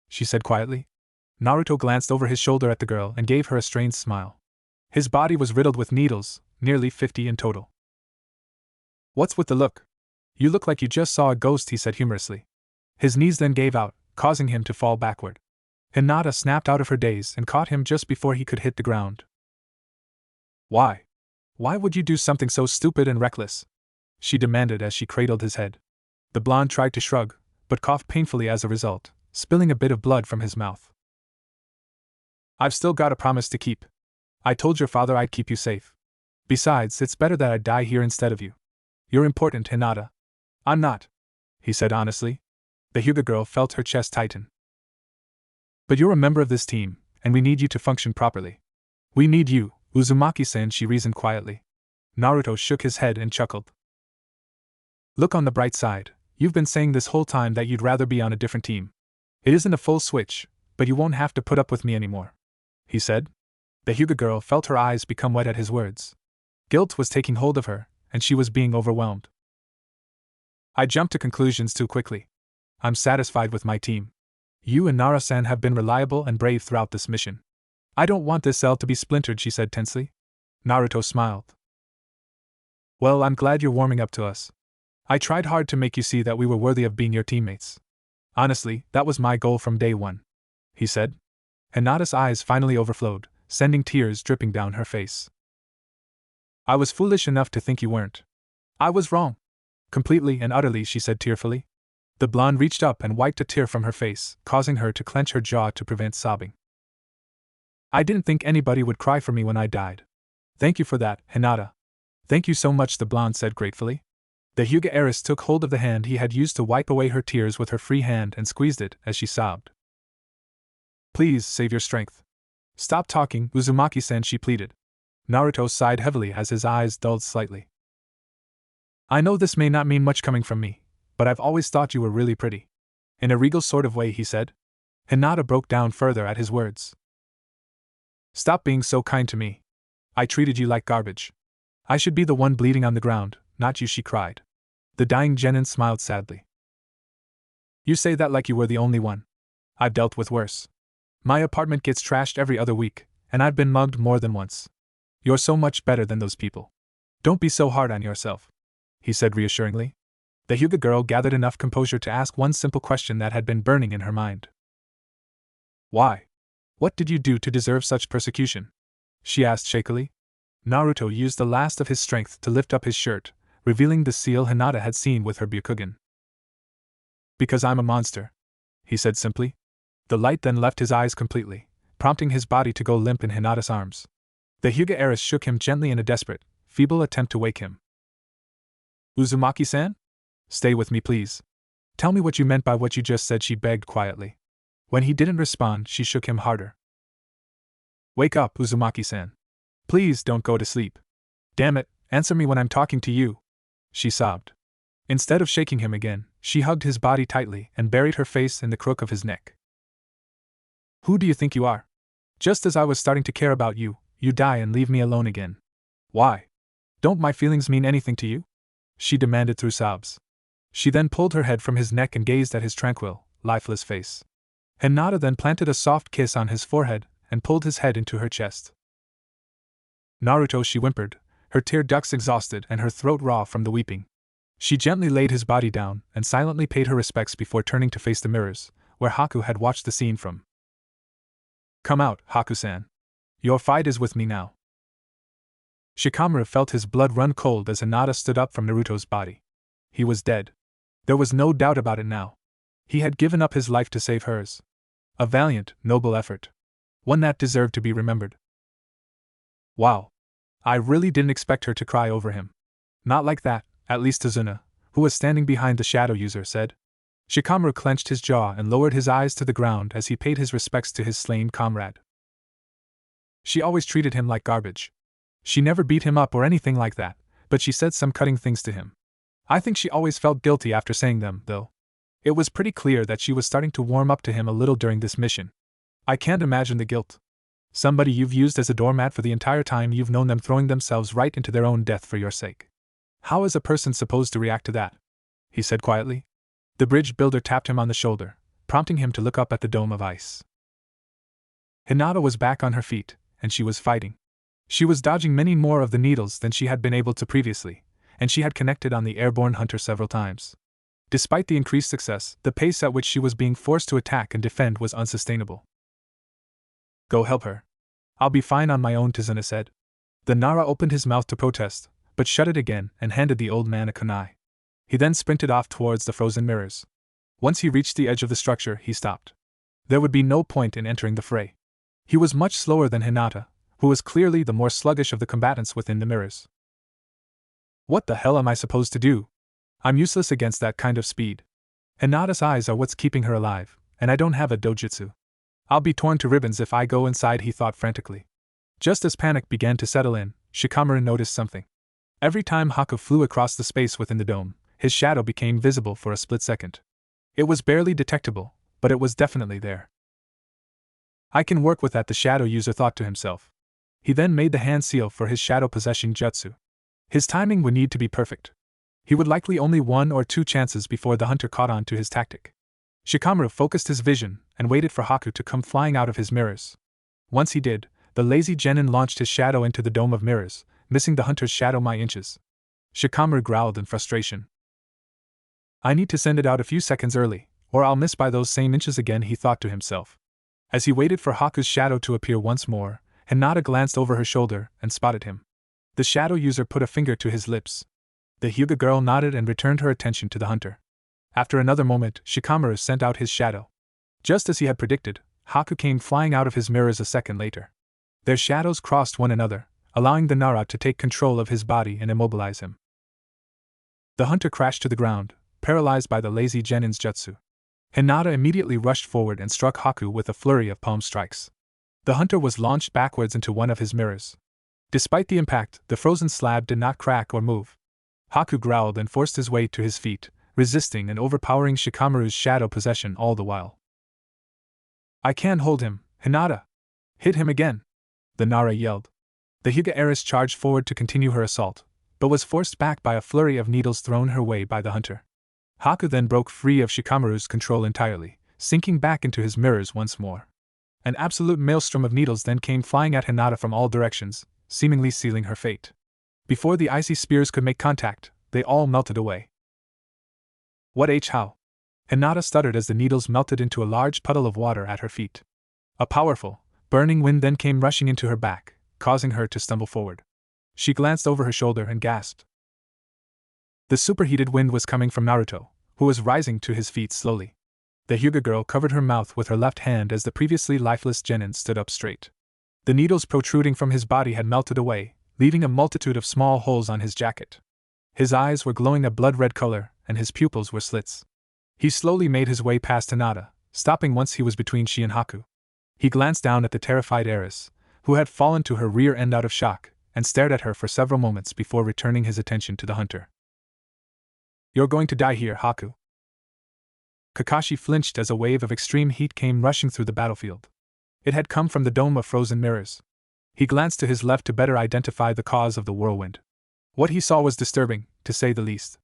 she said quietly. Naruto glanced over his shoulder at the girl and gave her a strange smile. His body was riddled with needles, nearly 50 in total. "What's with the look? You look like you just saw a ghost," he said humorously. His knees then gave out, causing him to fall backward. Hinata snapped out of her daze and caught him just before he could hit the ground. "Why? Why would you do something so stupid and reckless?" she demanded as she cradled his head. The blonde tried to shrug, but coughed painfully as a result, spilling a bit of blood from his mouth. "I've still got a promise to keep. I told your father I'd keep you safe. Besides, it's better that I die here instead of you. You're important, Hinata." "I'm not," he said honestly. The Hyuga girl felt her chest tighten. "But you're a member of this team, and we need you to function properly. We need you, Uzumaki-san," she reasoned quietly. Naruto shook his head and chuckled. "Look on the bright side, you've been saying this whole time that you'd rather be on a different team. It isn't a full switch, but you won't have to put up with me anymore," he said. The Hyuga girl felt her eyes become wet at his words. Guilt was taking hold of her, and she was being overwhelmed. "I jumped to conclusions too quickly. I'm satisfied with my team. You and Nara-san have been reliable and brave throughout this mission. I don't want this cell to be splintered," she said tensely. Naruto smiled. "Well, I'm glad you're warming up to us. I tried hard to make you see that we were worthy of being your teammates. Honestly, that was my goal from day one," he said. Hinata's eyes finally overflowed, sending tears dripping down her face. "I was foolish enough to think you weren't. I was wrong. Completely and utterly," she said tearfully. The blonde reached up and wiped a tear from her face, causing her to clench her jaw to prevent sobbing. "I didn't think anybody would cry for me when I died. Thank you for that, Hinata." "Thank you so much," the blonde said gratefully. The Hyuga heiress took hold of the hand he had used to wipe away her tears with her free hand and squeezed it as she sobbed. "Please save your strength. Stop talking, Uzumaki-san," she pleaded. Naruto sighed heavily as his eyes dulled slightly. "I know this may not mean much coming from me, but I've always thought you were really pretty." In a regal sort of way, he said. Hinata broke down further at his words. "Stop being so kind to me. I treated you like garbage. I should be the one bleeding on the ground, not you," she cried. The dying genin smiled sadly. "You say that like you were the only one. I've dealt with worse. My apartment gets trashed every other week, and I've been mugged more than once. You're so much better than those people. Don't be so hard on yourself," he said reassuringly. The Hyuga girl gathered enough composure to ask one simple question that had been burning in her mind. "Why? What did you do to deserve such persecution?" she asked shakily. Naruto used the last of his strength to lift up his shirt, revealing the seal Hinata had seen with her Byakugan. Because I'm a monster, he said simply. The light then left his eyes completely, prompting his body to go limp in Hinata's arms. The Hyuga heiress shook him gently in a desperate, feeble attempt to wake him. Uzumaki-san? Stay with me, please. Tell me what you meant by what you just said, she begged quietly. When he didn't respond, she shook him harder. Wake up, Uzumaki-san. Please don't go to sleep. Damn it, answer me when I'm talking to you, she sobbed. Instead of shaking him again, she hugged his body tightly and buried her face in the crook of his neck. Who do you think you are? Just as I was starting to care about you, you die and leave me alone again. Why? Don't my feelings mean anything to you? She demanded through sobs. She then pulled her head from his neck and gazed at his tranquil, lifeless face. Hinata then planted a soft kiss on his forehead and pulled his head into her chest. Naruto, she whimpered, her tear ducts exhausted and her throat raw from the weeping. She gently laid his body down and silently paid her respects before turning to face the mirrors, where Haku had watched the scene from. Come out, Haku-san. Your fight is with me now. Shikamaru felt his blood run cold as Hinata stood up from Naruto's body. He was dead. There was no doubt about it now. He had given up his life to save hers. A valiant, noble effort. One that deserved to be remembered. Wow. I really didn't expect her to cry over him. Not like that, at least Tazuna, who was standing behind the shadow user, said. Shikamaru clenched his jaw and lowered his eyes to the ground as he paid his respects to his slain comrade. She always treated him like garbage. She never beat him up or anything like that, but she said some cutting things to him. I think she always felt guilty after saying them, though. It was pretty clear that she was starting to warm up to him a little during this mission. I can't imagine the guilt. Somebody you've used as a doormat for the entire time you've known them throwing themselves right into their own death for your sake. How is a person supposed to react to that? He said quietly. The bridge builder tapped him on the shoulder, prompting him to look up at the dome of ice. Hinata was back on her feet, and she was fighting. She was dodging many more of the needles than she had been able to previously, and she had connected on the airborne hunter several times. Despite the increased success, the pace at which she was being forced to attack and defend was unsustainable. Go help her. I'll be fine on my own, Tazuna said. The Nara opened his mouth to protest, but shut it again and handed the old man a kunai. He then sprinted off towards the frozen mirrors. Once he reached the edge of the structure, he stopped. There would be no point in entering the fray. He was much slower than Hinata, who was clearly the more sluggish of the combatants within the mirrors. What the hell am I supposed to do? I'm useless against that kind of speed. Hinata's eyes are what's keeping her alive, and I don't have a dojutsu. I'll be torn to ribbons if I go inside, he thought frantically. Just as panic began to settle in, Shikamaru noticed something. Every time Haku flew across the space within the dome, his shadow became visible for a split second. It was barely detectable, but it was definitely there. I can work with that, the shadow user thought to himself. He then made the hand seal for his shadow possession jutsu. His timing would need to be perfect. He would likely only 1 or 2 chances before the hunter caught on to his tactic. Shikamaru focused his vision and waited for Haku to come flying out of his mirrors. Once he did, the lazy genin launched his shadow into the dome of mirrors, missing the hunter's shadow by inches. Shikamaru growled in frustration. I need to send it out a few seconds early, or I'll miss by those same inches again, he thought to himself. As he waited for Haku's shadow to appear once more, Hinata glanced over her shoulder and spotted him. The shadow user put a finger to his lips. The Hyuga girl nodded and returned her attention to the hunter. After another moment, Shikamaru sent out his shadow. Just as he had predicted, Haku came flying out of his mirrors a second later. Their shadows crossed one another, allowing the Nara to take control of his body and immobilize him. The hunter crashed to the ground, paralyzed by the lazy genin's jutsu. Hinata immediately rushed forward and struck Haku with a flurry of palm strikes. The hunter was launched backwards into one of his mirrors. Despite the impact, the frozen slab did not crack or move. Haku growled and forced his way to his feet, resisting and overpowering Shikamaru's shadow possession all the while. I can't hold him, Hinata! Hit him again! The Nara yelled. The Hyuga heiress charged forward to continue her assault, but was forced back by a flurry of needles thrown her way by the hunter. Haku then broke free of Shikamaru's control entirely, sinking back into his mirrors once more. An absolute maelstrom of needles then came flying at Hinata from all directions, seemingly sealing her fate. Before the icy spears could make contact, they all melted away. How? Hinata stuttered as the needles melted into a large puddle of water at her feet. A powerful, burning wind then came rushing into her back, causing her to stumble forward. She glanced over her shoulder and gasped. The superheated wind was coming from Naruto, who was rising to his feet slowly. The Hyuga girl covered her mouth with her left hand as the previously lifeless genin stood up straight. The needles protruding from his body had melted away, leaving a multitude of small holes on his jacket. His eyes were glowing a blood-red color, and his pupils were slits. He slowly made his way past Hinata, stopping once he was between she and Haku. He glanced down at the terrified heiress, who had fallen to her rear end out of shock, and stared at her for several moments before returning his attention to the hunter. "You're going to die here, Haku." Kakashi flinched as a wave of extreme heat came rushing through the battlefield. It had come from the dome of frozen mirrors. He glanced to his left to better identify the cause of the whirlwind. What he saw was disturbing, to say the least.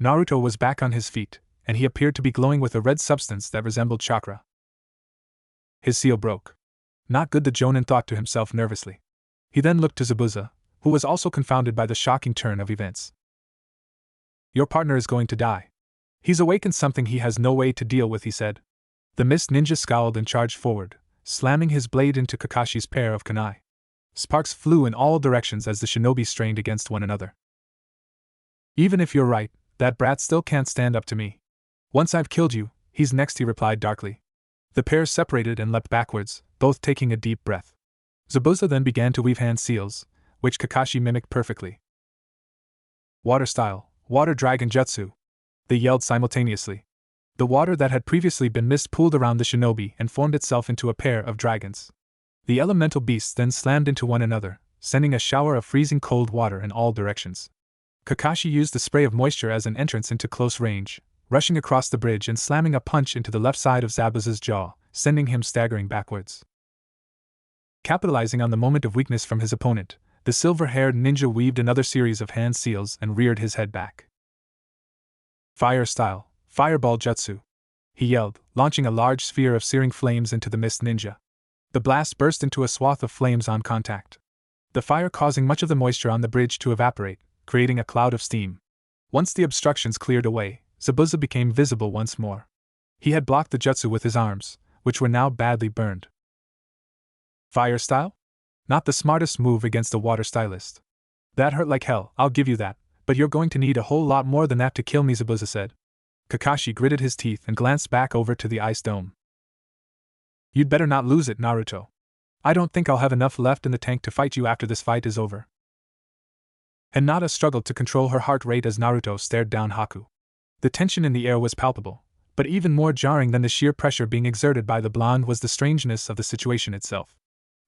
Naruto was back on his feet, and he appeared to be glowing with a red substance that resembled chakra. His seal broke. Not good, the Jonin thought to himself nervously. He then looked to Zabuza, who was also confounded by the shocking turn of events. "Your partner is going to die. He's awakened something he has no way to deal with," he said. The mist ninja scowled and charged forward, slamming his blade into Kakashi's pair of kunai. Sparks flew in all directions as the shinobi strained against one another. "Even if you're right, that brat still can't stand up to me. Once I've killed you, he's next," he replied darkly. The pair separated and leapt backwards, both taking a deep breath. Zabuza then began to weave hand seals, which Kakashi mimicked perfectly. "Water style, water dragon jutsu!" they yelled simultaneously. The water that had previously been mist pooled around the shinobi and formed itself into a pair of dragons. The elemental beasts then slammed into one another, sending a shower of freezing cold water in all directions. Kakashi used the spray of moisture as an entrance into close range, rushing across the bridge and slamming a punch into the left side of Zabuza's jaw, sending him staggering backwards. Capitalizing on the moment of weakness from his opponent, the silver-haired ninja weaved another series of hand seals and reared his head back. "Fire style, fireball jutsu!" he yelled, launching a large sphere of searing flames into the mist ninja. The blast burst into a swath of flames on contact, the fire causing much of the moisture on the bridge to evaporate, creating a cloud of steam. Once the obstructions cleared away, Zabuza became visible once more. He had blocked the jutsu with his arms, which were now badly burned. "Fire style? Not the smartest move against a water stylist. That hurt like hell, I'll give you that, but you're going to need a whole lot more than that to kill me," Zabuza said. Kakashi gritted his teeth and glanced back over to the ice dome. "You'd better not lose it, Naruto. I don't think I'll have enough left in the tank to fight you after this fight is over." Hinata struggled to control her heart rate as Naruto stared down Haku. The tension in the air was palpable, but even more jarring than the sheer pressure being exerted by the blonde was the strangeness of the situation itself.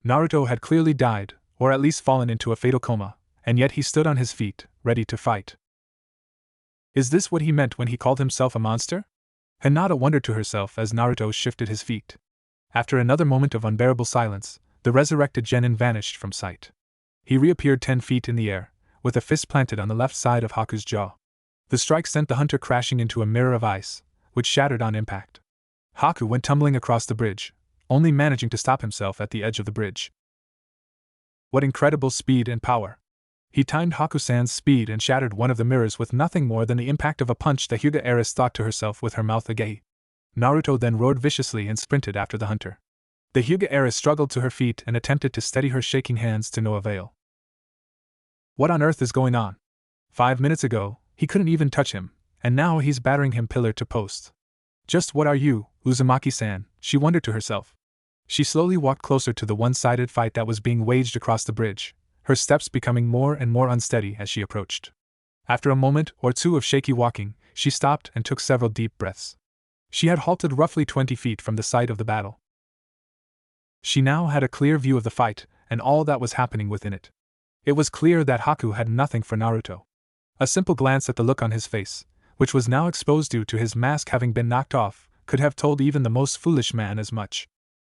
Naruto had clearly died, or at least fallen into a fatal coma, and yet he stood on his feet, ready to fight. Is this what he meant when he called himself a monster? Hinata wondered to herself as Naruto shifted his feet. After another moment of unbearable silence, the resurrected genin vanished from sight. He reappeared 10 feet in the air, with a fist planted on the left side of Haku's jaw. The strike sent the hunter crashing into a mirror of ice, which shattered on impact. Haku went tumbling across the bridge, only managing to stop himself at the edge of the bridge. What incredible speed and power! He timed Haku-san's speed and shattered one of the mirrors with nothing more than the impact of a punch, the Hyuga heiress thought to herself with her mouth agape. Naruto then roared viciously and sprinted after the hunter. The Hyuga heiress struggled to her feet and attempted to steady her shaking hands to no avail. What on earth is going on? 5 minutes ago, he couldn't even touch him, and now he's battering him pillar to post. Just what are you, Uzumaki-san? She wondered to herself. She slowly walked closer to the one-sided fight that was being waged across the bridge, her steps becoming more and more unsteady as she approached. After a moment or two of shaky walking, she stopped and took several deep breaths. She had halted roughly 20 feet from the site of the battle. She now had a clear view of the fight and all that was happening within it. It was clear that Haku had nothing for Naruto. A simple glance at the look on his face, which was now exposed due to his mask having been knocked off, could have told even the most foolish man as much.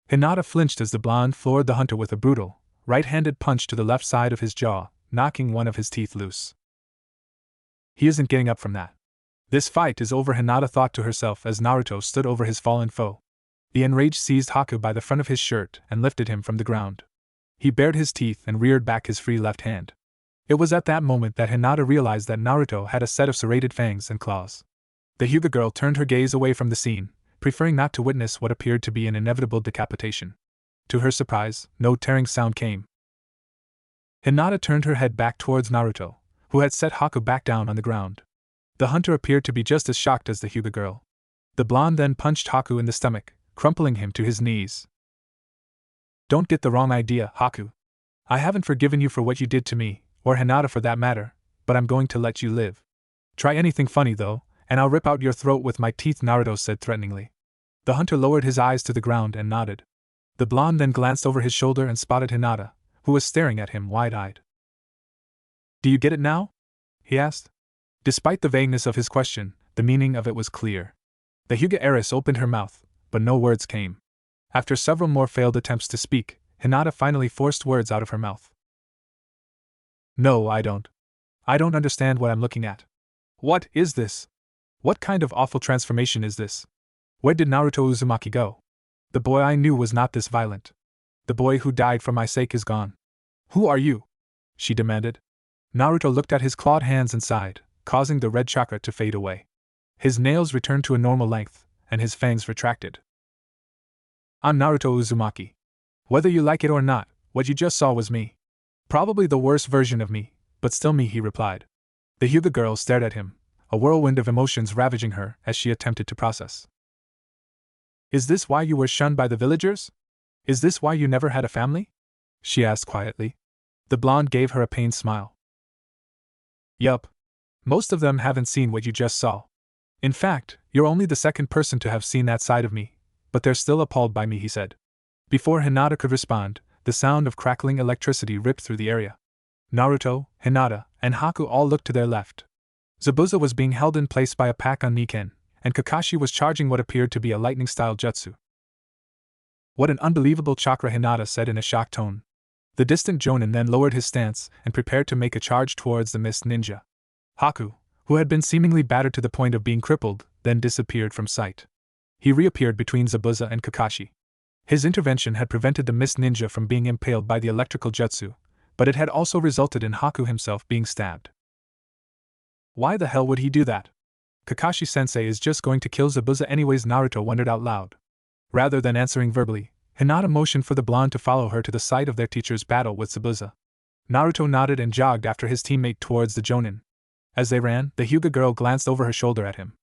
Hinata flinched as the blonde floored the hunter with a brutal, right-handed punch to the left side of his jaw, knocking one of his teeth loose. He isn't getting up from that. This fight is over, Hinata thought to herself as Naruto stood over his fallen foe. The enraged seized Haku by the front of his shirt and lifted him from the ground. He bared his teeth and reared back his free left hand. It was at that moment that Hinata realized that Naruto had a set of serrated fangs and claws. The Hyuga girl turned her gaze away from the scene, preferring not to witness what appeared to be an inevitable decapitation. To her surprise, no tearing sound came. Hinata turned her head back towards Naruto, who had set Haku back down on the ground. The hunter appeared to be just as shocked as the Hyuga girl. The blonde then punched Haku in the stomach, crumpling him to his knees. Don't get the wrong idea, Haku. I haven't forgiven you for what you did to me, or Hinata for that matter, but I'm going to let you live. Try anything funny though, and I'll rip out your throat with my teeth, Naruto said threateningly. The hunter lowered his eyes to the ground and nodded. The blonde then glanced over his shoulder and spotted Hinata, who was staring at him wide-eyed. Do you get it now? He asked. Despite the vagueness of his question, the meaning of it was clear. The Hyuga heiress opened her mouth, but no words came. After several more failed attempts to speak, Hinata finally forced words out of her mouth. No, I don't. I don't understand what I'm looking at. What is this? What kind of awful transformation is this? Where did Naruto Uzumaki go? The boy I knew was not this violent. The boy who died for my sake is gone. Who are you? She demanded. Naruto looked at his clawed hands and sighed, causing the red chakra to fade away. His nails returned to a normal length, and his fangs retracted. I'm Naruto Uzumaki. Whether you like it or not, what you just saw was me. Probably the worst version of me, but still me, he replied. The Hyuga girl stared at him, a whirlwind of emotions ravaging her as she attempted to process. Is this why you were shunned by the villagers? Is this why you never had a family? She asked quietly. The blonde gave her a pained smile. Yup. Most of them haven't seen what you just saw. In fact, you're only the second person to have seen that side of me, but they're still appalled by me, he said. Before Hinata could respond, the sound of crackling electricity ripped through the area. Naruto, Hinata, and Haku all looked to their left. Zabuza was being held in place by a pack on Niken, and Kakashi was charging what appeared to be a lightning-style jutsu. What an unbelievable chakra, Hinata said in a shocked tone. The distant Jonin then lowered his stance and prepared to make a charge towards the mist ninja. Haku, who had been seemingly battered to the point of being crippled, then disappeared from sight. He reappeared between Zabuza and Kakashi. His intervention had prevented the mist ninja from being impaled by the electrical jutsu, but it had also resulted in Haku himself being stabbed. Why the hell would he do that? Kakashi-sensei is just going to kill Zabuza anyways, Naruto wondered out loud. Rather than answering verbally, Hinata motioned for the blonde to follow her to the site of their teacher's battle with Zabuza. Naruto nodded and jogged after his teammate towards the Jonin. As they ran, the Hyuga girl glanced over her shoulder at him.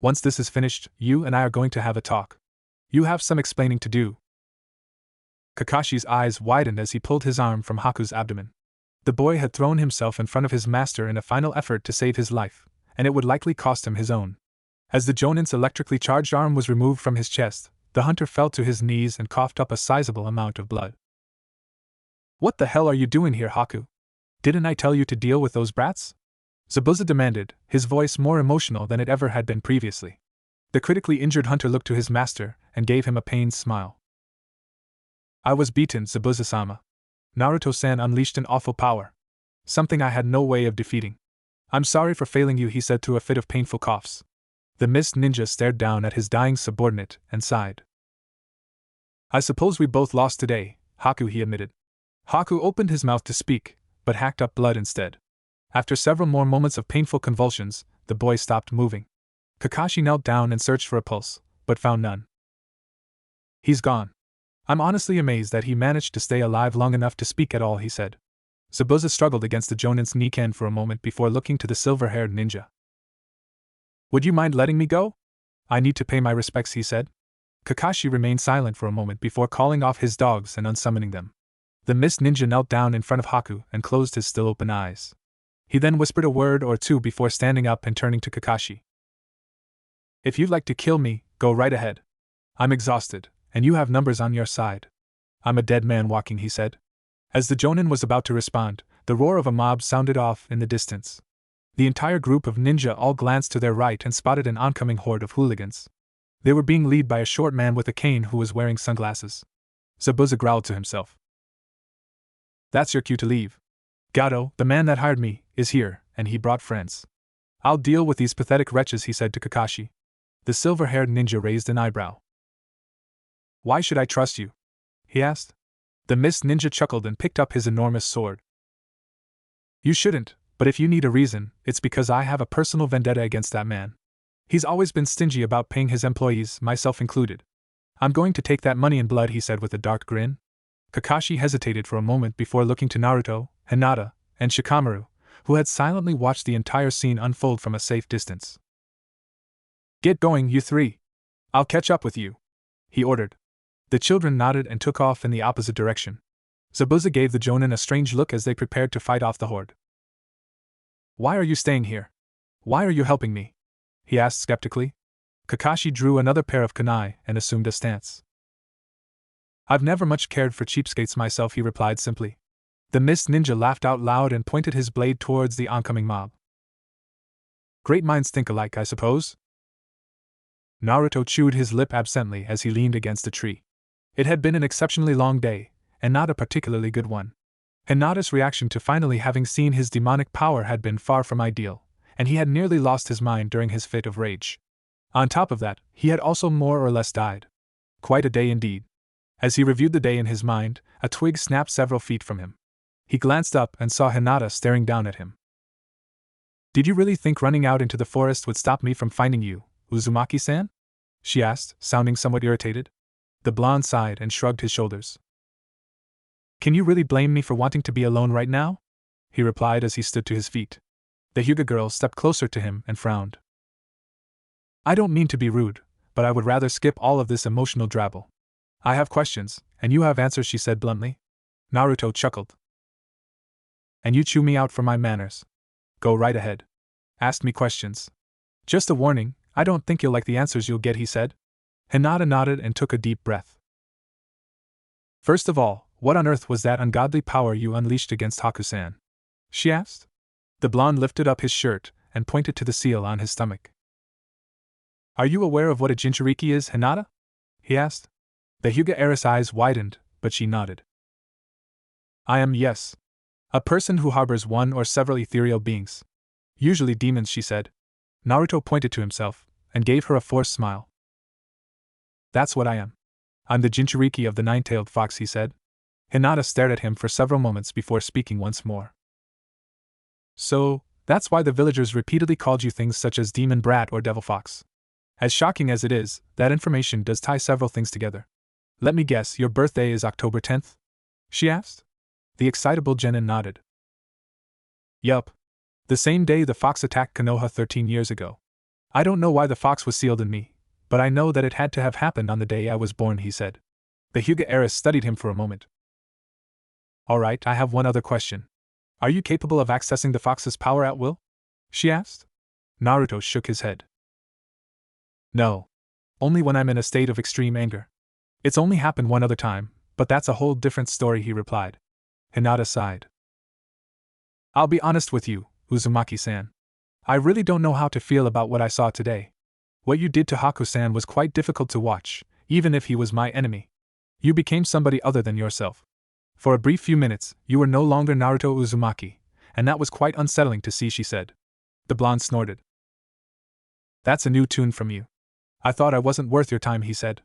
Once this is finished, you and I are going to have a talk. You have some explaining to do. Kakashi's eyes widened as he pulled his arm from Haku's abdomen. The boy had thrown himself in front of his master in a final effort to save his life, and it would likely cost him his own. As the Jonin's electrically charged arm was removed from his chest, the hunter fell to his knees and coughed up a sizable amount of blood. What the hell are you doing here, Haku? Didn't I tell you to deal with those brats? Zabuza demanded, his voice more emotional than it ever had been previously. The critically injured hunter looked to his master and gave him a pained smile. I was beaten, Zabuza-sama. Naruto-san unleashed an awful power. Something I had no way of defeating. I'm sorry for failing you, he said through a fit of painful coughs. The mist ninja stared down at his dying subordinate and sighed. I suppose we both lost today, Haku, he admitted. Haku opened his mouth to speak, but hacked up blood instead. After several more moments of painful convulsions, the boy stopped moving. Kakashi knelt down and searched for a pulse, but found none. He's gone. I'm honestly amazed that he managed to stay alive long enough to speak at all, he said. Zabuza struggled against the Jonin's Niken for a moment before looking to the silver-haired ninja. Would you mind letting me go? I need to pay my respects, he said. Kakashi remained silent for a moment before calling off his dogs and unsummoning them. The mist ninja knelt down in front of Haku and closed his still open eyes. He then whispered a word or two before standing up and turning to Kakashi. If you'd like to kill me, go right ahead. I'm exhausted, and you have numbers on your side. I'm a dead man walking, he said. As the Jonin was about to respond, the roar of a mob sounded off in the distance. The entire group of ninja all glanced to their right and spotted an oncoming horde of hooligans. They were being led by a short man with a cane who was wearing sunglasses. Zabuza growled to himself. That's your cue to leave. Gato, the man that hired me, is here, and he brought friends. I'll deal with these pathetic wretches, he said to Kakashi. The silver-haired ninja raised an eyebrow. Why should I trust you? He asked. The mist ninja chuckled and picked up his enormous sword. You shouldn't, but if you need a reason, it's because I have a personal vendetta against that man. He's always been stingy about paying his employees, myself included. I'm going to take that money in blood, he said with a dark grin. Kakashi hesitated for a moment before looking to Naruto, Hinata, and Shikamaru, who had silently watched the entire scene unfold from a safe distance. "Get going, you three. I'll catch up with you," he ordered. The children nodded and took off in the opposite direction. Zabuza gave the Jonin a strange look as they prepared to fight off the horde. "Why are you staying here? Why are you helping me?" he asked skeptically. Kakashi drew another pair of kunai and assumed a stance. "I've never much cared for cheapskates myself," he replied simply. The Mist Ninja laughed out loud and pointed his blade towards the oncoming mob. "Great minds think alike, I suppose?" Naruto chewed his lip absently as he leaned against a tree. It had been an exceptionally long day, and not a particularly good one. Hinata's reaction to finally having seen his demonic power had been far from ideal, and he had nearly lost his mind during his fit of rage. On top of that, he had also more or less died. Quite a day indeed. As he reviewed the day in his mind, a twig snapped several feet from him. He glanced up and saw Hinata staring down at him. "Did you really think running out into the forest would stop me from finding you, Uzumaki-san?" she asked, sounding somewhat irritated. The blonde sighed and shrugged his shoulders. "Can you really blame me for wanting to be alone right now?" he replied as he stood to his feet. The Hyuga girl stepped closer to him and frowned. "I don't mean to be rude, but I would rather skip all of this emotional drabble. I have questions, and you have answers," she said bluntly. Naruto chuckled. "And you chew me out for my manners. Go right ahead. Ask me questions. Just a warning, I don't think you'll like the answers you'll get," he said. Hinata nodded and took a deep breath. "First of all, what on earth was that ungodly power you unleashed against Haku-san?" she asked. The blonde lifted up his shirt and pointed to the seal on his stomach. "Are you aware of what a Jinchuriki is, Hinata?" he asked. The Hyuga heiress' eyes widened, but she nodded. "I am, yes. A person who harbors one or several ethereal beings. Usually demons," she said. Naruto pointed to himself, and gave her a forced smile. "That's what I am. I'm the Jinchuriki of the nine-tailed fox," he said. Hinata stared at him for several moments before speaking once more. "So, that's why the villagers repeatedly called you things such as demon brat or devil fox. As shocking as it is, that information does tie several things together. Let me guess, your birthday is October 10th? She asked. The excitable Genin nodded. Yup. The same day the fox attacked Konoha 13 years ago. I don't know why the fox was sealed in me, but I know that it had to have happened on the day I was born, he said. The Hyuga heiress studied him for a moment. Alright, I have one other question. Are you capable of accessing the fox's power at will? She asked. Naruto shook his head. No. Only when I'm in a state of extreme anger. It's only happened one other time, but that's a whole different story, he replied. Hinata sighed. I'll be honest with you, Uzumaki-san. I really don't know how to feel about what I saw today. What you did to Haku-san was quite difficult to watch, even if he was my enemy. You became somebody other than yourself. For a brief few minutes, you were no longer Naruto Uzumaki, and that was quite unsettling to see, she said. The blonde snorted. That's a new tune from you. I thought I wasn't worth your time, he said.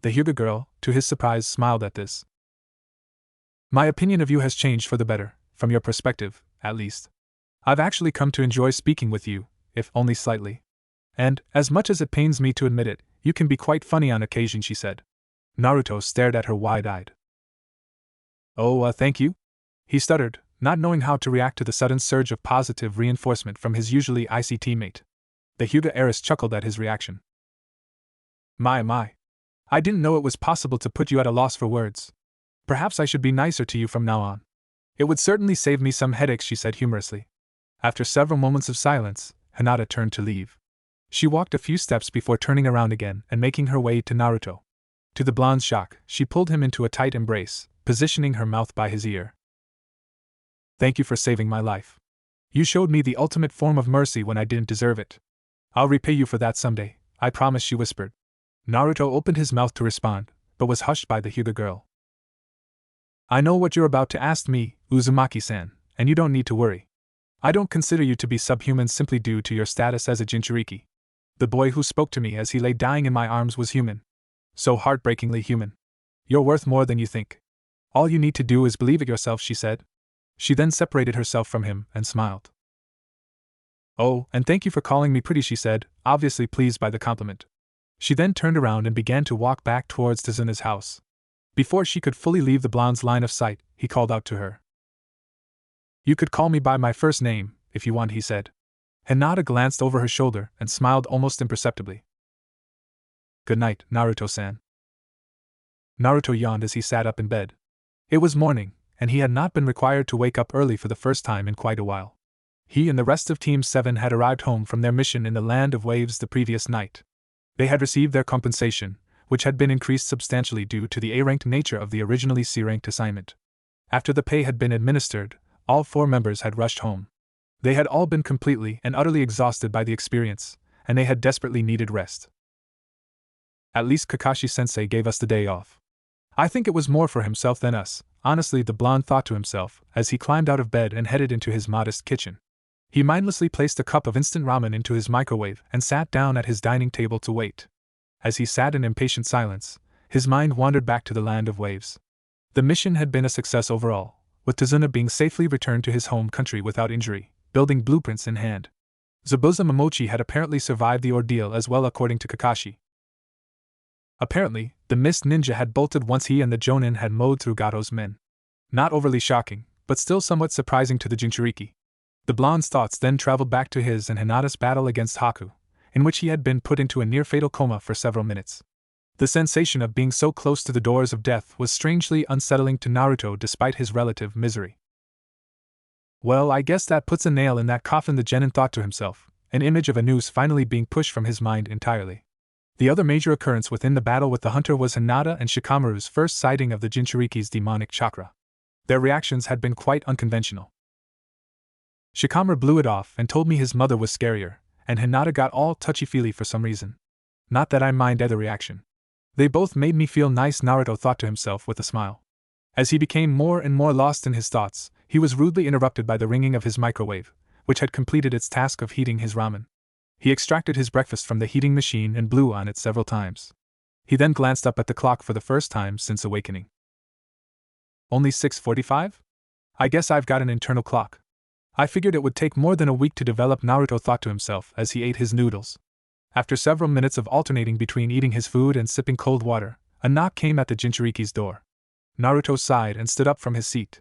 The Hyuga girl, to his surprise, smiled at this. My opinion of you has changed for the better, from your perspective, at least. I've actually come to enjoy speaking with you, if only slightly. And, as much as it pains me to admit it, you can be quite funny on occasion, she said. Naruto stared at her wide-eyed. Oh, thank you? He stuttered, not knowing how to react to the sudden surge of positive reinforcement from his usually icy teammate. The Hyuga heiress chuckled at his reaction. My. I didn't know it was possible to put you at a loss for words. Perhaps I should be nicer to you from now on. It would certainly save me some headaches, she said humorously. After several moments of silence, Hinata turned to leave. She walked a few steps before turning around again and making her way to Naruto. To the blonde's shock, she pulled him into a tight embrace, positioning her mouth by his ear. Thank you for saving my life. You showed me the ultimate form of mercy when I didn't deserve it. I'll repay you for that someday, I promise, she whispered. Naruto opened his mouth to respond, but was hushed by the Hyuga girl. I know what you're about to ask me, Uzumaki-san, and you don't need to worry. I don't consider you to be subhuman simply due to your status as a Jinchuriki. The boy who spoke to me as he lay dying in my arms was human. So heartbreakingly human. You're worth more than you think. All you need to do is believe it yourself, she said. She then separated herself from him and smiled. Oh, and thank you for calling me pretty, she said, obviously pleased by the compliment. She then turned around and began to walk back towards Tazuna's house. Before she could fully leave the blonde's line of sight, he called out to her. "You could call me by my first name, if you want," he said. Hinata glanced over her shoulder and smiled almost imperceptibly. "Good night, Naruto-san." Naruto yawned as he sat up in bed. It was morning, and he had not been required to wake up early for the first time in quite a while. He and the rest of Team 7 had arrived home from their mission in the Land of Waves the previous night. They had received their compensation, which had been increased substantially due to the A-ranked nature of the originally C-ranked assignment. After the pay had been administered, all 4 members had rushed home. They had all been completely and utterly exhausted by the experience, and they had desperately needed rest. "At least Kakashi-sensei gave us the day off. I think it was more for himself than us," honestly the blonde thought to himself as he climbed out of bed and headed into his modest kitchen. He mindlessly placed a cup of instant ramen into his microwave and sat down at his dining table to wait. As he sat in impatient silence, his mind wandered back to the Land of Waves. The mission had been a success overall, with Tazuna being safely returned to his home country without injury, building blueprints in hand. Zabuza Momochi had apparently survived the ordeal as well according to Kakashi. Apparently, the Mist Ninja had bolted once he and the Jonin had mowed through Gato's men. Not overly shocking, but still somewhat surprising to the Jinchuriki. The blonde's thoughts then traveled back to his and Hinata's battle against Haku, in which he had been put into a near-fatal coma for several minutes. The sensation of being so close to the doors of death was strangely unsettling to Naruto despite his relative misery. "Well, I guess that puts a nail in that coffin," the genin thought to himself, an image of a noose finally being pushed from his mind entirely. The other major occurrence within the battle with the hunter was Hinata and Shikamaru's first sighting of the Jinchuriki's demonic chakra. Their reactions had been quite unconventional. Shikamaru blew it off and told me his mother was scarier, and Hinata got all touchy-feely for some reason. Not that I mind either reaction. They both made me feel nice, Naruto thought to himself with a smile. As he became more and more lost in his thoughts, he was rudely interrupted by the ringing of his microwave, which had completed its task of heating his ramen. He extracted his breakfast from the heating machine and blew on it several times. He then glanced up at the clock for the first time since awakening. "Only 6:45? I guess I've got an internal clock. I figured it would take more than a week to develop," Naruto thought to himself as he ate his noodles. After several minutes of alternating between eating his food and sipping cold water, a knock came at the Jinchuriki's door. Naruto sighed and stood up from his seat.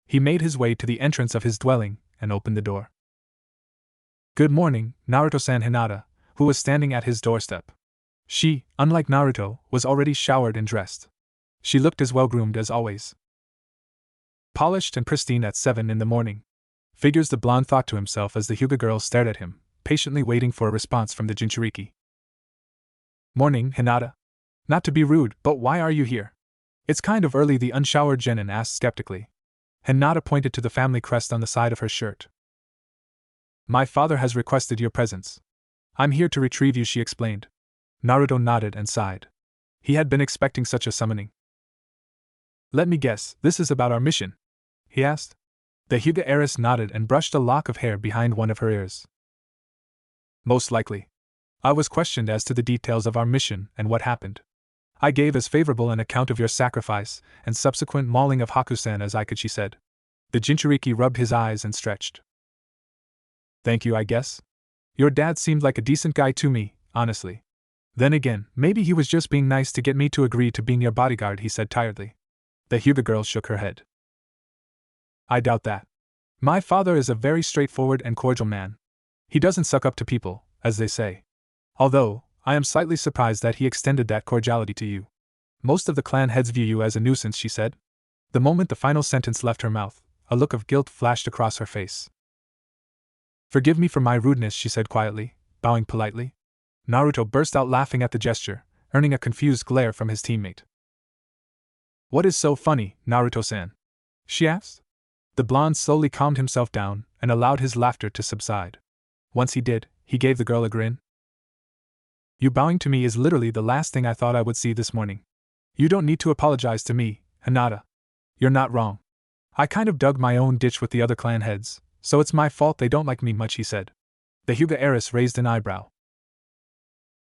He made his way to the entrance of his dwelling and opened the door. "Good morning, Naruto-san." Hinata, who was standing at his doorstep. She, unlike Naruto, was already showered and dressed. She looked as well-groomed as always. Polished and pristine at 7 in the morning. Figures, the blonde thought to himself as the Hyuga girl stared at him, patiently waiting for a response from the Jinchuriki. "Morning, Hinata. Not to be rude, but why are you here?" "It's kind of early," the unshowered genin asked skeptically. Hinata pointed to the family crest on the side of her shirt. "My father has requested your presence. I'm here to retrieve you," she explained. Naruto nodded and sighed. He had been expecting such a summoning. "Let me guess, this is about our mission?" he asked. The Hyuga heiress nodded and brushed a lock of hair behind one of her ears. "Most likely. I was questioned as to the details of our mission and what happened. I gave as favorable an account of your sacrifice and subsequent mauling of Haku-san as I could," she said. The Jinchuriki rubbed his eyes and stretched. "Thank you, I guess. Your dad seemed like a decent guy to me, honestly. Then again, maybe he was just being nice to get me to agree to being your bodyguard," he said tiredly. The Hyuga girl shook her head. "I doubt that. My father is a very straightforward and cordial man. He doesn't suck up to people, as they say. Although, I am slightly surprised that he extended that cordiality to you. Most of the clan heads view you as a nuisance," she said. The moment the final sentence left her mouth, a look of guilt flashed across her face. "Forgive me for my rudeness," she said quietly, bowing politely. Naruto burst out laughing at the gesture, earning a confused glare from his teammate. "What is so funny, Naruto-san?" she asked. The blonde slowly calmed himself down and allowed his laughter to subside. Once he did, he gave the girl a grin. "You bowing to me is literally the last thing I thought I would see this morning. You don't need to apologize to me, Hinata. You're not wrong. I kind of dug my own ditch with the other clan heads, so it's my fault they don't like me much," he said. The Hyuga heiress raised an eyebrow.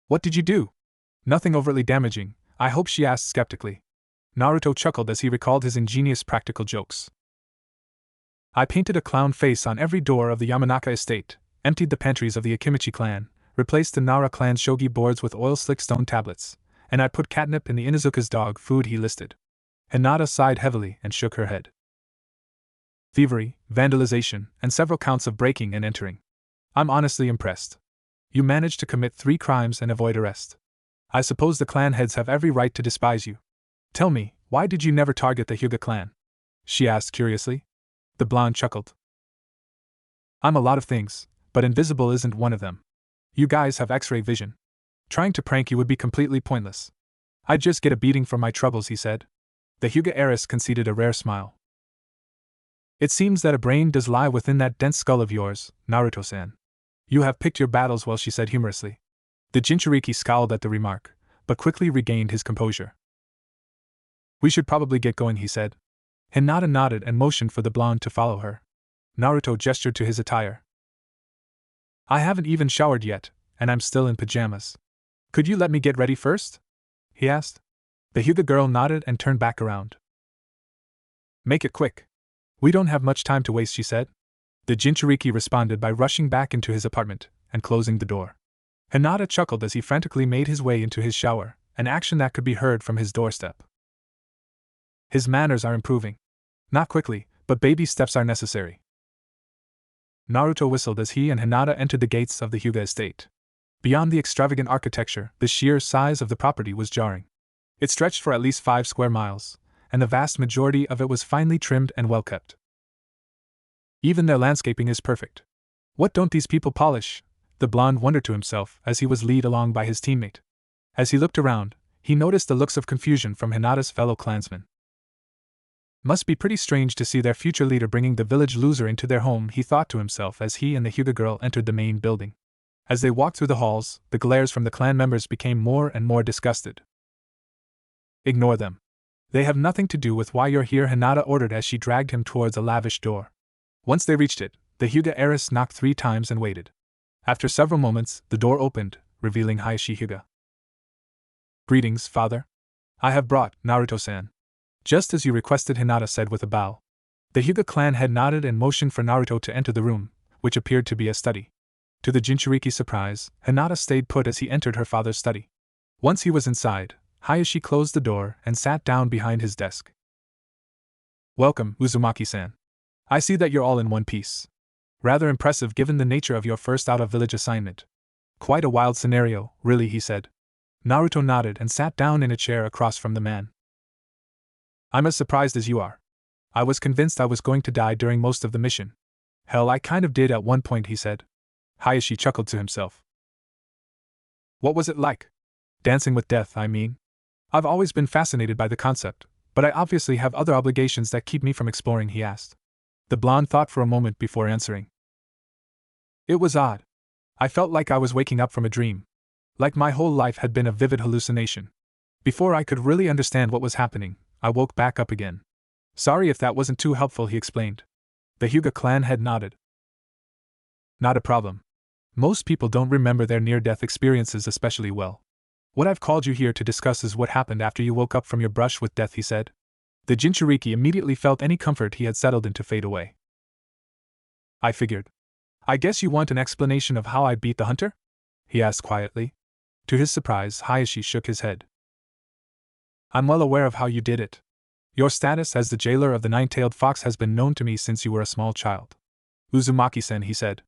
"What did you do?" "Nothing overtly damaging, I hope," she asked skeptically. Naruto chuckled as he recalled his ingenious practical jokes. "I painted a clown face on every door of the Yamanaka estate, emptied the pantries of the Akimichi clan, replaced the Nara clan's shogi boards with oil-slick stone tablets, and I put catnip in the Inuzuka's dog food," he listed. Hinata sighed heavily and shook her head. Thievery, vandalization, and several counts of breaking and entering. I'm honestly impressed. You managed to commit 3 crimes and avoid arrest. I suppose the clan heads have every right to despise you. Tell me, why did you never target the Hyuga clan? She asked curiously. The blonde chuckled. I'm a lot of things, but invisible isn't one of them. You guys have X-ray vision. Trying to prank you would be completely pointless. I'd just get a beating for my troubles, he said. The Hyuga heiress conceded a rare smile. It seems that a brain does lie within that dense skull of yours, Naruto-san. You have picked your battles well, she said humorously. The Jinchuriki scowled at the remark, but quickly regained his composure. We should probably get going, he said. Hinata nodded and motioned for the blonde to follow her. Naruto gestured to his attire. I haven't even showered yet, and I'm still in pajamas. Could you let me get ready first? He asked. The Hyuga girl nodded and turned back around. Make it quick. We don't have much time to waste, she said. The Jinchuriki responded by rushing back into his apartment and closing the door. Hinata chuckled as he frantically made his way into his shower, an action that could be heard from his doorstep. His manners are improving. Not quickly, but baby steps are necessary. Naruto whistled as he and Hinata entered the gates of the Hyuga estate. Beyond the extravagant architecture, the sheer size of the property was jarring. It stretched for at least 5 square miles, and the vast majority of it was finely trimmed and well kept. Even their landscaping is perfect. What don't these people polish? The blonde wondered to himself as he was led along by his teammate. As he looked around, he noticed the looks of confusion from Hinata's fellow clansmen. Must be pretty strange to see their future leader bringing the village loser into their home, he thought to himself as he and the Hyuga girl entered the main building. As they walked through the halls, the glares from the clan members became more and more disgusted. Ignore them. They have nothing to do with why you're here, Hinata ordered as she dragged him towards a lavish door. Once they reached it, the Hyuga heiress knocked 3 times and waited. After several moments, the door opened, revealing Hayashi Hyuga. Greetings, father. I have brought Naruto-san. Just as you requested, Hinata said with a bow. The Hyuga clan head nodded and motioned for Naruto to enter the room, which appeared to be a study. To the Jinchuriki's surprise, Hinata stayed put as he entered her father's study. Once he was inside, Hayashi closed the door and sat down behind his desk. Welcome, Uzumaki-san. I see that you're all in one piece. Rather impressive given the nature of your first out-of-village assignment. Quite a wild scenario, really, he said. Naruto nodded and sat down in a chair across from the man. I'm as surprised as you are. I was convinced I was going to die during most of the mission. Hell, I kind of did at one point, he said. Hayashi chuckled to himself. What was it like? Dancing with death, I mean. I've always been fascinated by the concept, but I obviously have other obligations that keep me from exploring, he asked. The blonde thought for a moment before answering. It was odd. I felt like I was waking up from a dream. Like my whole life had been a vivid hallucination. Before I could really understand what was happening, I woke back up again. Sorry if that wasn't too helpful, he explained. The Hyuga clan head nodded. Not a problem. Most people don't remember their near-death experiences especially well. What I've called you here to discuss is what happened after you woke up from your brush with death, he said. The Jinchuriki immediately felt any comfort he had settled into fade away. I figured. I guess you want an explanation of how I beat the hunter? He asked quietly. To his surprise, Hayashi shook his head. I'm well aware of how you did it. Your status as the jailer of the nine-tailed fox has been known to me since you were a small child. Uzumaki-sen, he said.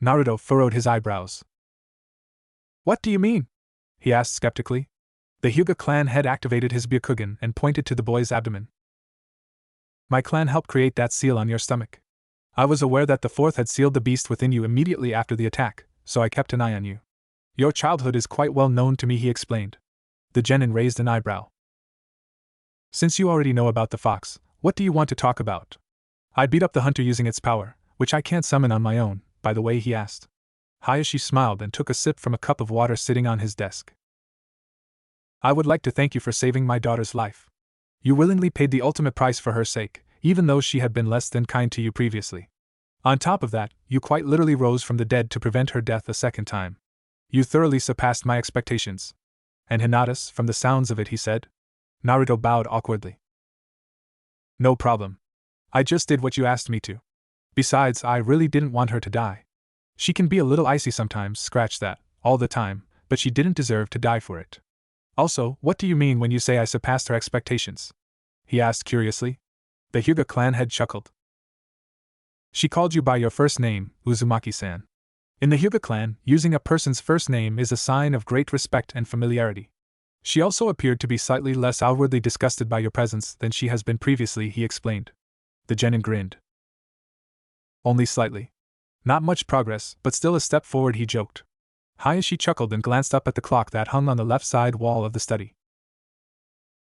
Naruto furrowed his eyebrows. What do you mean? He asked skeptically. The Hyuga clan head activated his Byakugan and pointed to the boy's abdomen. My clan helped create that seal on your stomach. I was aware that the fourth had sealed the beast within you immediately after the attack, so I kept an eye on you. Your childhood is quite well known to me, he explained. The genin raised an eyebrow. Since you already know about the fox, what do you want to talk about? I beat up the hunter using its power, which I can't summon on my own, by the way, he asked. Hayashi smiled and took a sip from a cup of water sitting on his desk. I would like to thank you for saving my daughter's life. You willingly paid the ultimate price for her sake, even though she had been less than kind to you previously. On top of that, you quite literally rose from the dead to prevent her death a second time. You thoroughly surpassed my expectations. And Hinata's, from the sounds of it, he said. Naruto bowed awkwardly. No problem. I just did what you asked me to. Besides, I really didn't want her to die. She can be a little icy sometimes, scratch that, all the time, but she didn't deserve to die for it. Also, what do you mean when you say I surpassed her expectations? he asked curiously. The Hyuga clan head chuckled. She called you by your first name, Uzumaki-san. In the Hyuga clan, using a person's first name is a sign of great respect and familiarity. She also appeared to be slightly less outwardly disgusted by your presence than she has been previously, he explained. The genin grinned. Only slightly. Not much progress, but still a step forward, he joked. Hayashi chuckled and glanced up at the clock that hung on the left side wall of the study.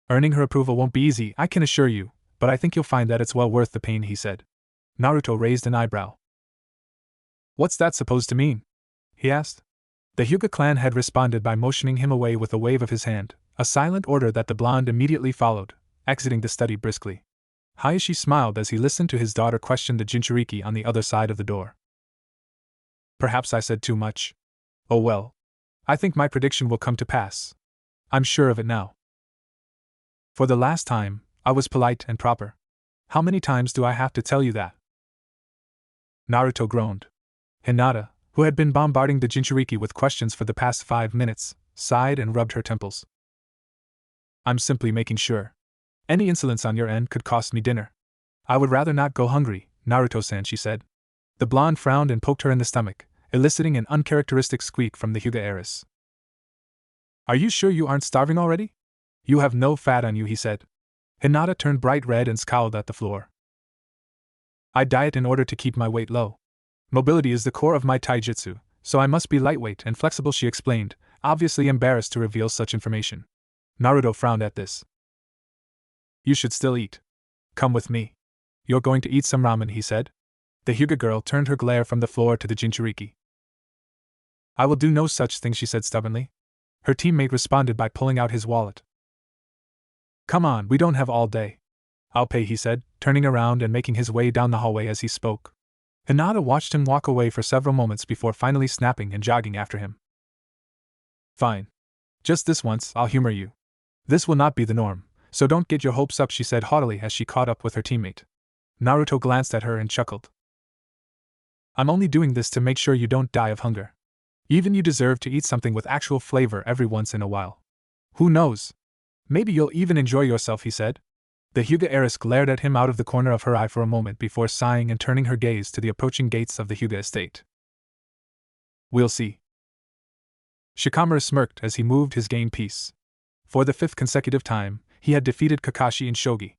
Earning her approval won't be easy, I can assure you, but I think you'll find that it's well worth the pain, he said. Naruto raised an eyebrow. What's that supposed to mean? He asked. The Hyuga clan had responded by motioning him away with a wave of his hand, a silent order that the blonde immediately followed, exiting the study briskly. Hayashi smiled as he listened to his daughter question the Jinchuriki on the other side of the door. Perhaps I said too much. Oh well. I think my prediction will come to pass. I'm sure of it now. For the last time, I was polite and proper. How many times do I have to tell you that? Naruto groaned. Hinata, who had been bombarding the Jinchuriki with questions for the past 5 minutes, sighed and rubbed her temples. I'm simply making sure. Any insolence on your end could cost me dinner. I would rather not go hungry, Naruto-san, she said. The blonde frowned and poked her in the stomach, eliciting an uncharacteristic squeak from the Hyuga heiress. Are you sure you aren't starving already? You have no fat on you, he said. Hinata turned bright red and scowled at the floor. I diet in order to keep my weight low. Mobility is the core of my taijutsu, so I must be lightweight and flexible, she explained, obviously embarrassed to reveal such information. Naruto frowned at this. You should still eat. Come with me. You're going to eat some ramen, he said. The Hyuga girl turned her glare from the floor to the Jinchuriki. I will do no such thing, she said stubbornly. Her teammate responded by pulling out his wallet. Come on, we don't have all day. I'll pay, he said, turning around and making his way down the hallway as he spoke. Hinata watched him walk away for several moments before finally snapping and jogging after him. Fine. Just this once, I'll humor you. This will not be the norm, so don't get your hopes up, she said haughtily as she caught up with her teammate. Naruto glanced at her and chuckled. I'm only doing this to make sure you don't die of hunger. Even you deserve to eat something with actual flavor every once in a while. Who knows? Maybe you'll even enjoy yourself, he said. The Hyuga heiress glared at him out of the corner of her eye for a moment before sighing and turning her gaze to the approaching gates of the Hyuga estate. We'll see. Shikamaru smirked as he moved his game piece. For the 5th consecutive time, he had defeated Kakashi in shogi.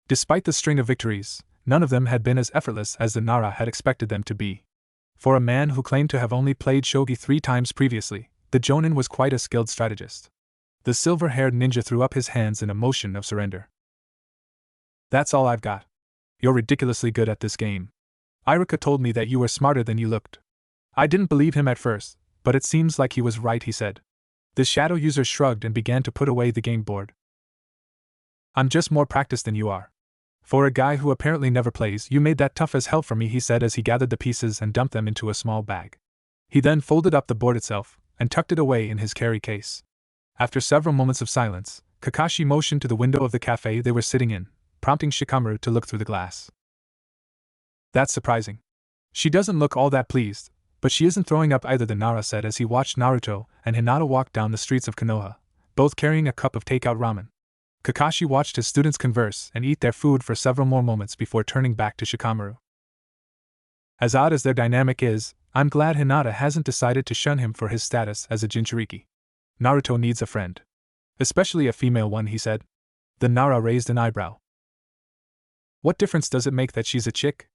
Despite the string of victories, none of them had been as effortless as the Nara had expected them to be. For a man who claimed to have only played shogi 3 times previously, the Jonin was quite a skilled strategist. The silver-haired ninja threw up his hands in a motion of surrender. That's all I've got. You're ridiculously good at this game. Iruka told me that you were smarter than you looked. I didn't believe him at first, but it seems like he was right, he said. The shadow user shrugged and began to put away the game board. I'm just more practiced than you are. For a guy who apparently never plays, you made that tough as hell for me, he said as he gathered the pieces and dumped them into a small bag. He then folded up the board itself and tucked it away in his carry case. After several moments of silence, Kakashi motioned to the window of the cafe they were sitting in, prompting Shikamaru to look through the glass. That's surprising. She doesn't look all that pleased, but she isn't throwing up either, the Nara said as he watched Naruto and Hinata walk down the streets of Konoha, both carrying a cup of takeout ramen. Kakashi watched his students converse and eat their food for several more moments before turning back to Shikamaru. As odd as their dynamic is, I'm glad Hinata hasn't decided to shun him for his status as a Jinchuriki. Naruto needs a friend. Especially a female one, he said. The Nara raised an eyebrow. What difference does it make that she's a chick?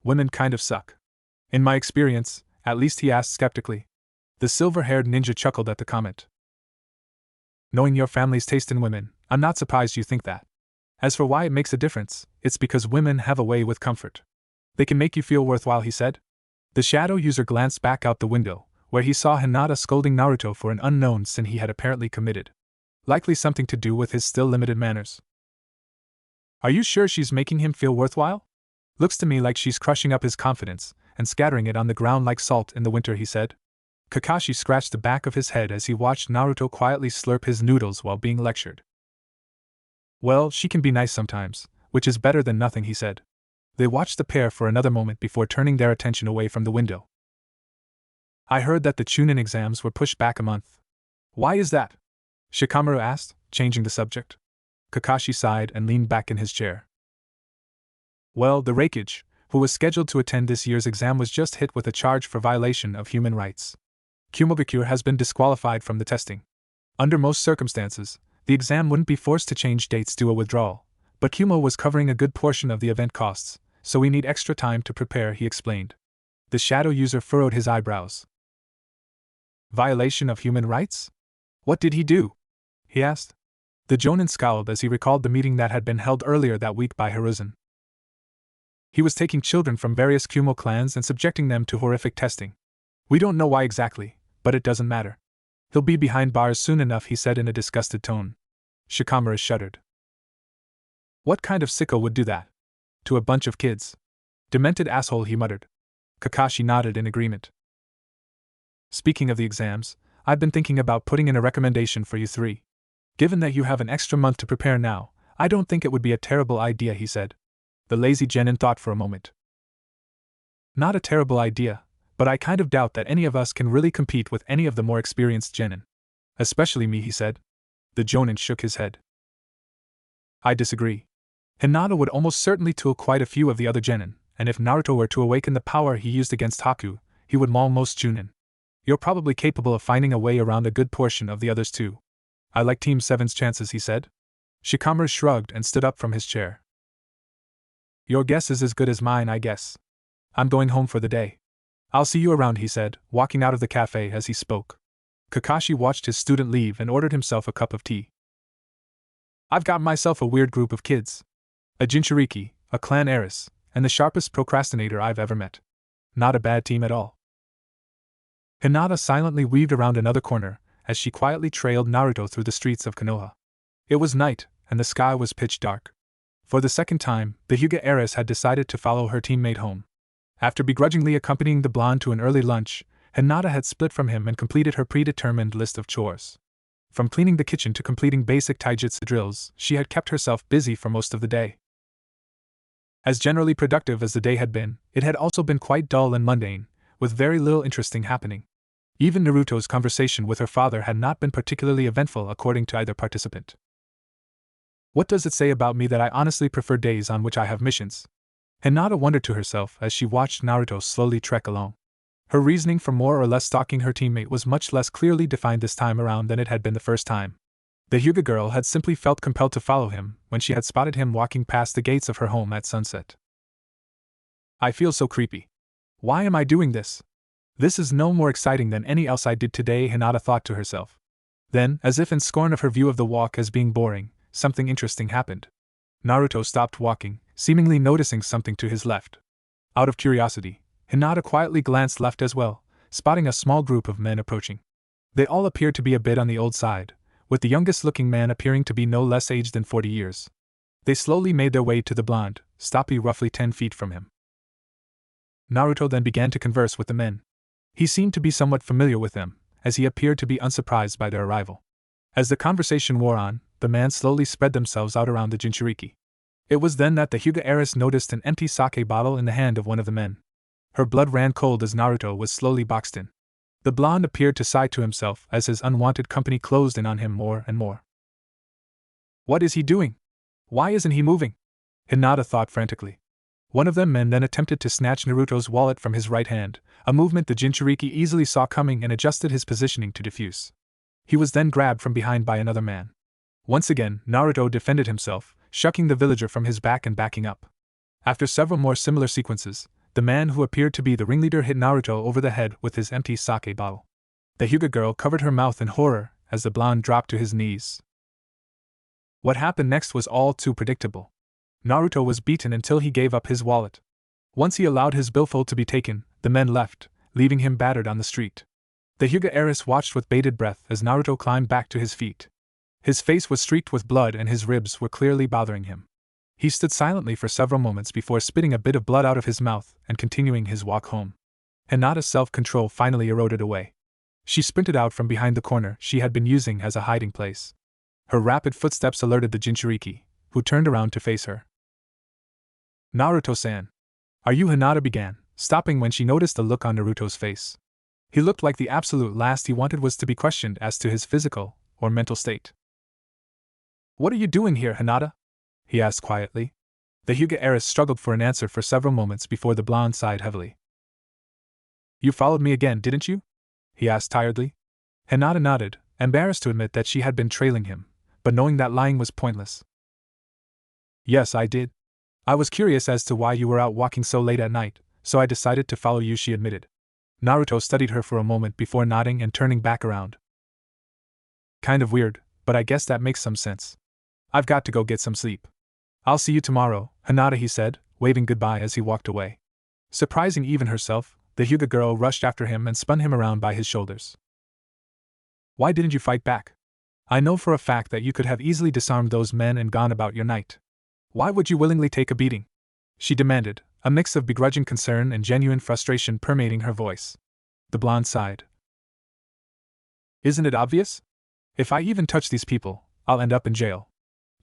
Women kind of suck. In my experience, at least, he asked skeptically. The silver-haired ninja chuckled at the comment. Knowing your family's taste in women, I'm not surprised you think that. As for why it makes a difference, it's because women have a way with comfort. They can make you feel worthwhile, he said. The shadow user glanced back out the window, where he saw Hinata scolding Naruto for an unknown sin he had apparently committed. Likely something to do with his still limited manners. Are you sure she's making him feel worthwhile? Looks to me like she's crushing up his confidence and scattering it on the ground like salt in the winter, he said. Kakashi scratched the back of his head as he watched Naruto quietly slurp his noodles while being lectured. Well, she can be nice sometimes, which is better than nothing, he said. They watched the pair for another moment before turning their attention away from the window. I heard that the Chunin exams were pushed back a month. Why is that? Shikamaru asked, changing the subject. Kakashi sighed and leaned back in his chair. Well, the Raikage, who was scheduled to attend this year's exam, was just hit with a charge for violation of human rights. Kumogakure has been disqualified from the testing. Under most circumstances, the exam wouldn't be forced to change dates due to a withdrawal, but Kumo was covering a good portion of the event costs, so we need extra time to prepare, he explained. The shadow user furrowed his eyebrows. Violation of human rights? What did he do? He asked. The Jonin scowled as he recalled the meeting that had been held earlier that week by Hiruzen. He was taking children from various Kumo clans and subjecting them to horrific testing. We don't know why exactly, but it doesn't matter. He'll be behind bars soon enough, he said in a disgusted tone. Shikamaru shuddered. What kind of sicko would do that? To a bunch of kids? Demented asshole, he muttered. Kakashi nodded in agreement. Speaking of the exams, I've been thinking about putting in a recommendation for you three. Given that you have an extra month to prepare now, I don't think it would be a terrible idea, he said. The lazy genin thought for a moment. Not a terrible idea, but I kind of doubt that any of us can really compete with any of the more experienced genin. Especially me, he said. The Jonin shook his head. I disagree. Hinata would almost certainly tool quite a few of the other genin, and if Naruto were to awaken the power he used against Haku, he would maul most Chunin. You're probably capable of finding a way around a good portion of the others too. I like Team 7's chances, he said. Shikamaru shrugged and stood up from his chair. Your guess is as good as mine, I guess. I'm going home for the day. I'll see you around, he said, walking out of the cafe as he spoke. Kakashi watched his student leave and ordered himself a cup of tea. I've got myself a weird group of kids. A Jinchuriki, a clan heiress, and the sharpest procrastinator I've ever met. Not a bad team at all. Hinata silently weaved around another corner, as she quietly trailed Naruto through the streets of Konoha. It was night, and the sky was pitch dark. For the second time, the Hyuga heiress had decided to follow her teammate home. After begrudgingly accompanying the blonde to an early lunch, Hinata had split from him and completed her predetermined list of chores. From cleaning the kitchen to completing basic taijutsu drills, she had kept herself busy for most of the day. As generally productive as the day had been, it had also been quite dull and mundane, with very little interesting happening. Even Naruto's conversation with her father had not been particularly eventful according to either participant. What does it say about me that I honestly prefer days on which I have missions? Hinata wondered to herself as she watched Naruto slowly trek along. Her reasoning for more or less stalking her teammate was much less clearly defined this time around than it had been the first time. The Hyuga girl had simply felt compelled to follow him when she had spotted him walking past the gates of her home at sunset. I feel so creepy. Why am I doing this? This is no more exciting than any else I did today, Hinata thought to herself. Then, as if in scorn of her view of the walk as being boring, something interesting happened. Naruto stopped walking, seemingly noticing something to his left. Out of curiosity, Hinata quietly glanced left as well, spotting a small group of men approaching. They all appeared to be a bit on the old side, with the youngest-looking man appearing to be no less aged than 40 years. They slowly made their way to the blonde, stopping roughly 10 feet from him. Naruto then began to converse with the men. He seemed to be somewhat familiar with them, as he appeared to be unsurprised by their arrival. As the conversation wore on, the men slowly spread themselves out around the Jinchuriki. It was then that the Hyuga heiress noticed an empty sake bottle in the hand of one of the men. Her blood ran cold as Naruto was slowly boxed in. The blonde appeared to sigh to himself as his unwanted company closed in on him more and more. What is he doing? Why isn't he moving? Hinata thought frantically. One of them men then attempted to snatch Naruto's wallet from his right hand, a movement the Jinchuriki easily saw coming and adjusted his positioning to defuse. He was then grabbed from behind by another man. Once again, Naruto defended himself, shucking the villager from his back and backing up. After several more similar sequences, the man who appeared to be the ringleader hit Naruto over the head with his empty sake bottle. The Hyuga girl covered her mouth in horror as the blonde dropped to his knees. What happened next was all too predictable. Naruto was beaten until he gave up his wallet. Once he allowed his billfold to be taken, the men left, leaving him battered on the street. The Hyuga heiress watched with bated breath as Naruto climbed back to his feet. His face was streaked with blood and his ribs were clearly bothering him. He stood silently for several moments before spitting a bit of blood out of his mouth and continuing his walk home. Hinata's self-control finally eroded away. She sprinted out from behind the corner she had been using as a hiding place. Her rapid footsteps alerted the Jinchuriki, who turned around to face her. Naruto-san. Are you? Hinata began, stopping when she noticed the look on Naruto's face. He looked like the absolute last he wanted was to be questioned as to his physical or mental state. What are you doing here, Hinata? He asked quietly. The Hyuga heiress struggled for an answer for several moments before the blonde sighed heavily. You followed me again, didn't you? He asked tiredly. Hinata nodded, embarrassed to admit that she had been trailing him, but knowing that lying was pointless. Yes, I did. I was curious as to why you were out walking so late at night, so I decided to follow you, she admitted. Naruto studied her for a moment before nodding and turning back around. Kind of weird, but I guess that makes some sense. I've got to go get some sleep. I'll see you tomorrow, Hinata, he said, waving goodbye as he walked away. Surprising even herself, the Hyuga girl rushed after him and spun him around by his shoulders. Why didn't you fight back? I know for a fact that you could have easily disarmed those men and gone about your night. Why would you willingly take a beating? She demanded, a mix of begrudging concern and genuine frustration permeating her voice. The blonde sighed. Isn't it obvious? If I even touch these people, I'll end up in jail.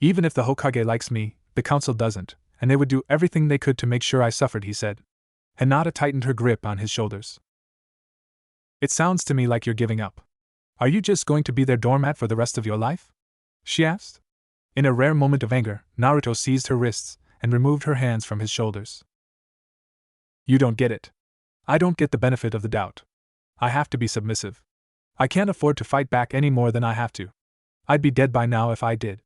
Even if the Hokage likes me, the council doesn't, and they would do everything they could to make sure I suffered, he said. Hinata tightened her grip on his shoulders. It sounds to me like you're giving up. Are you just going to be their doormat for the rest of your life? She asked. In a rare moment of anger, Naruto seized her wrists and removed her hands from his shoulders. You don't get it. I don't get the benefit of the doubt. I have to be submissive. I can't afford to fight back any more than I have to. I'd be dead by now if I did.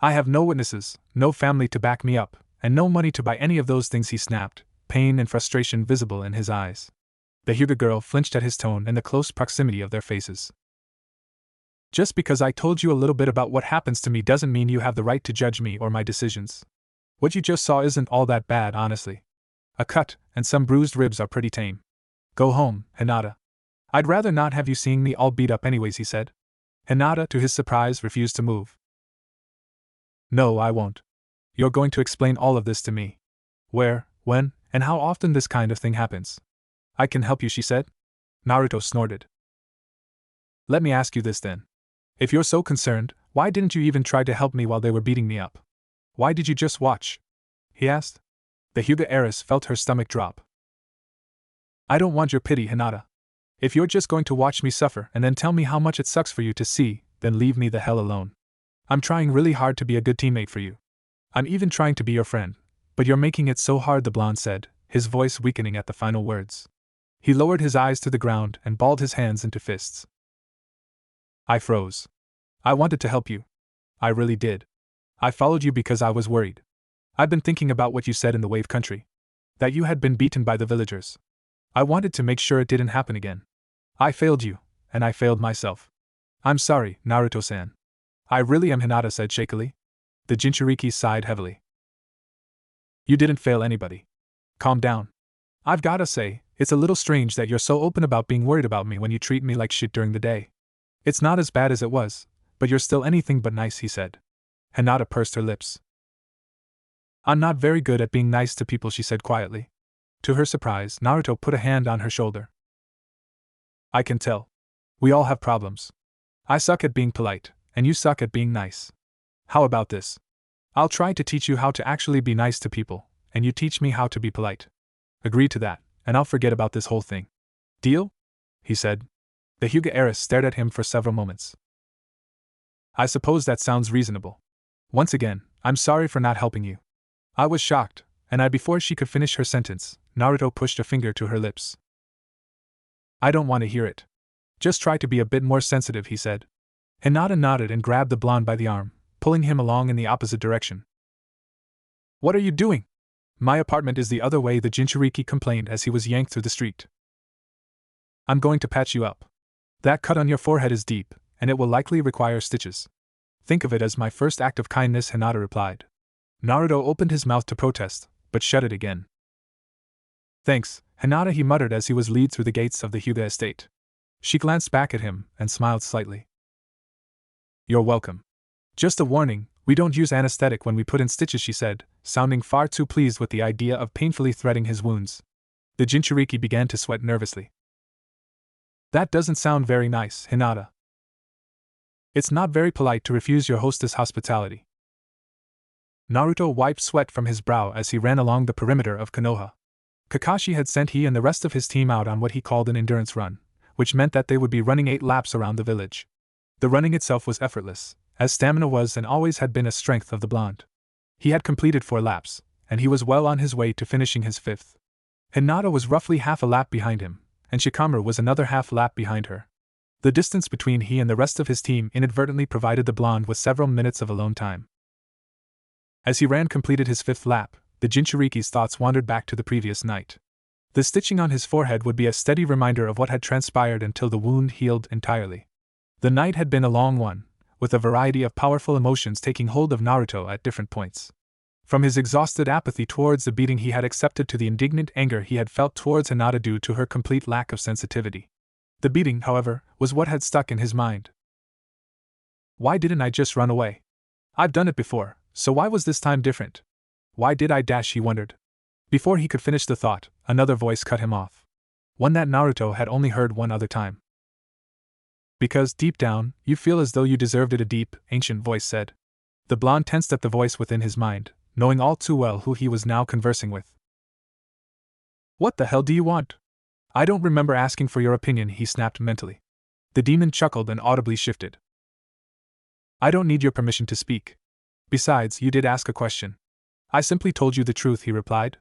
I have no witnesses, no family to back me up, and no money to buy any of those things, he snapped, pain and frustration visible in his eyes. The Hyuga girl flinched at his tone and the close proximity of their faces. Just because I told you a little bit about what happens to me doesn't mean you have the right to judge me or my decisions. What you just saw isn't all that bad, honestly. A cut and some bruised ribs are pretty tame. Go home, Hinata. I'd rather not have you seeing me all beat up anyways, he said. Hinata, to his surprise, refused to move. No, I won't. You're going to explain all of this to me. Where, when, and how often this kind of thing happens. I can help you, she said. Naruto snorted. Let me ask you this then. If you're so concerned, why didn't you even try to help me while they were beating me up? Why did you just watch? He asked. The Hyuga heiress felt her stomach drop. I don't want your pity, Hinata. If you're just going to watch me suffer and then tell me how much it sucks for you to see, then leave me the hell alone. I'm trying really hard to be a good teammate for you. I'm even trying to be your friend, but you're making it so hard, the blonde said, his voice weakening at the final words. He lowered his eyes to the ground and balled his hands into fists. I froze. I wanted to help you. I really did. I followed you because I was worried. I've been thinking about what you said in the Wave Country. That you had been beaten by the villagers. I wanted to make sure it didn't happen again. I failed you, and I failed myself. I'm sorry, Naruto-san. I really am, Hinata said shakily. The Jinchuriki sighed heavily. You didn't fail anybody. Calm down. I've gotta say, it's a little strange that you're so open about being worried about me when you treat me like shit during the day. It's not as bad as it was, but you're still anything but nice, he said. Hinata pursed her lips. I'm not very good at being nice to people, she said quietly. To her surprise, Naruto put a hand on her shoulder. I can tell. We all have problems. I suck at being polite, and you suck at being nice. How about this? I'll try to teach you how to actually be nice to people, and you teach me how to be polite. Agree to that, and I'll forget about this whole thing. Deal? He said. The Hyuga heiress stared at him for several moments. I suppose that sounds reasonable. Once again, I'm sorry for not helping you. I was shocked, and before she could finish her sentence, Naruto pushed a finger to her lips. I don't want to hear it. Just try to be a bit more sensitive, he said. Hinata nodded and grabbed the blonde by the arm, pulling him along in the opposite direction. What are you doing? My apartment is the other way, the Jinchuriki complained as he was yanked through the street. I'm going to patch you up. That cut on your forehead is deep, and it will likely require stitches. Think of it as my first act of kindness, Hinata replied. Naruto opened his mouth to protest, but shut it again. Thanks, Hinata, he muttered as he was led through the gates of the Hyuga estate. She glanced back at him and smiled slightly. You're welcome. Just a warning, we don't use anesthetic when we put in stitches, she said, sounding far too pleased with the idea of painfully threading his wounds. The Jinchuriki began to sweat nervously. That doesn't sound very nice, Hinata. It's not very polite to refuse your hostess hospitality. Naruto wiped sweat from his brow as he ran along the perimeter of Konoha. Kakashi had sent he and the rest of his team out on what he called an endurance run, which meant that they would be running 8 laps around the village. The running itself was effortless, as stamina was and always had been a strength of the blonde. He had completed 4 laps, and he was well on his way to finishing his 5th. Hinata was roughly half a lap behind him, and Shikamaru was another half lap behind her. The distance between he and the rest of his team inadvertently provided the blonde with several minutes of alone time. As he completed his 5th lap, the Jinchuriki's thoughts wandered back to the previous night. The stitching on his forehead would be a steady reminder of what had transpired until the wound healed entirely. The night had been a long one, with a variety of powerful emotions taking hold of Naruto at different points. From his exhausted apathy towards the beating he had accepted to the indignant anger he had felt towards Hinata due to her complete lack of sensitivity. The beating, however, was what had stuck in his mind. Why didn't I just run away? I've done it before, so why was this time different? Why did I dash, he wondered. Before he could finish the thought, another voice cut him off. One that Naruto had only heard one other time. Because, deep down, you feel as though you deserved it, a deep, ancient voice said. The blonde tensed at the voice within his mind, knowing all too well who he was now conversing with. What the hell do you want? I don't remember asking for your opinion, he snapped mentally. The demon chuckled and audibly shifted. I don't need your permission to speak. Besides, you did ask a question. I simply told you the truth, he replied.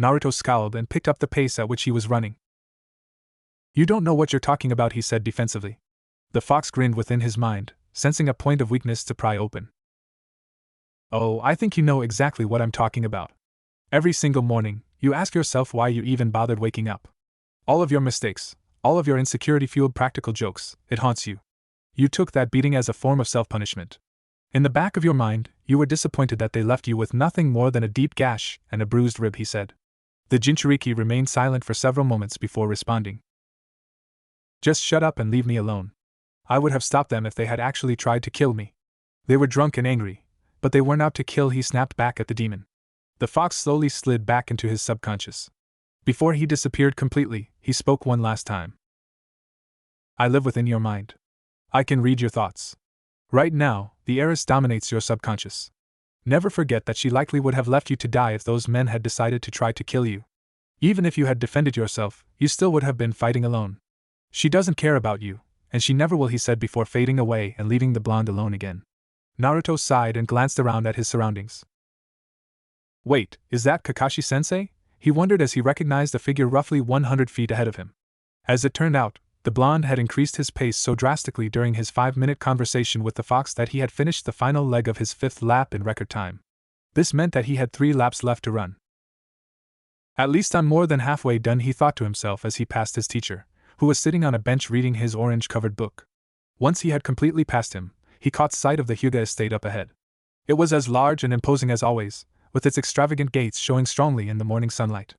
Naruto scowled and picked up the pace at which he was running. You don't know what you're talking about, he said defensively. The fox grinned within his mind, sensing a point of weakness to pry open. Oh, I think you know exactly what I'm talking about. Every single morning, you ask yourself why you even bothered waking up. All of your mistakes, all of your insecurity-fueled practical jokes, it haunts you. You took that beating as a form of self-punishment. In the back of your mind, you were disappointed that they left you with nothing more than a deep gash and a bruised rib, he said. The Jinchuriki remained silent for several moments before responding. Just shut up and leave me alone. I would have stopped them if they had actually tried to kill me. They were drunk and angry, but they weren't out to kill, he snapped back at the demon. The fox slowly slid back into his subconscious. Before he disappeared completely, he spoke one last time. I live within your mind. I can read your thoughts. Right now, the heiress dominates your subconscious. Never forget that she likely would have left you to die if those men had decided to try to kill you. Even if you had defended yourself, you still would have been fighting alone. She doesn't care about you, and she never will, he said before fading away and leaving the blonde alone again. Naruto sighed and glanced around at his surroundings. Wait, is that Kakashi-sensei? He wondered as he recognized a figure roughly 100 feet ahead of him. As it turned out, the blonde had increased his pace so drastically during his 5-minute conversation with the fox that he had finished the final leg of his 5th lap in record time. This meant that he had 3 laps left to run. At least I'm more than halfway done, he thought to himself as he passed his teacher, who was sitting on a bench reading his orange-covered book. Once he had completely passed him, he caught sight of the Hyuga estate up ahead. It was as large and imposing as always, with its extravagant gates showing strongly in the morning sunlight.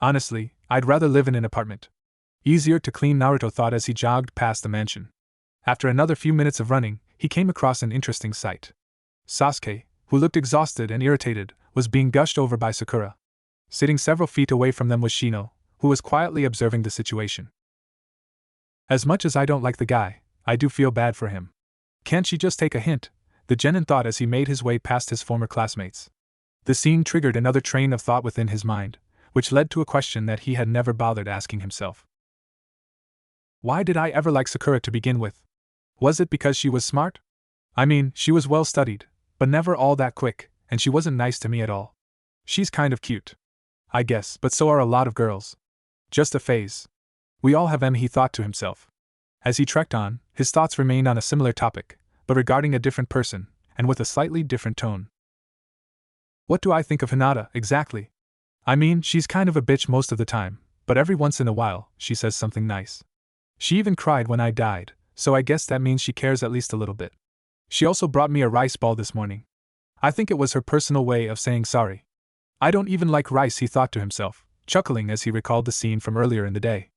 Honestly, I'd rather live in an apartment. Easier to clean, Naruto thought as he jogged past the mansion. After another few minutes of running, he came across an interesting sight. Sasuke, who looked exhausted and irritated, was being gushed over by Sakura. Sitting several feet away from them was Shino, who was quietly observing the situation. As much as I don't like the guy, I do feel bad for him. Can't she just take a hint? The genin thought as he made his way past his former classmates. The scene triggered another train of thought within his mind, which led to a question that he had never bothered asking himself. Why did I ever like Sakura to begin with? Was it because she was smart? I mean, she was well studied, but never all that quick, and she wasn't nice to me at all. She's kind of cute, I guess, but so are a lot of girls. Just a phase. We all have them, he thought to himself. As he trekked on, his thoughts remained on a similar topic, but regarding a different person, and with a slightly different tone. What do I think of Hinata, exactly? I mean, she's kind of a bitch most of the time, but every once in a while, she says something nice. She even cried when I died, so I guess that means she cares at least a little bit. She also brought me a rice ball this morning. I think it was her personal way of saying sorry. I don't even like rice, he thought to himself, chuckling as he recalled the scene from earlier in the day.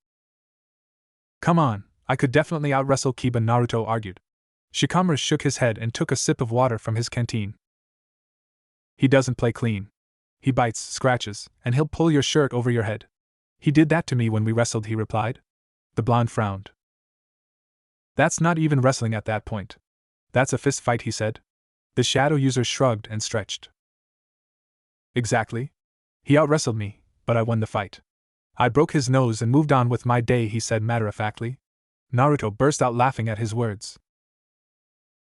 Come on, I could definitely out-wrestle Kiba, Naruto argued. Shikamaru shook his head and took a sip of water from his canteen. He doesn't play clean. He bites, scratches, and he'll pull your shirt over your head. He did that to me when we wrestled, he replied. The blonde frowned. That's not even wrestling at that point. That's a fist fight, he said. The shadow user shrugged and stretched. Exactly. He out-wrestled me, but I won the fight. I broke his nose and moved on with my day, he said matter-of-factly. Naruto burst out laughing at his words.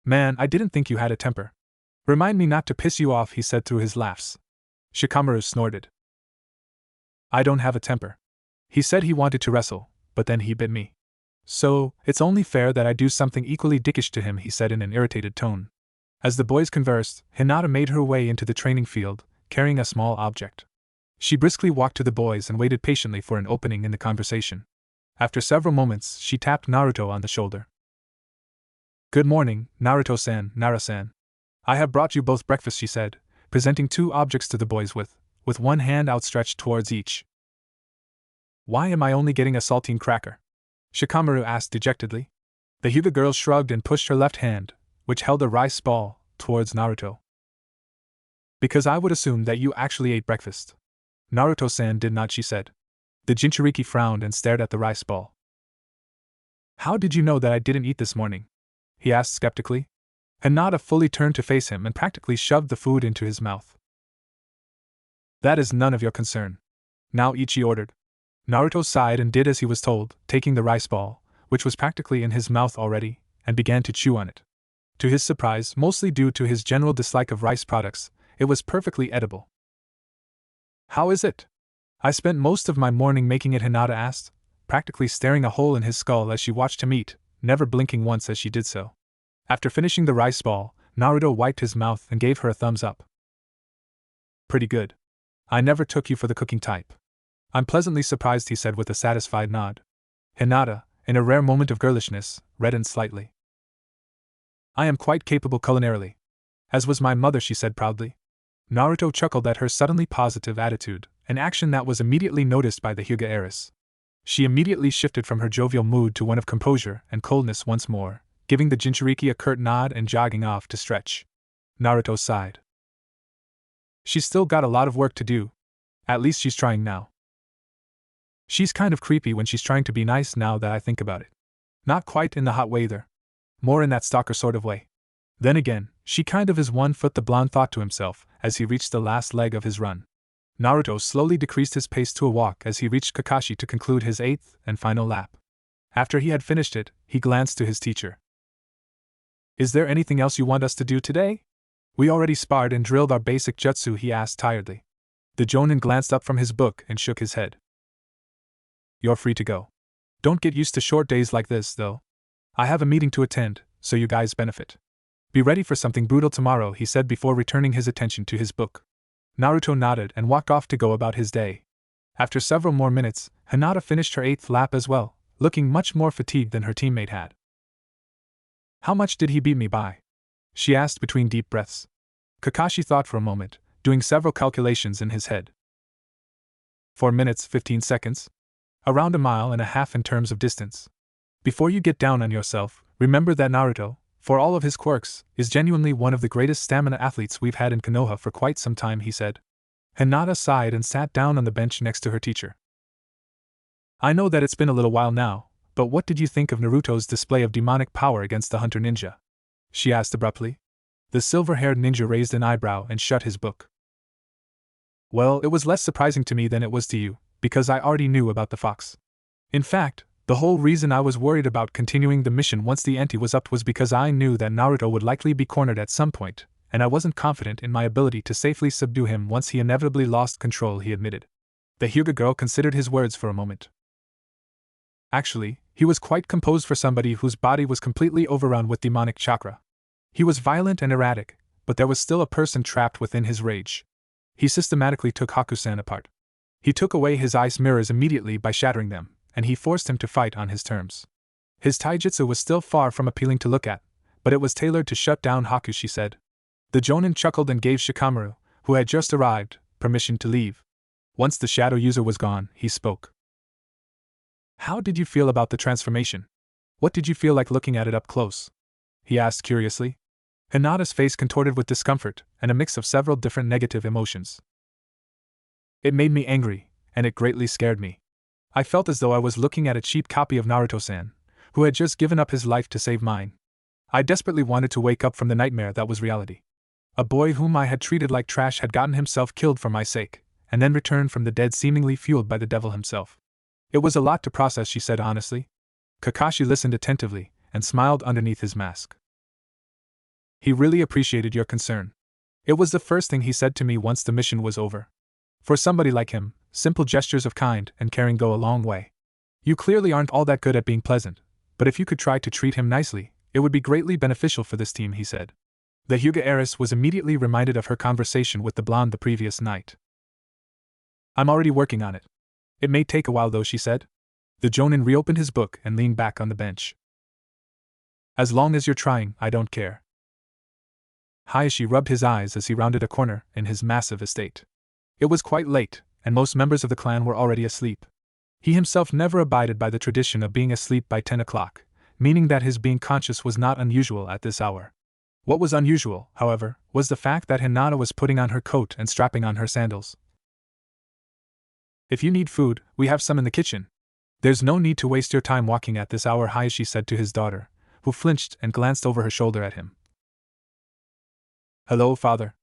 Man, I didn't think you had a temper. Remind me not to piss you off, he said through his laughs. Shikamaru snorted. I don't have a temper. He said he wanted to wrestle, but then he bit me. So, it's only fair that I do something equally dickish to him, he said in an irritated tone. As the boys conversed, Hinata made her way into the training field, carrying a small object. She briskly walked to the boys and waited patiently for an opening in the conversation. After several moments, she tapped Naruto on the shoulder. Good morning, Naruto-san, Nara-san. I have brought you both breakfast, she said, presenting two objects to the boys with one hand outstretched towards each. Why am I only getting a saltine cracker? Shikamaru asked dejectedly. The Hyuga girl shrugged and pushed her left hand, which held a rice ball, towards Naruto. Because I would assume that you actually ate breakfast. Naruto-san did not, she said. The Jinchuriki frowned and stared at the rice ball. How did you know that I didn't eat this morning? He asked skeptically. Hinata fully turned to face him and practically shoved the food into his mouth. That is none of your concern. Now eat, she ordered. Naruto sighed and did as he was told, taking the rice ball, which was practically in his mouth already, and began to chew on it. To his surprise, mostly due to his general dislike of rice products, it was perfectly edible. How is it? I spent most of my morning making it, Hinata asked, practically staring a hole in his skull as she watched him eat, never blinking once as she did so. After finishing the rice ball, Naruto wiped his mouth and gave her a thumbs up. Pretty good. I never took you for the cooking type. I'm pleasantly surprised, he said with a satisfied nod. Hinata, in a rare moment of girlishness, reddened slightly. I am quite capable culinarily. As was my mother, she said proudly. Naruto chuckled at her suddenly positive attitude, an action that was immediately noticed by the Hyuga heiress. She immediately shifted from her jovial mood to one of composure and coldness once more, giving the Jinchuriki a curt nod and jogging off to stretch. Naruto sighed. She's still got a lot of work to do. At least she's trying now. She's kind of creepy when she's trying to be nice now that I think about it. Not quite in the hot way either. More in that stalker sort of way. Then again, she kind of is 1 foot, the blonde thought to himself, as he reached the last leg of his run. Naruto slowly decreased his pace to a walk as he reached Kakashi to conclude his 8th and final lap. After he had finished it, he glanced to his teacher. Is there anything else you want us to do today? We already sparred and drilled our basic jutsu, he asked tiredly. The Jonin glanced up from his book and shook his head. You're free to go. Don't get used to short days like this, though. I have a meeting to attend, so you guys benefit. Be ready for something brutal tomorrow, he said before returning his attention to his book. Naruto nodded and walked off to go about his day. After several more minutes, Hinata finished her 8th lap as well, looking much more fatigued than her teammate had. How much did he beat me by? She asked between deep breaths. Kakashi thought for a moment, doing several calculations in his head. 4 minutes 15 seconds? Around 1.5 miles in terms of distance. Before you get down on yourself, remember that Naruto, for all of his quirks, is genuinely one of the greatest stamina athletes we've had in Konoha for quite some time, he said. Hinata sighed and sat down on the bench next to her teacher. I know that it's been a little while now, but what did you think of Naruto's display of demonic power against the hunter ninja? She asked abruptly. The silver-haired ninja raised an eyebrow and shut his book. Well, it was less surprising to me than it was to you, because I already knew about the fox. In fact, the whole reason I was worried about continuing the mission once the ante was upped was because I knew that Naruto would likely be cornered at some point, and I wasn't confident in my ability to safely subdue him once he inevitably lost control, he admitted. The Hyuga girl considered his words for a moment. Actually, he was quite composed for somebody whose body was completely overrun with demonic chakra. He was violent and erratic, but there was still a person trapped within his rage. He systematically took Hakusan apart. He took away his ice mirrors immediately by shattering them, and he forced him to fight on his terms. His taijutsu was still far from appealing to look at, but it was tailored to shut down Haku, she said. The Jonin chuckled and gave Shikamaru, who had just arrived, permission to leave. Once the shadow user was gone, he spoke. How did you feel about the transformation? What did you feel like looking at it up close? He asked curiously. Hinata's face contorted with discomfort and a mix of several different negative emotions. It made me angry, and it greatly scared me. I felt as though I was looking at a cheap copy of Naruto-san, who had just given up his life to save mine. I desperately wanted to wake up from the nightmare that was reality. A boy whom I had treated like trash had gotten himself killed for my sake, and then returned from the dead seemingly fueled by the devil himself. It was a lot to process, she said honestly. Kakashi listened attentively, and smiled underneath his mask. He really appreciated your concern. It was the first thing he said to me once the mission was over. For somebody like him, simple gestures of kind and caring go a long way. You clearly aren't all that good at being pleasant, but if you could try to treat him nicely, it would be greatly beneficial for this team, he said. The Hyuga heiress was immediately reminded of her conversation with the blonde the previous night. I'm already working on it. It may take a while though, she said. The Jonin reopened his book and leaned back on the bench. As long as you're trying, I don't care. Hayashi rubbed his eyes as he rounded a corner in his massive estate. It was quite late, and most members of the clan were already asleep. He himself never abided by the tradition of being asleep by 10 o'clock, meaning that his being conscious was not unusual at this hour. What was unusual, however, was the fact that Hinata was putting on her coat and strapping on her sandals. If you need food, we have some in the kitchen. There's no need to waste your time walking at this hour, Hayashi said to his daughter, who flinched and glanced over her shoulder at him. Hello, father.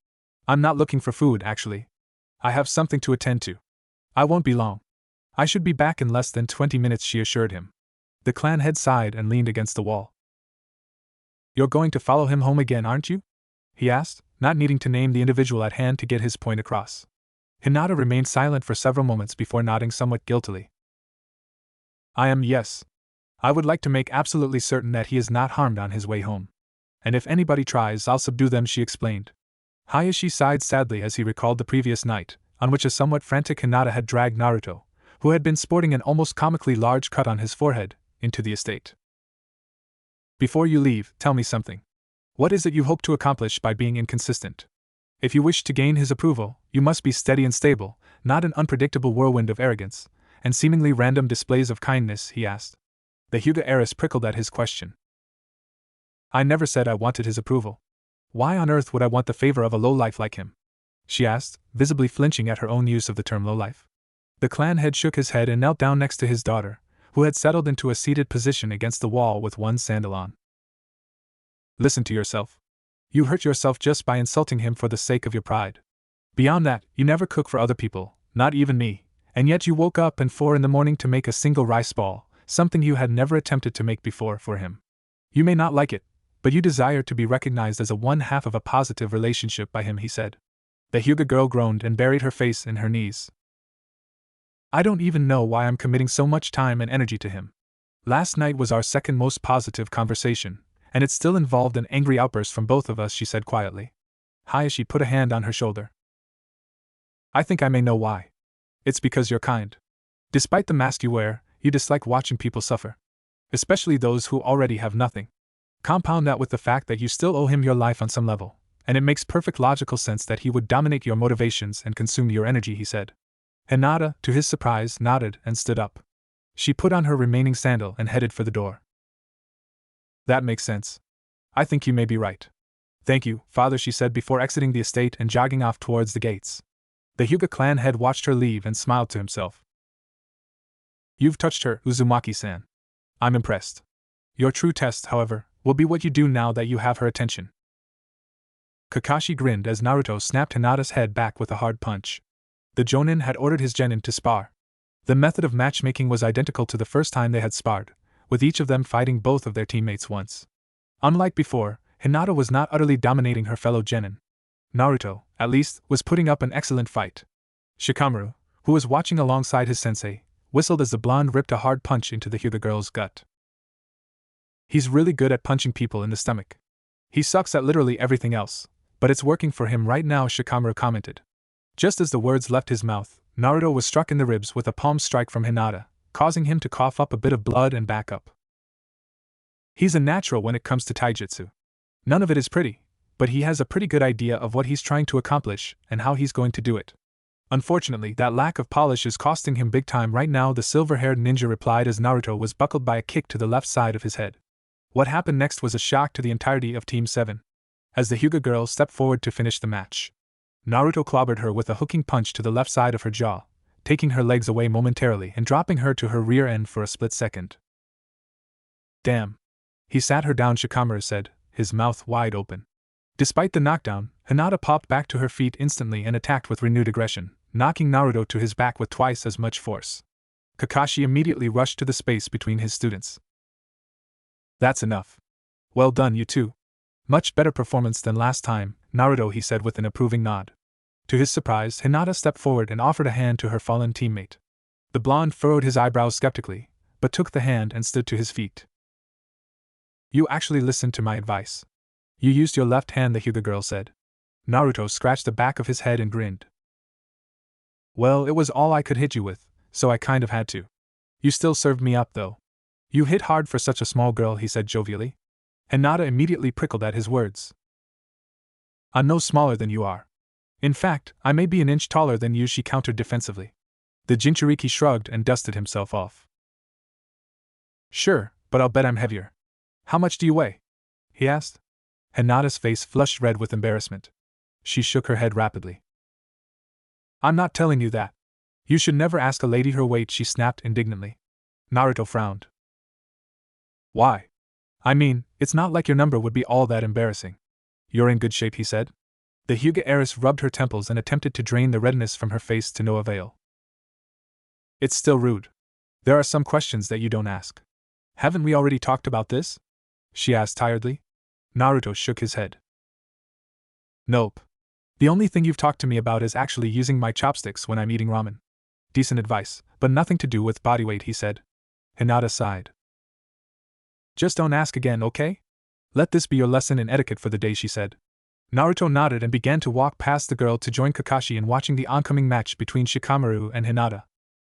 I'm not looking for food, actually. I have something to attend to. I won't be long. I should be back in less than 20 minutes, she assured him. The clan head sighed and leaned against the wall. You're going to follow him home again, aren't you? He asked, not needing to name the individual at hand to get his point across. Hinata remained silent for several moments before nodding somewhat guiltily. I am, yes. I would like to make absolutely certain that he is not harmed on his way home. And if anybody tries, I'll subdue them, she explained. Hayashi sighed sadly as he recalled the previous night, on which a somewhat frantic Hinata had dragged Naruto, who had been sporting an almost comically large cut on his forehead, into the estate. Before you leave, tell me something. What is it you hope to accomplish by being inconsistent? If you wish to gain his approval, you must be steady and stable, not an unpredictable whirlwind of arrogance, and seemingly random displays of kindness, he asked. The Hyuga heiress prickled at his question. I never said I wanted his approval. Why on earth would I want the favor of a lowlife like him? She asked, visibly flinching at her own use of the term lowlife. The clan head shook his head and knelt down next to his daughter, who had settled into a seated position against the wall with one sandal on. Listen to yourself. You hurt yourself just by insulting him for the sake of your pride. Beyond that, you never cook for other people, not even me, and yet you woke up at 4 in the morning to make a single rice ball, something you had never attempted to make before, for him. You may not like it, but you desire to be recognized as a one-half of a positive relationship by him, he said. The Hyuga girl groaned and buried her face in her knees. I don't even know why I'm committing so much time and energy to him. Last night was our second most positive conversation, and it still involved an angry outburst from both of us, she said quietly. Hayashi put a hand on her shoulder. I think I may know why. It's because you're kind. Despite the mask you wear, you dislike watching people suffer. Especially those who already have nothing. Compound that with the fact that you still owe him your life on some level, and it makes perfect logical sense that he would dominate your motivations and consume your energy, he said. Hinata, to his surprise, nodded and stood up. She put on her remaining sandal and headed for the door. That makes sense. I think you may be right. Thank you, father, she said before exiting the estate and jogging off towards the gates. The Hyuga clan head watched her leave and smiled to himself. You've touched her, Uzumaki-san. I'm impressed. Your true test, however, will be what you do now that you have her attention. Kakashi grinned as Naruto snapped Hinata's head back with a hard punch. The Jonin had ordered his genin to spar. The method of matchmaking was identical to the first time they had sparred, with each of them fighting both of their teammates once. Unlike before, Hinata was not utterly dominating her fellow genin. Naruto, at least, was putting up an excellent fight. Shikamaru, who was watching alongside his sensei, whistled as the blonde ripped a hard punch into the Hyuga girl's gut. He's really good at punching people in the stomach. He sucks at literally everything else, but it's working for him right now, Shikamaru commented. Just as the words left his mouth, Naruto was struck in the ribs with a palm strike from Hinata, causing him to cough up a bit of blood and back up. He's a natural when it comes to taijutsu. None of it is pretty, but he has a pretty good idea of what he's trying to accomplish and how he's going to do it. Unfortunately, that lack of polish is costing him big time right now, the silver-haired ninja replied as Naruto was buckled by a kick to the left side of his head. What happened next was a shock to the entirety of Team 7. As the Hyuga girl stepped forward to finish the match, Naruto clobbered her with a hooking punch to the left side of her jaw, taking her legs away momentarily and dropping her to her rear end for a split second. Damn. He sat her down, Shikamaru said, his mouth wide open. Despite the knockdown, Hinata popped back to her feet instantly and attacked with renewed aggression, knocking Naruto to his back with twice as much force. Kakashi immediately rushed to the space between his students. That's enough. Well done, you two. Much better performance than last time, Naruto, he said with an approving nod. To his surprise, Hinata stepped forward and offered a hand to her fallen teammate. The blonde furrowed his eyebrows skeptically, but took the hand and stood to his feet. You actually listened to my advice. You used your left hand, the Hyuga girl said. Naruto scratched the back of his head and grinned. Well, it was all I could hit you with, so I kind of had to. You still served me up, though. You hit hard for such a small girl, he said jovially. Hinata immediately prickled at his words. I'm no smaller than you are. In fact, I may be an inch taller than you, she countered defensively. The Jinchuriki shrugged and dusted himself off. Sure, but I'll bet I'm heavier. How much do you weigh? He asked. Hinata's face flushed red with embarrassment. She shook her head rapidly. I'm not telling you that. You should never ask a lady her weight, she snapped indignantly. Naruto frowned. Why? I mean, it's not like your number would be all that embarrassing. You're in good shape, he said. The Hyuga heiress rubbed her temples and attempted to drain the redness from her face to no avail. It's still rude. There are some questions that you don't ask. Haven't we already talked about this? She asked tiredly. Naruto shook his head. Nope. The only thing you've talked to me about is actually using my chopsticks when I'm eating ramen. Decent advice, but nothing to do with body weight, he said. Hinata sighed. Just don't ask again, okay? Let this be your lesson in etiquette for the day, she said. Naruto nodded and began to walk past the girl to join Kakashi in watching the oncoming match between Shikamaru and Hinata.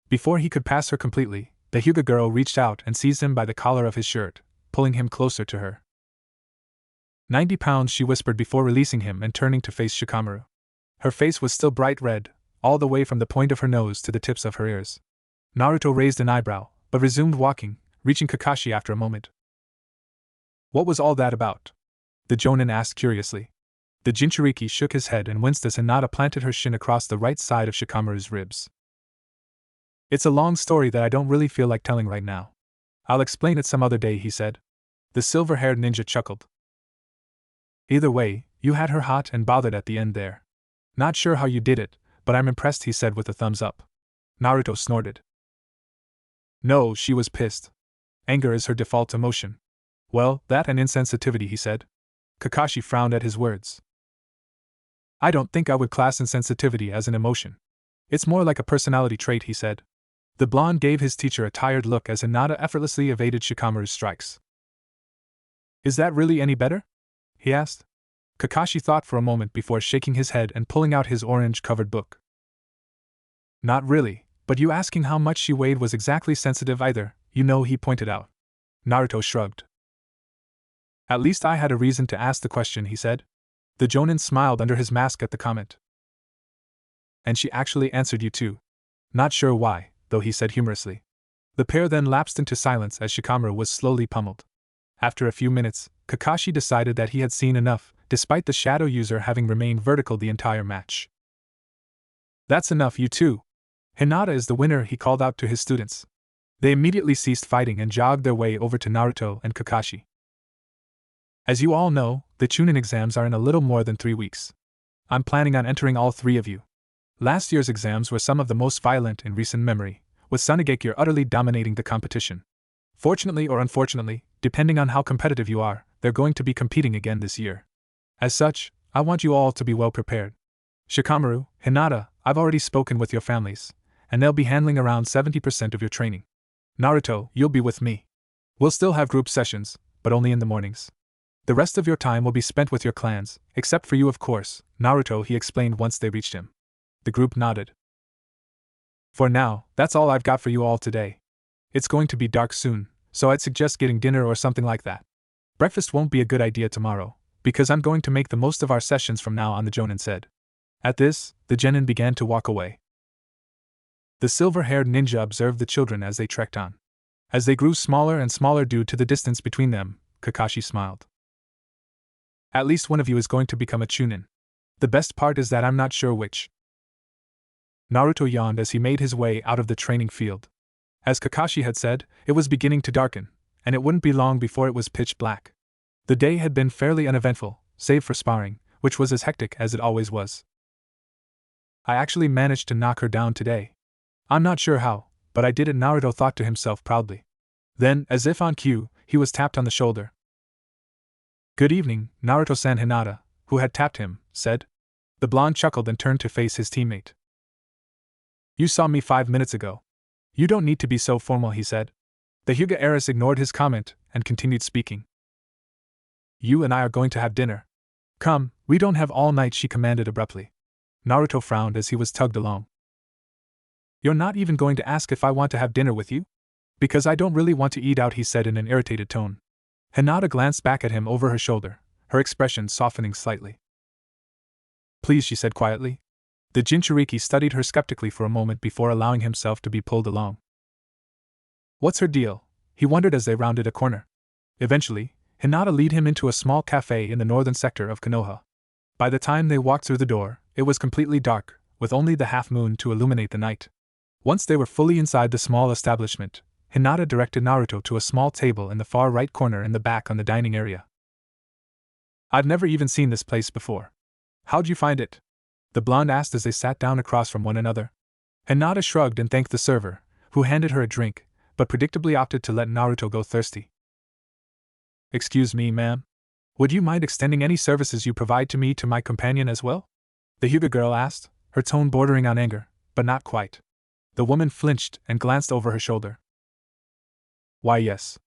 Before he could pass her completely, the Hyuga girl reached out and seized him by the collar of his shirt, pulling him closer to her. 90 pounds, she whispered before releasing him and turning to face Shikamaru. Her face was still bright red, all the way from the point of her nose to the tips of her ears. Naruto raised an eyebrow, but resumed walking, reaching Kakashi after a moment. What was all that about? The Jonin asked curiously. The Jinchuriki shook his head and winced as Hinata planted her shin across the right side of Shikamaru's ribs. It's a long story that I don't really feel like telling right now. I'll explain it some other day, he said. The silver-haired ninja chuckled. Either way, you had her hot and bothered at the end there. Not sure how you did it, but I'm impressed, he said with a thumbs up. Naruto snorted. No, she was pissed. Anger is her default emotion. Well, that and insensitivity, he said. Kakashi frowned at his words. I don't think I would class insensitivity as an emotion. It's more like a personality trait, he said. The blonde gave his teacher a tired look as Hinata effortlessly evaded Shikamaru's strikes. Is that really any better? He asked. Kakashi thought for a moment before shaking his head and pulling out his orange-covered book. Not really, but you asking how much she weighed was exactly sensitive either, you know, he pointed out. Naruto shrugged. At least I had a reason to ask the question, he said. The Jonin smiled under his mask at the comment. And she actually answered you too. Not sure why, though, he said humorously. The pair then lapsed into silence as Shikamaru was slowly pummeled. After a few minutes, Kakashi decided that he had seen enough, despite the shadow user having remained vertical the entire match. That's enough, you two. Hinata is the winner, he called out to his students. They immediately ceased fighting and jogged their way over to Naruto and Kakashi. As you all know, the Chunin exams are in a little more than 3 weeks. I'm planning on entering all 3 of you. Last year's exams were some of the most violent in recent memory, with Sunigakure utterly dominating the competition. Fortunately or unfortunately, depending on how competitive you are, they're going to be competing again this year. As such, I want you all to be well prepared. Shikamaru, Hinata, I've already spoken with your families, and they'll be handling around 70% of your training. Naruto, you'll be with me. We'll still have group sessions, but only in the mornings. The rest of your time will be spent with your clans, except for you, of course, Naruto, he explained once they reached him. The group nodded. For now, that's all I've got for you all today. It's going to be dark soon, so I'd suggest getting dinner or something like that. Breakfast won't be a good idea tomorrow, because I'm going to make the most of our sessions from now on, the Jonin said. At this, the genin began to walk away. The silver-haired ninja observed the children as they trekked on. As they grew smaller and smaller due to the distance between them, Kakashi smiled. At least one of you is going to become a Chunin. The best part is that I'm not sure which. Naruto yawned as he made his way out of the training field. As Kakashi had said, it was beginning to darken, and it wouldn't be long before it was pitch black. The day had been fairly uneventful, save for sparring, which was as hectic as it always was. I actually managed to knock her down today. I'm not sure how, but I did it, Naruto thought to himself proudly. Then, as if on cue, he was tapped on the shoulder. Good evening, Naruto-san. Hinata, who had tapped him, said. The blonde chuckled and turned to face his teammate. You saw me 5 minutes ago. You don't need to be so formal, he said. The Hyuga heiress ignored his comment and continued speaking. You and I are going to have dinner. Come, we don't have all night, she commanded abruptly. Naruto frowned as he was tugged along. You're not even going to ask if I want to have dinner with you? Because I don't really want to eat out, he said in an irritated tone. Hinata glanced back at him over her shoulder, her expression softening slightly. Please, she said quietly. The Jinchuriki studied her skeptically for a moment before allowing himself to be pulled along. What's her deal? He wondered as they rounded a corner. Eventually, Hinata led him into a small cafe in the northern sector of Konoha. By the time they walked through the door, it was completely dark, with only the half-moon to illuminate the night. Once they were fully inside the small establishment, Hinata directed Naruto to a small table in the far right corner in the back on the dining area. I've never even seen this place before. How'd you find it? The blonde asked as they sat down across from one another. Hinata shrugged and thanked the server, who handed her a drink, but predictably opted to let Naruto go thirsty. Excuse me, ma'am. Would you mind extending any services you provide to me to my companion as well? The Hyuga girl asked, her tone bordering on anger, but not quite. The woman flinched and glanced over her shoulder. Why, yes.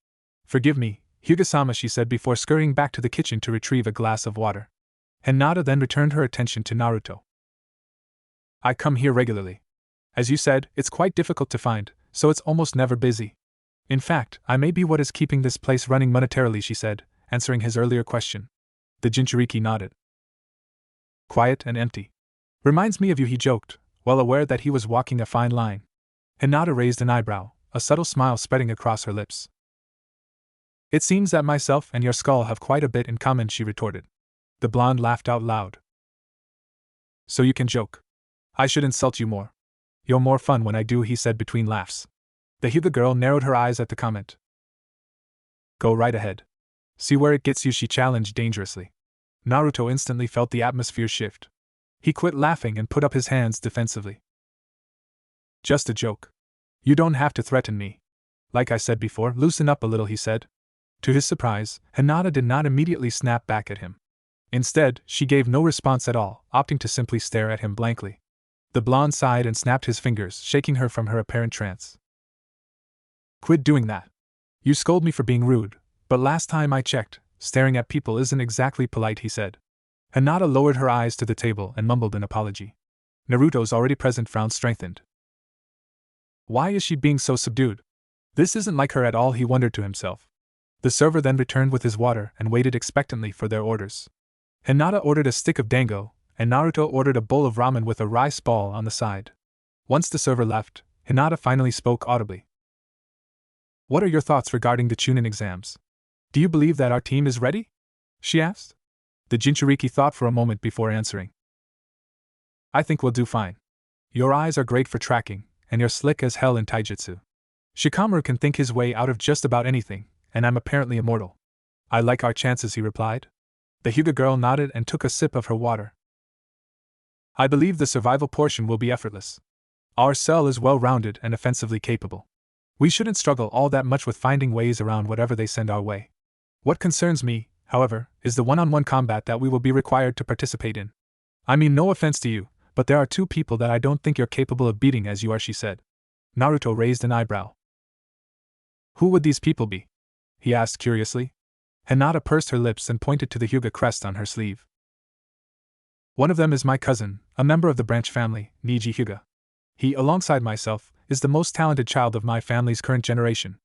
Forgive me, Hyuga-sama, she said before scurrying back to the kitchen to retrieve a glass of water. Hinata then returned her attention to Naruto. I come here regularly. As you said, it's quite difficult to find, so it's almost never busy. In fact, I may be what is keeping this place running monetarily, she said, answering his earlier question. The Jinchuriki nodded. Quiet and empty. Reminds me of you, he joked, well aware that he was walking a fine line. Hinata raised an eyebrow, a subtle smile spreading across her lips. It seems that myself and your skull have quite a bit in common, she retorted. The blonde laughed out loud. So you can joke. I should insult you more. You're more fun when I do, he said between laughs. The Hyuga girl narrowed her eyes at the comment. Go right ahead. See where it gets you, she challenged dangerously. Naruto instantly felt the atmosphere shift. He quit laughing and put up his hands defensively. Just a joke. You don't have to threaten me. Like I said before, loosen up a little, he said. To his surprise, Hinata did not immediately snap back at him. Instead, she gave no response at all, opting to simply stare at him blankly. The blonde sighed and snapped his fingers, shaking her from her apparent trance. Quit doing that. You scold me for being rude, but last time I checked, staring at people isn't exactly polite, he said. Hinata lowered her eyes to the table and mumbled an apology. Naruto's already present frown strengthened. Why is she being so subdued? This isn't like her at all, he wondered to himself. The server then returned with his water and waited expectantly for their orders. Hinata ordered a stick of dango, and Naruto ordered a bowl of ramen with a rice ball on the side. Once the server left, Hinata finally spoke audibly. What are your thoughts regarding the Chunin exams? Do you believe that our team is ready? She asked. The Jinchuriki thought for a moment before answering. I think we'll do fine. Your eyes are great for tracking, and you're slick as hell in taijutsu. Shikamaru can think his way out of just about anything, and I'm apparently immortal. I like our chances, he replied. The Hyuga girl nodded and took a sip of her water. I believe the survival portion will be effortless. Our cell is well-rounded and offensively capable. We shouldn't struggle all that much with finding ways around whatever they send our way. What concerns me, however, is the one-on-one combat that we will be required to participate in. I mean no offense to you, but there are two people that I don't think you're capable of beating as you are, she said. Naruto raised an eyebrow. Who would these people be? He asked curiously. Hinata pursed her lips and pointed to the Hyuga crest on her sleeve. One of them is my cousin, a member of the branch family, Niji Hyuga. He, alongside myself, is the most talented child of my family's current generation.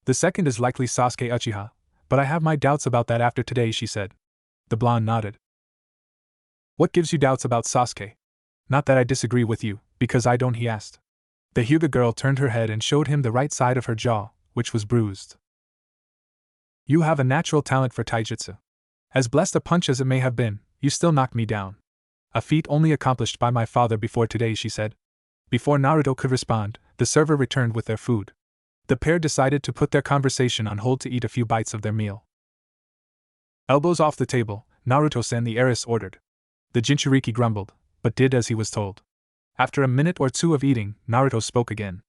The second is likely Sasuke Uchiha, but I have my doubts about that after today, she said. The blonde nodded. What gives you doubts about Sasuke? Not that I disagree with you, because I don't, he asked. The Hyuga girl turned her head and showed him the right side of her jaw, which was bruised. You have a natural talent for taijutsu. As blessed a punch as it may have been, you still knocked me down. A feat only accomplished by my father before today, she said. Before Naruto could respond, the server returned with their food. The pair decided to put their conversation on hold to eat a few bites of their meal. Elbows off the table, Naruto-san, the heiress ordered. The Jinchuriki grumbled, but did as he was told. After a minute or two of eating, Naruto spoke again.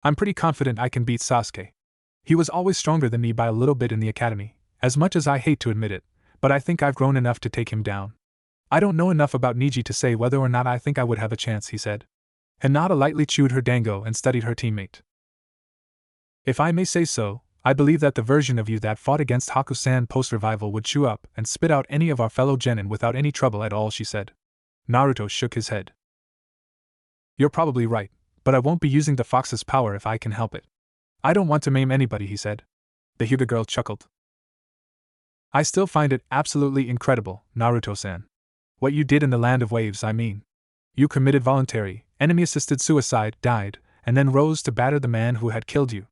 I'm pretty confident I can beat Sasuke. He was always stronger than me by a little bit in the academy, As much as I hate to admit it, but I think I've grown enough to take him down. I don't know enough about Niji to say whether or not I think I would have a chance, he said. Hinata lightly chewed her dango and studied her teammate. If I may say so, I believe that the version of you that fought against Haku-san post-revival would chew up and spit out any of our fellow genin without any trouble at all, she said. Naruto shook his head. You're probably right, but I won't be using the fox's power if I can help it. I don't want to maim anybody, he said. The Hyuga girl chuckled. I still find it absolutely incredible, Naruto-san. What you did in the Land of Waves, I mean. You committed voluntary, enemy-assisted suicide, died, and then rose to batter the man who had killed you.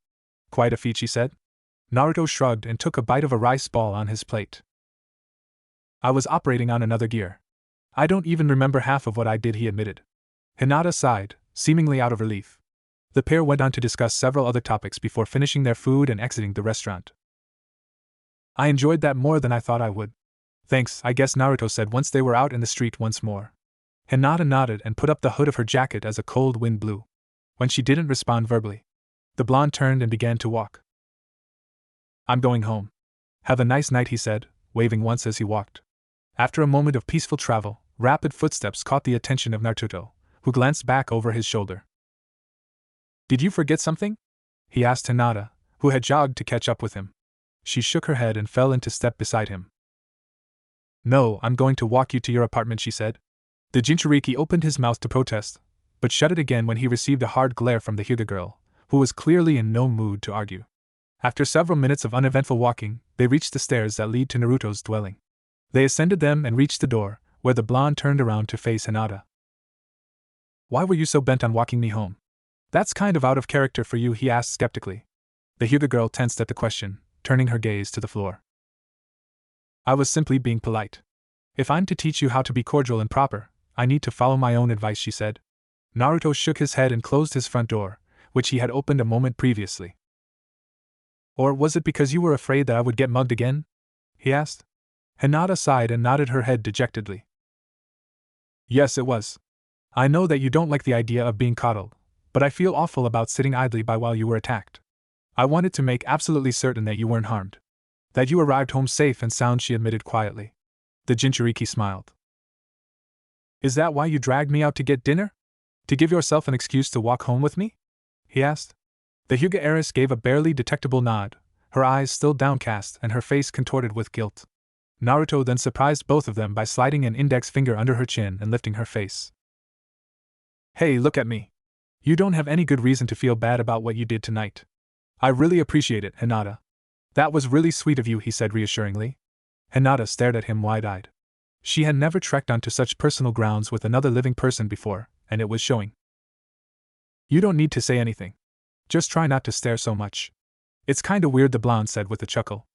Quite a feat, she said. Naruto shrugged and took a bite of a rice ball on his plate. I was operating on another gear. I don't even remember half of what I did, he admitted. Hinata sighed, seemingly out of relief. The pair went on to discuss several other topics before finishing their food and exiting the restaurant. I enjoyed that more than I thought I would. Thanks, I guess, Naruto said once they were out in the street once more. Hinata nodded and put up the hood of her jacket as a cold wind blew. When she didn't respond verbally, the blonde turned and began to walk. I'm going home. Have a nice night, he said, waving once as he walked. After a moment of peaceful travel, rapid footsteps caught the attention of Naruto, who glanced back over his shoulder. Did you forget something? He asked Hinata, who had jogged to catch up with him. She shook her head and fell into step beside him. No, I'm going to walk you to your apartment, she said. The Jinchuriki opened his mouth to protest, but shut it again when he received a hard glare from the Hyuga girl, who was clearly in no mood to argue. After several minutes of uneventful walking, they reached the stairs that lead to Naruto's dwelling. They ascended them and reached the door, where the blonde turned around to face Hinata. Why were you so bent on walking me home? That's kind of out of character for you, he asked skeptically. The Hyuga girl tensed at the question, turning her gaze to the floor. I was simply being polite. If I'm to teach you how to be cordial and proper, I need to follow my own advice, she said. Naruto shook his head and closed his front door, which he had opened a moment previously. Or was it because you were afraid that I would get mugged again? He asked. Hinata sighed and nodded her head dejectedly. Yes, it was. I know that you don't like the idea of being coddled, but I feel awful about sitting idly by while you were attacked. I wanted to make absolutely certain that you weren't harmed. That you arrived home safe and sound, she admitted quietly. The Jinchuriki smiled. Is that why you dragged me out to get dinner? To give yourself an excuse to walk home with me? He asked. The Hyuga heiress gave a barely detectable nod, her eyes still downcast and her face contorted with guilt. Naruto then surprised both of them by sliding an index finger under her chin and lifting her face. Hey, look at me. You don't have any good reason to feel bad about what you did tonight. I really appreciate it, Hinata. That was really sweet of you, he said reassuringly. Hinata stared at him wide-eyed. She had never trekked onto such personal grounds with another living person before, and it was showing. You don't need to say anything. Just try not to stare so much. It's kinda weird, the blonde said with a chuckle.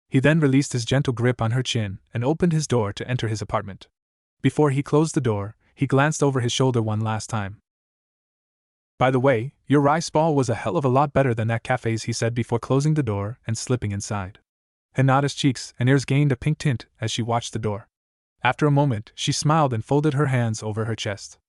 He then released his gentle grip on her chin and opened his door to enter his apartment. Before he closed the door, he glanced over his shoulder one last time. By the way, your rice ball was a hell of a lot better than that cafe's, he said before closing the door and slipping inside. Hinata's cheeks and ears gained a pink tint as she watched the door. After a moment, she smiled and folded her hands over her chest.